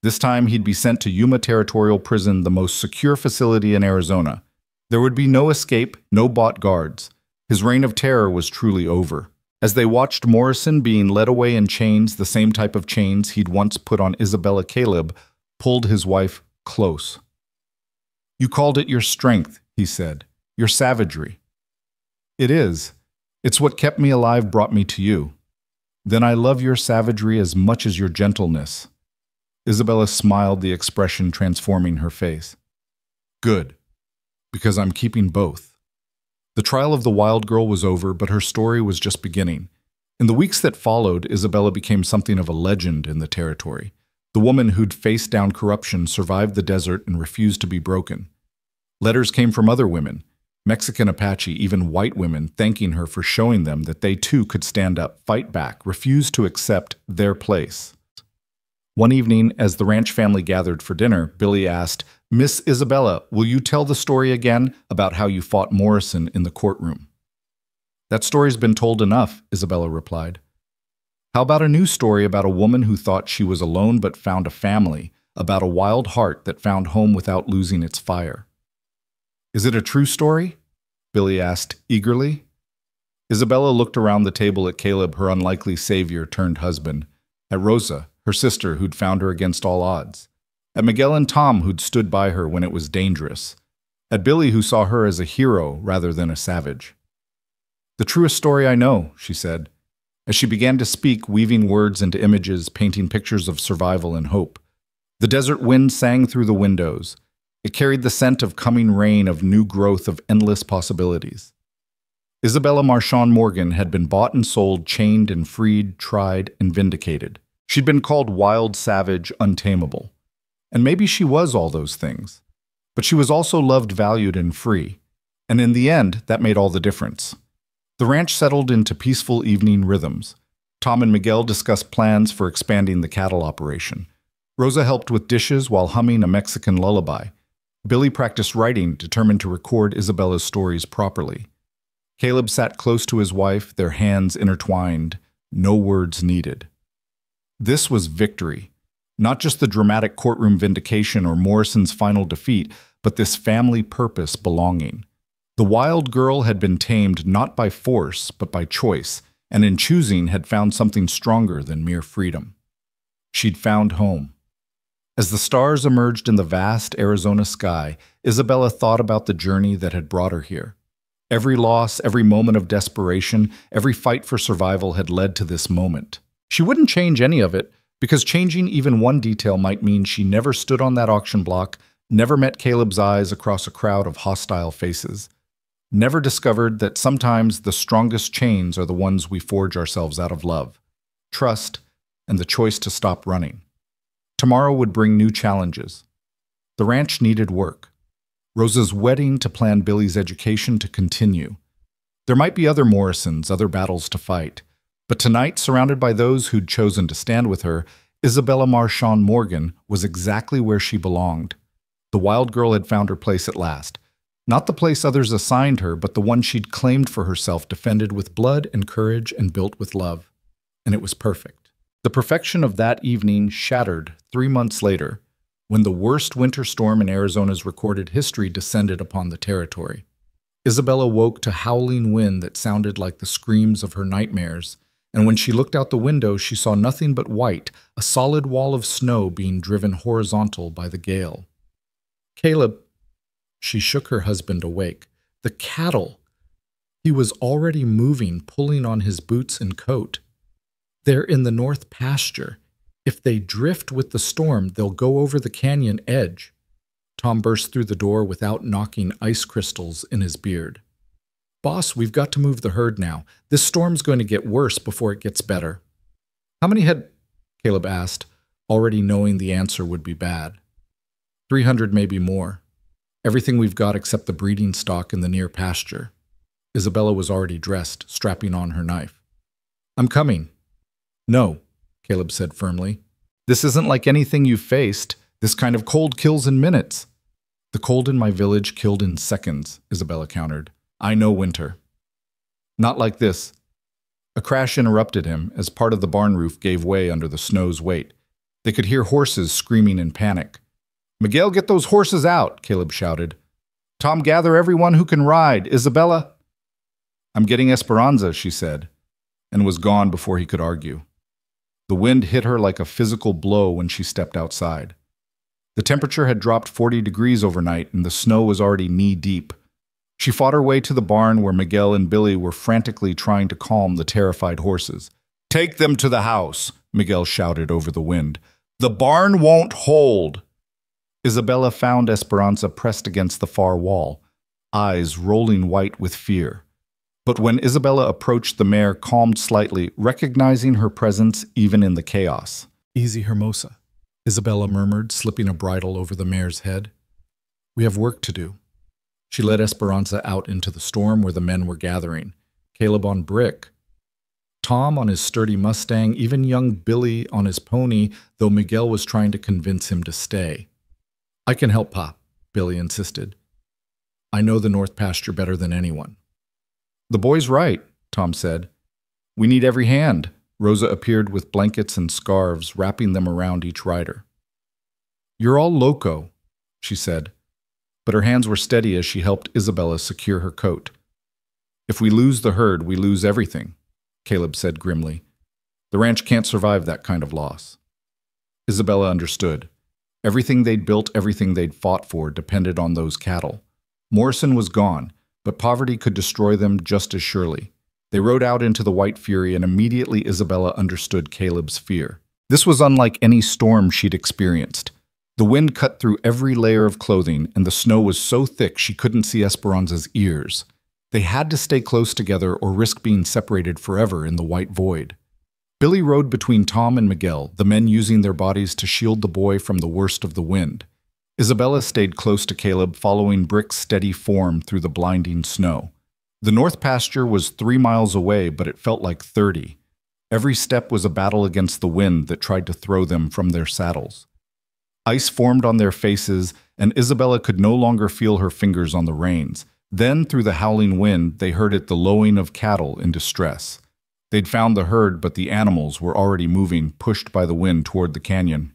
This time he'd be sent to Yuma Territorial Prison, the most secure facility in Arizona. There would be no escape, no bought guards. His reign of terror was truly over. As they watched Morrison being led away in chains, the same type of chains he'd once put on Isabella, Caleb pulled his wife close. You called it your strength, he said, your savagery. It is. It's what kept me alive, brought me to you. Then I love your savagery as much as your gentleness. Isabella smiled, the expression transforming her face. Good, because I'm keeping both. The trial of the wild girl was over, but her story was just beginning. In the weeks that followed, Isabella became something of a legend in the territory. The woman who'd faced down corruption, survived the desert, and refused to be broken. Letters came from other women, Mexican Apache, even white women, thanking her for showing them that they too could stand up, fight back, refuse to accept their place. One evening, as the ranch family gathered for dinner, Billy asked, Miss Isabella, will you tell the story again about how you fought Morrison in the courtroom? That story's been told enough, Isabella replied. How about a new story about a woman who thought she was alone but found a family, about a wild heart that found home without losing its fire? Is it a true story? Billy asked eagerly. Isabella looked around the table at Caleb, her unlikely savior turned husband, at Rosa, her sister who'd found her against all odds, at Miguel and Tom who'd stood by her when it was dangerous, at Billy who saw her as a hero rather than a savage. The truest story I know, she said, as she began to speak, weaving words into images, painting pictures of survival and hope. The desert wind sang through the windows. It carried the scent of coming rain, of new growth, of endless possibilities. Isabella Marchand Morgan had been bought and sold, chained and freed, tried and vindicated. She'd been called wild, savage, untamable. And maybe she was all those things. But she was also loved, valued, and free. And in the end, that made all the difference. The ranch settled into peaceful evening rhythms. Tom and Miguel discussed plans for expanding the cattle operation. Rosa helped with dishes while humming a Mexican lullaby. Billy practiced writing, determined to record Isabella's stories properly. Caleb sat close to his wife, their hands intertwined, no words needed. This was victory. Not just the dramatic courtroom vindication or Morrison's final defeat, but this family purpose, belonging. The wild girl had been tamed not by force, but by choice, and in choosing had found something stronger than mere freedom. She'd found home. As the stars emerged in the vast Arizona sky, Isabella thought about the journey that had brought her here. Every loss, every moment of desperation, every fight for survival had led to this moment. She wouldn't change any of it, because changing even one detail might mean she never stood on that auction block, never met Caleb's eyes across a crowd of hostile faces, never discovered that sometimes the strongest chains are the ones we forge ourselves out of love, trust, and the choice to stop running. Tomorrow would bring new challenges. The ranch needed work. Rosa's wedding to plan Billy's education to continue. There might be other Morrisons, other battles to fight. But tonight, surrounded by those who'd chosen to stand with her, Isabella Marchand Morgan was exactly where she belonged. The wild girl had found her place at last. Not the place others assigned her, but the one she'd claimed for herself, defended with blood and courage and built with love. And it was perfect. The perfection of that evening shattered 3 months later, when the worst winter storm in Arizona's recorded history descended upon the territory. Isabella woke to howling wind that sounded like the screams of her nightmares, and when she looked out the window, she saw nothing but white, a solid wall of snow being driven horizontal by the gale. Caleb, she shook her husband awake. The cattle! He was already moving, pulling on his boots and coat. They're in the north pasture. If they drift with the storm, they'll go over the canyon edge. Tom burst through the door without knocking ice crystals in his beard. Boss, we've got to move the herd now. This storm's going to get worse before it gets better. How many had? Caleb asked, already knowing the answer would be bad. 300, maybe more. Everything we've got except the breeding stock in the near pasture. Isabella was already dressed, strapping on her knife. I'm coming. No, Caleb said firmly. This isn't like anything you've faced. This kind of cold kills in minutes. The cold in my village killed in seconds, Isabella countered. I know winter. Not like this. A crash interrupted him as part of the barn roof gave way under the snow's weight. They could hear horses screaming in panic. Miguel, get those horses out, Caleb shouted. Tom, gather everyone who can ride. Isabella? I'm getting Esperanza, she said, and was gone before he could argue. The wind hit her like a physical blow when she stepped outside. The temperature had dropped 40 degrees overnight, and the snow was already knee-deep. She fought her way to the barn where Miguel and Billy were frantically trying to calm the terrified horses. Take them to the house, Miguel shouted over the wind. The barn won't hold. Isabella found Esperanza pressed against the far wall, eyes rolling white with fear. But when Isabella approached, the mare calmed slightly, recognizing her presence even in the chaos. Easy, Hermosa, Isabella murmured, slipping a bridle over the mare's head. We have work to do. She led Esperanza out into the storm where the men were gathering. Caleb on Brick, Tom on his sturdy Mustang, even young Billy on his pony, though Miguel was trying to convince him to stay. I can help, Pop, Billy insisted. I know the North Pasture better than anyone. The boy's right, Tom said. We need every hand. Rosa appeared with blankets and scarves, wrapping them around each rider. You're all loco, she said, but her hands were steady as she helped Isabella secure her coat. If we lose the herd, we lose everything, Caleb said grimly. The ranch can't survive that kind of loss. Isabella understood. Everything they'd built, everything they'd fought for, depended on those cattle. Morrison was gone, but poverty could destroy them just as surely. They rode out into the white fury, and immediately Isabella understood Caleb's fear. This was unlike any storm she'd experienced. The wind cut through every layer of clothing, and the snow was so thick she couldn't see Esperanza's ears. They had to stay close together or risk being separated forever in the white void. Billy rode between Tom and Miguel, the men using their bodies to shield the boy from the worst of the wind. Isabella stayed close to Caleb, following Brick's steady form through the blinding snow. The North Pasture was 3 miles away, but it felt like 30. Every step was a battle against the wind that tried to throw them from their saddles. Ice formed on their faces, and Isabella could no longer feel her fingers on the reins. Then, through the howling wind, they heard it the lowing of cattle in distress. They'd found the herd, but the animals were already moving, pushed by the wind toward the canyon.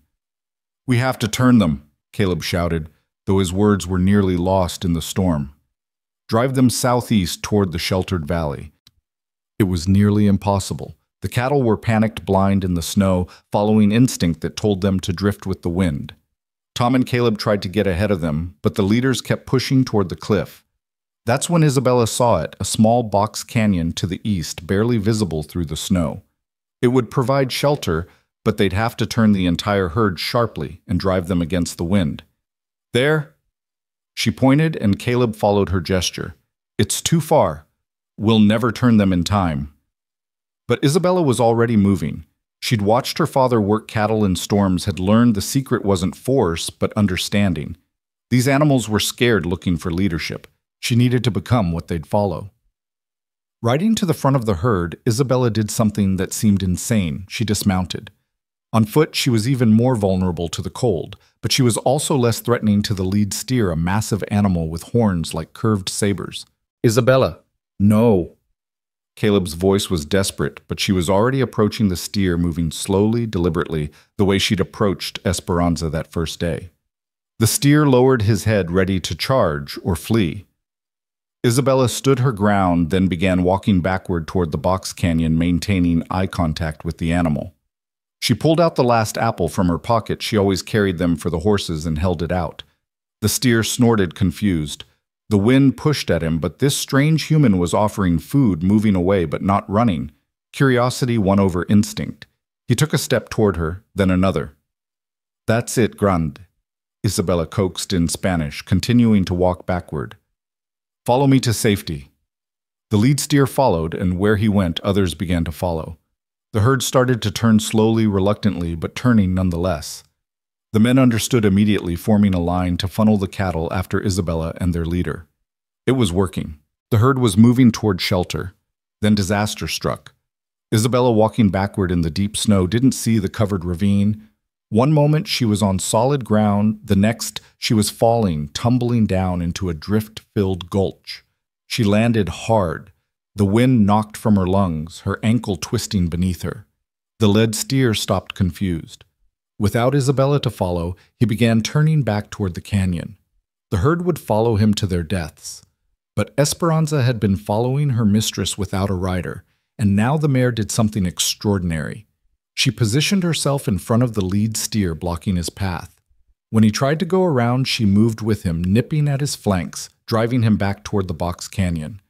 We have to turn them, Caleb shouted, though his words were nearly lost in the storm. Drive them southeast toward the sheltered valley. It was nearly impossible. The cattle were panicked blind in the snow, following instinct that told them to drift with the wind. Tom and Caleb tried to get ahead of them, but the leaders kept pushing toward the cliff. That's when Isabella saw it, a small box canyon to the east, barely visible through the snow. It would provide shelter, but they'd have to turn the entire herd sharply and drive them against the wind. There, she pointed, and Caleb followed her gesture. It's too far. We'll never turn them in time. But Isabella was already moving. She'd watched her father work cattle in storms, had learned the secret wasn't force, but understanding. These animals were scared, looking for leadership. She needed to become what they'd follow. Riding to the front of the herd, Isabella did something that seemed insane. She dismounted. On foot, she was even more vulnerable to the cold, but she was also less threatening to the lead steer, a massive animal with horns like curved sabers. Isabella, no. Caleb's voice was desperate, but she was already approaching the steer, moving slowly, deliberately, the way she'd approached Esperanza that first day. The steer lowered his head, ready to charge or flee. Isabella stood her ground, then began walking backward toward the box canyon, maintaining eye contact with the animal. She pulled out the last apple from her pocket. She always carried them for the horses and held it out. The steer snorted, confused. The wind pushed at him, but this strange human was offering food, moving away but not running. Curiosity won over instinct. He took a step toward her, then another. That's it, Grande, Isabella coaxed in Spanish, continuing to walk backward. Follow me to safety. The lead steer followed, and where he went, others began to follow. The herd started to turn slowly, reluctantly, but turning nonetheless. The men understood immediately, forming a line to funnel the cattle after Isabella and their leader. It was working. The herd was moving toward shelter. Then disaster struck. Isabella, walking backward in the deep snow, didn't see the covered ravine. One moment she was on solid ground, the next she was falling, tumbling down into a drift-filled gulch. She landed hard, the wind knocked from her lungs, her ankle twisting beneath her. The led steer stopped confused. Without Isabella to follow, he began turning back toward the canyon. The herd would follow him to their deaths. But Esperanza had been following her mistress without a rider, and now the mare did something extraordinary. She positioned herself in front of the lead steer, blocking his path. When he tried to go around, she moved with him, nipping at his flanks, driving him back toward the box canyon.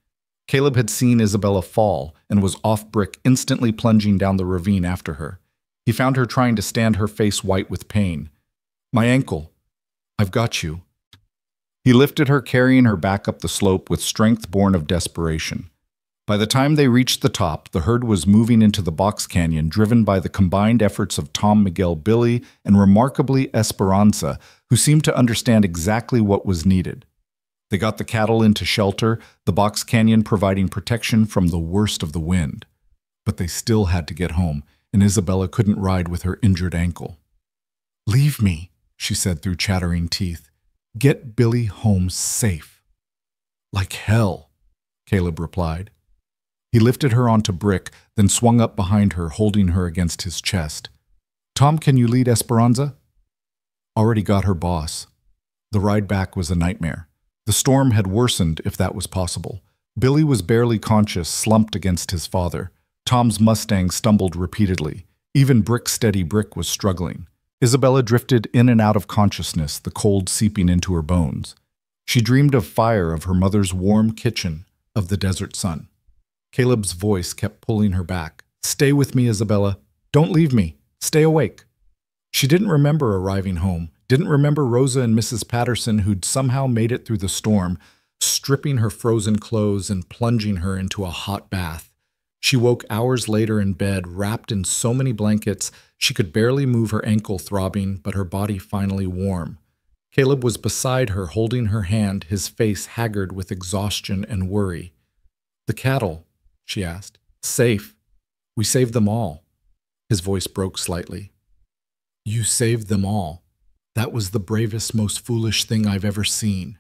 Caleb had seen Isabella fall and was off Brick, instantly plunging down the ravine after her. He found her trying to stand, her face white with pain. "My ankle. I've got you." He lifted her, carrying her back up the slope with strength born of desperation. By the time they reached the top, the herd was moving into the box canyon, driven by the combined efforts of Tom, Miguel, Billy, and remarkably Esperanza, who seemed to understand exactly what was needed. They got the cattle into shelter, the box canyon providing protection from the worst of the wind. But they still had to get home, and Isabella couldn't ride with her injured ankle. "Leave me," she said through chattering teeth. "Get Billy home safe." "Like hell," Caleb replied. He lifted her onto Brick, then swung up behind her, holding her against his chest. "Tom, can you lead Esperanza?" "Already got her, boss." The ride back was a nightmare. The storm had worsened, if that was possible. Billy was barely conscious, slumped against his father. Tom's Mustang stumbled repeatedly. Even Brick Steady Brick was struggling. Isabella drifted in and out of consciousness, the cold seeping into her bones. She dreamed of fire, of her mother's warm kitchen, of the desert sun. Caleb's voice kept pulling her back. "Stay with me, Isabella. Don't leave me. Stay awake." She didn't remember arriving home, didn't remember Rosa and Mrs. Patterson, who'd somehow made it through the storm, stripping her frozen clothes and plunging her into a hot bath. She woke hours later in bed, wrapped in so many blankets, she could barely move, her ankle throbbing, but her body finally warm. Caleb was beside her, holding her hand, his face haggard with exhaustion and worry. "The cattle," she asked. "Safe. We saved them all." His voice broke slightly. "You saved them all. That was the bravest, most foolish thing I've ever seen."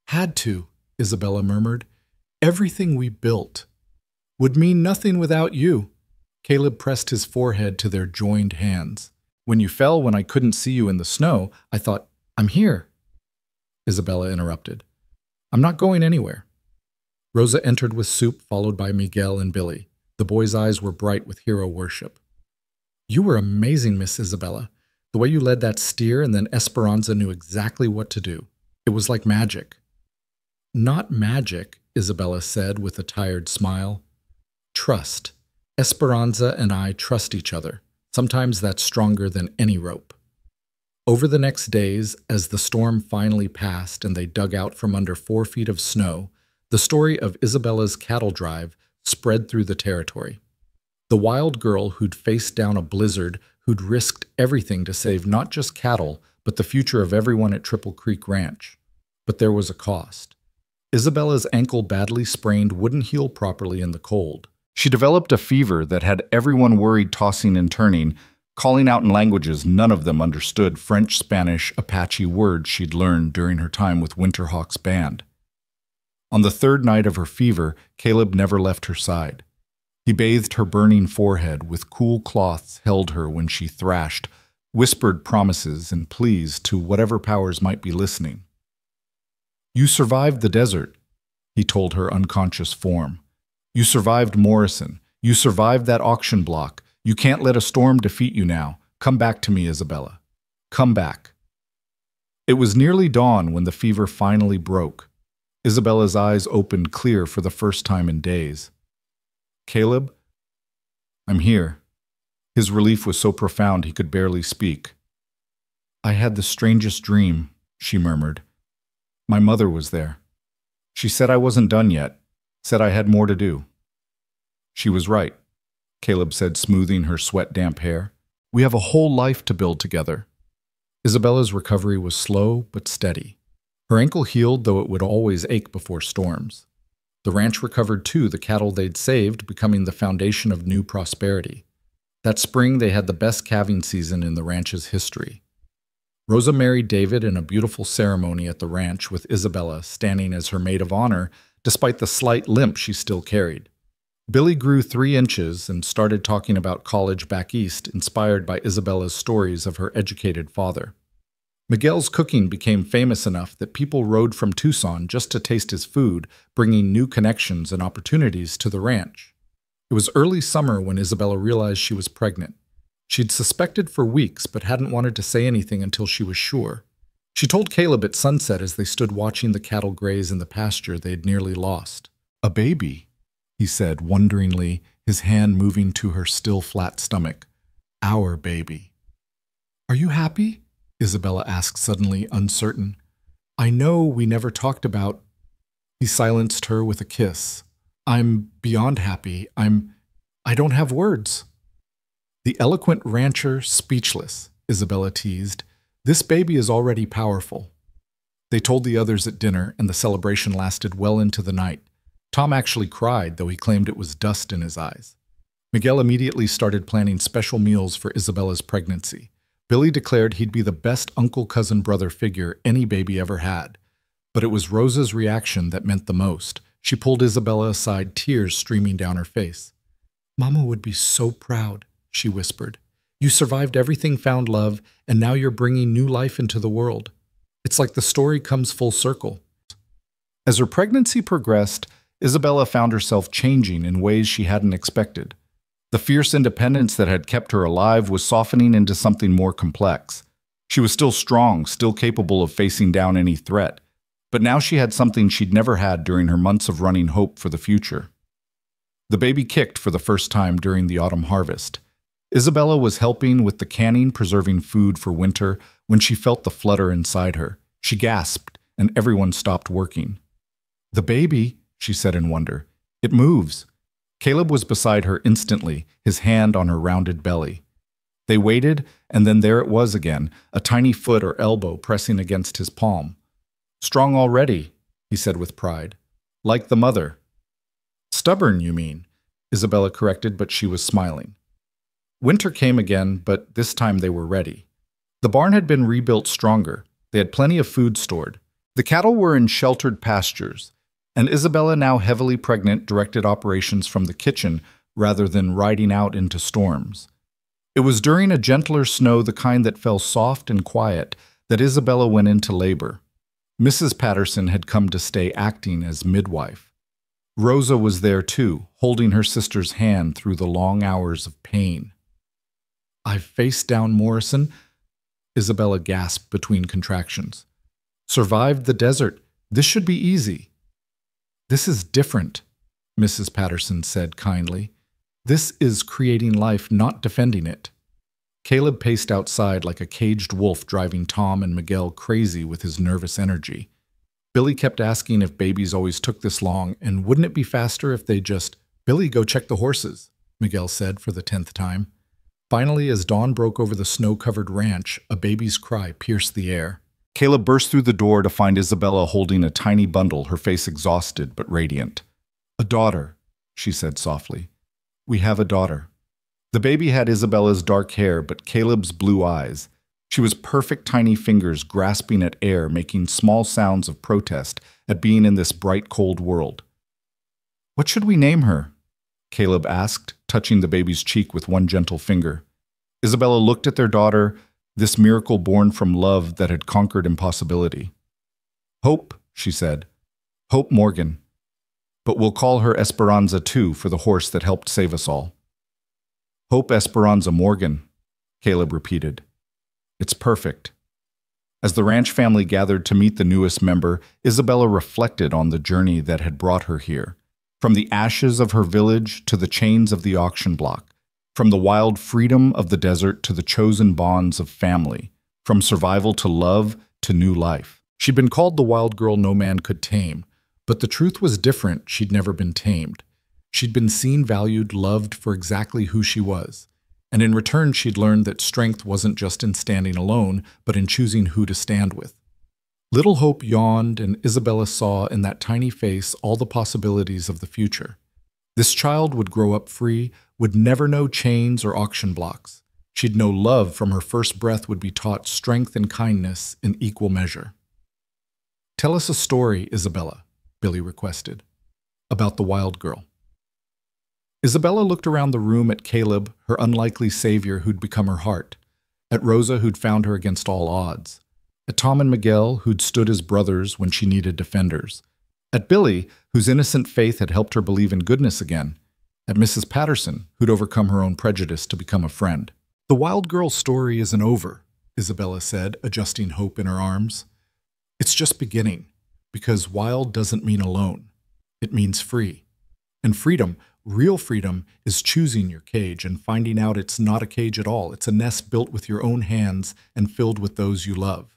"Had to," Isabella murmured. "Everything we built would mean nothing without you." Caleb pressed his forehead to their joined hands. "When you fell, when I couldn't see you in the snow, I thought, I'm here." Isabella interrupted. "I'm not going anywhere." Rosa entered with soup, followed by Miguel and Billy. The boys' eyes were bright with hero worship. "You were amazing, Miss Isabella. The way you led that steer, and then Esperanza knew exactly what to do. It was like magic." "Not magic," Isabella said with a tired smile. "Trust. Esperanza and I trust each other. Sometimes that's stronger than any rope." Over the next days, as the storm finally passed and they dug out from under 4 feet of snow, the story of Isabella's cattle drive spread through the territory. The wild girl who'd faced down a blizzard, who'd risked everything to save not just cattle, but the future of everyone at Triple Creek Ranch. But there was a cost. Isabella's ankle, badly sprained, wouldn't heal properly in the cold. She developed a fever that had everyone worried, tossing and turning, calling out in languages none of them understood, French, Spanish, Apache words she'd learned during her time with Winterhawk's band. On the 3rd night of her fever, Caleb never left her side. He bathed her burning forehead with cool cloths, held her when she thrashed, whispered promises and pleas to whatever powers might be listening. "You survived the desert," he told her unconscious form. "You survived Morrison. You survived that auction block. You can't let a storm defeat you now. Come back to me, Isabella. Come back." It was nearly dawn when the fever finally broke. Isabella's eyes opened clear for the first time in days. "Caleb, I'm here." His relief was so profound he could barely speak. "I had the strangest dream," she murmured. "My mother was there. She said I wasn't done yet, said I had more to do." "She was right," Caleb said, smoothing her sweat-damp hair. "We have a whole life to build together." Isabella's recovery was slow but steady. Her ankle healed, though it would always ache before storms. The ranch recovered too, the cattle they'd saved becoming the foundation of new prosperity. That spring, they had the best calving season in the ranch's history. Rosa married David in a beautiful ceremony at the ranch with Isabella standing as her maid of honor, despite the slight limp she still carried. Billy grew 3 inches and started talking about college back east, inspired by Isabella's stories of her educated father. Miguel's cooking became famous enough that people rode from Tucson just to taste his food, bringing new connections and opportunities to the ranch. It was early summer when Isabella realized she was pregnant. She'd suspected for weeks but hadn't wanted to say anything until she was sure. She told Caleb at sunset as they stood watching the cattle graze in the pasture they'd nearly lost. "A baby," he said wonderingly, his hand moving to her still flat stomach. "Our baby." "Are you happy?" Isabella asked suddenly, uncertain. "I know we never talked about—" He silenced her with a kiss. "I'm beyond happy. I don't have words." The eloquent rancher speechless, Isabella teased. "This baby is already powerful." They told the others at dinner, and the celebration lasted well into the night. Tom actually cried, though he claimed it was dust in his eyes. Miguel immediately started planning special meals for Isabella's pregnancy. Billy declared he'd be the best uncle-cousin-brother figure any baby ever had. But it was Rosa's reaction that meant the most. She pulled Isabella aside, tears streaming down her face. "Mama would be so proud," she whispered. "You survived everything, found love, and now you're bringing new life into the world. It's like the story comes full circle." As her pregnancy progressed, Isabella found herself changing in ways she hadn't expected. The fierce independence that had kept her alive was softening into something more complex. She was still strong, still capable of facing down any threat, but now she had something she'd never had during her months of running hope for the future. The baby kicked for the first time during the autumn harvest. Isabella was helping with the canning, preserving food for winter, when she felt the flutter inside her. She gasped, and everyone stopped working. "The baby," she said in wonder. "It moves." Caleb was beside her instantly, his hand on her rounded belly. They waited, and then there it was again, a tiny foot or elbow pressing against his palm. "Strong already," he said with pride. "Like the mother." "Stubborn, you mean," Isabella corrected, but she was smiling. Winter came again, but this time they were ready. The barn had been rebuilt stronger. They had plenty of food stored. The cattle were in sheltered pastures, and Isabella, now heavily pregnant, directed operations from the kitchen rather than riding out into storms. It was during a gentler snow, the kind that fell soft and quiet, that Isabella went into labor. Mrs. Patterson had come to stay, acting as midwife. Rosa was there too, holding her sister's hand through the long hours of pain. "I've faced down Morrison," Isabella gasped between contractions. "Survived the desert. This should be easy." "This is different," Mrs. Patterson said kindly. "This is creating life, not defending it." Caleb paced outside like a caged wolf, driving Tom and Miguel crazy with his nervous energy. Billy kept asking if babies always took this long, and wouldn't it be faster if they just— "Billy, go check the horses," Miguel said for the 10th time. Finally, as dawn broke over the snow-covered ranch, a baby's cry pierced the air. Caleb burst through the door to find Isabella holding a tiny bundle, her face exhausted but radiant. "A daughter," she said softly. "We have a daughter." The baby had Isabella's dark hair, but Caleb's blue eyes. She was perfect, tiny fingers grasping at air, making small sounds of protest at being in this bright, cold world. "What should we name her?" Caleb asked, touching the baby's cheek with one gentle finger. Isabella looked at their daughter, this miracle born from love that had conquered impossibility. "Hope," she said. "Hope Morgan. But we'll call her Esperanza too, for the horse that helped save us all." "Hope Esperanza Morgan," Caleb repeated. "It's perfect." As the ranch family gathered to meet the newest member, Isabella reflected on the journey that had brought her here. From the ashes of her village to the chains of the auction block. From the wild freedom of the desert to the chosen bonds of family. From survival to love to new life. She'd been called the wild girl no man could tame, but the truth was different. She'd never been tamed. She'd been seen, valued, loved for exactly who she was. And in return, she'd learned that strength wasn't just in standing alone, but in choosing who to stand with. Little hope yawned, and Isabella saw in that tiny face all the possibilities of the future. This child would grow up free, would never know chains or auction blocks. She'd know love from her first breath, would be taught strength and kindness in equal measure. "Tell us a story, Isabella," Billy requested, "about the wild girl." Isabella looked around the room at Caleb, her unlikely savior who'd become her heart, at Rosa, who'd found her against all odds, at Tom and Miguel, who'd stood as brothers when she needed defenders, at Billy, whose innocent faith had helped her believe in goodness again, at Mrs. Patterson, who'd overcome her own prejudice to become a friend. "The wild girl's story isn't over," Isabella said, adjusting Hope in her arms. "It's just beginning, because wild doesn't mean alone. It means free. And freedom, real freedom, is choosing your cage and finding out it's not a cage at all. It's a nest built with your own hands and filled with those you love."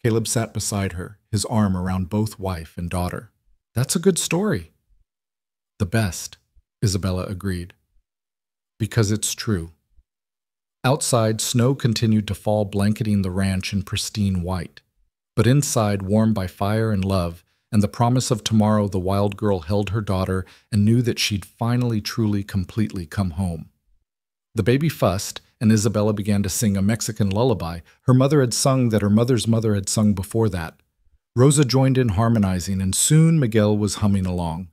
Caleb sat beside her, his arm around both wife and daughter. "That's a good story." "The best," Isabella agreed. "Because it's true." Outside, snow continued to fall, blanketing the ranch in pristine white. But inside, warmed by fire and love, and the promise of tomorrow, the wild girl held her daughter and knew that she'd finally, truly, completely come home. The baby fussed, and Isabella began to sing a Mexican lullaby. Her mother had sung that her mother's mother had sung before that. Rosa joined in harmonizing, and soon Miguel was humming along.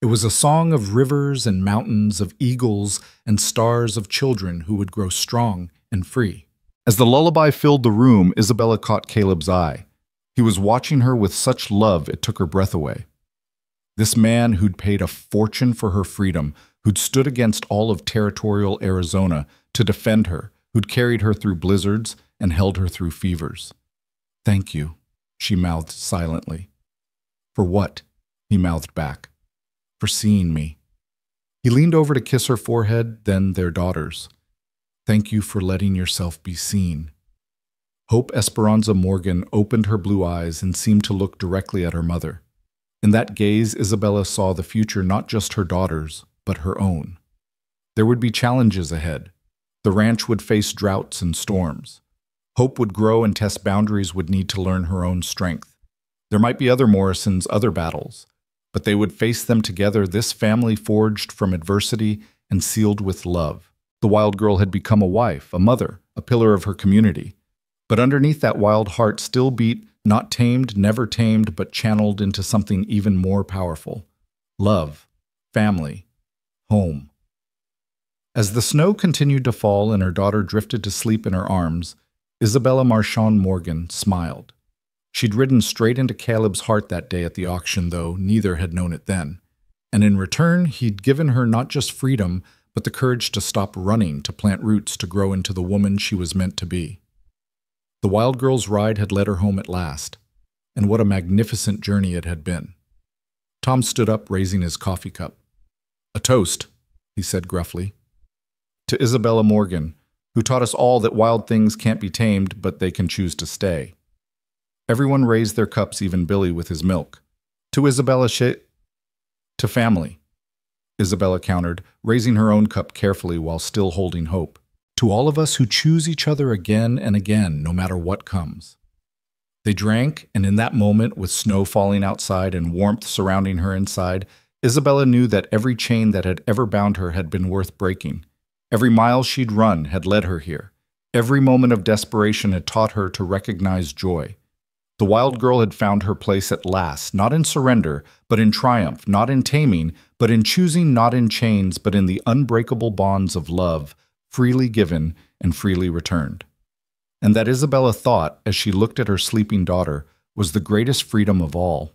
It was a song of rivers and mountains, of eagles and stars, of children who would grow strong and free. As the lullaby filled the room, Isabella caught Caleb's eye. He was watching her with such love it took her breath away. This man who'd paid a fortune for her freedom, who'd stood against all of territorial Arizona to defend her, who'd carried her through blizzards and held her through fevers. "Thank you," she mouthed silently. "For what?" he mouthed back. "For seeing me." He leaned over to kiss her forehead, then their daughter's. "Thank you for letting yourself be seen." Hope Esperanza Morgan opened her blue eyes and seemed to look directly at her mother. In that gaze, Isabella saw the future, not just her daughter's, but her own. There would be challenges ahead. The ranch would face droughts and storms. Hope would grow and test boundaries, would need to learn her own strength. There might be other Morrisons, other battles, but they would face them together, this family forged from adversity and sealed with love. The wild girl had become a wife, a mother, a pillar of her community. But underneath that wild heart still beat, not tamed, never tamed, but channeled into something even more powerful. Love, family, home. As the snow continued to fall and her daughter drifted to sleep in her arms, Isabella Marchand Morgan smiled. She'd ridden straight into Caleb's heart that day at the auction, though neither had known it then. And in return, he'd given her not just freedom, but the courage to stop running, to plant roots, to grow into the woman she was meant to be. The wild girl's ride had led her home at last, and what a magnificent journey it had been. Tom stood up, raising his coffee cup. "A toast," he said gruffly. "To Isabella Morgan, who taught us all that wild things can't be tamed, but they can choose to stay." Everyone raised their cups, even Billy with his milk. "To Isabella To family," Isabella countered, raising her own cup carefully while still holding hope. "To all of us who choose each other again and again, no matter what comes." They drank, and in that moment, with snow falling outside and warmth surrounding her inside, Isabella knew that every chain that had ever bound her had been worth breaking. Every mile she'd run had led her here. Every moment of desperation had taught her to recognize joy. The wild girl had found her place at last, not in surrender, but in triumph, not in taming, but in choosing, not in chains, but in the unbreakable bonds of love, freely given and freely returned. And that, Isabella thought, as she looked at her sleeping daughter, was the greatest freedom of all.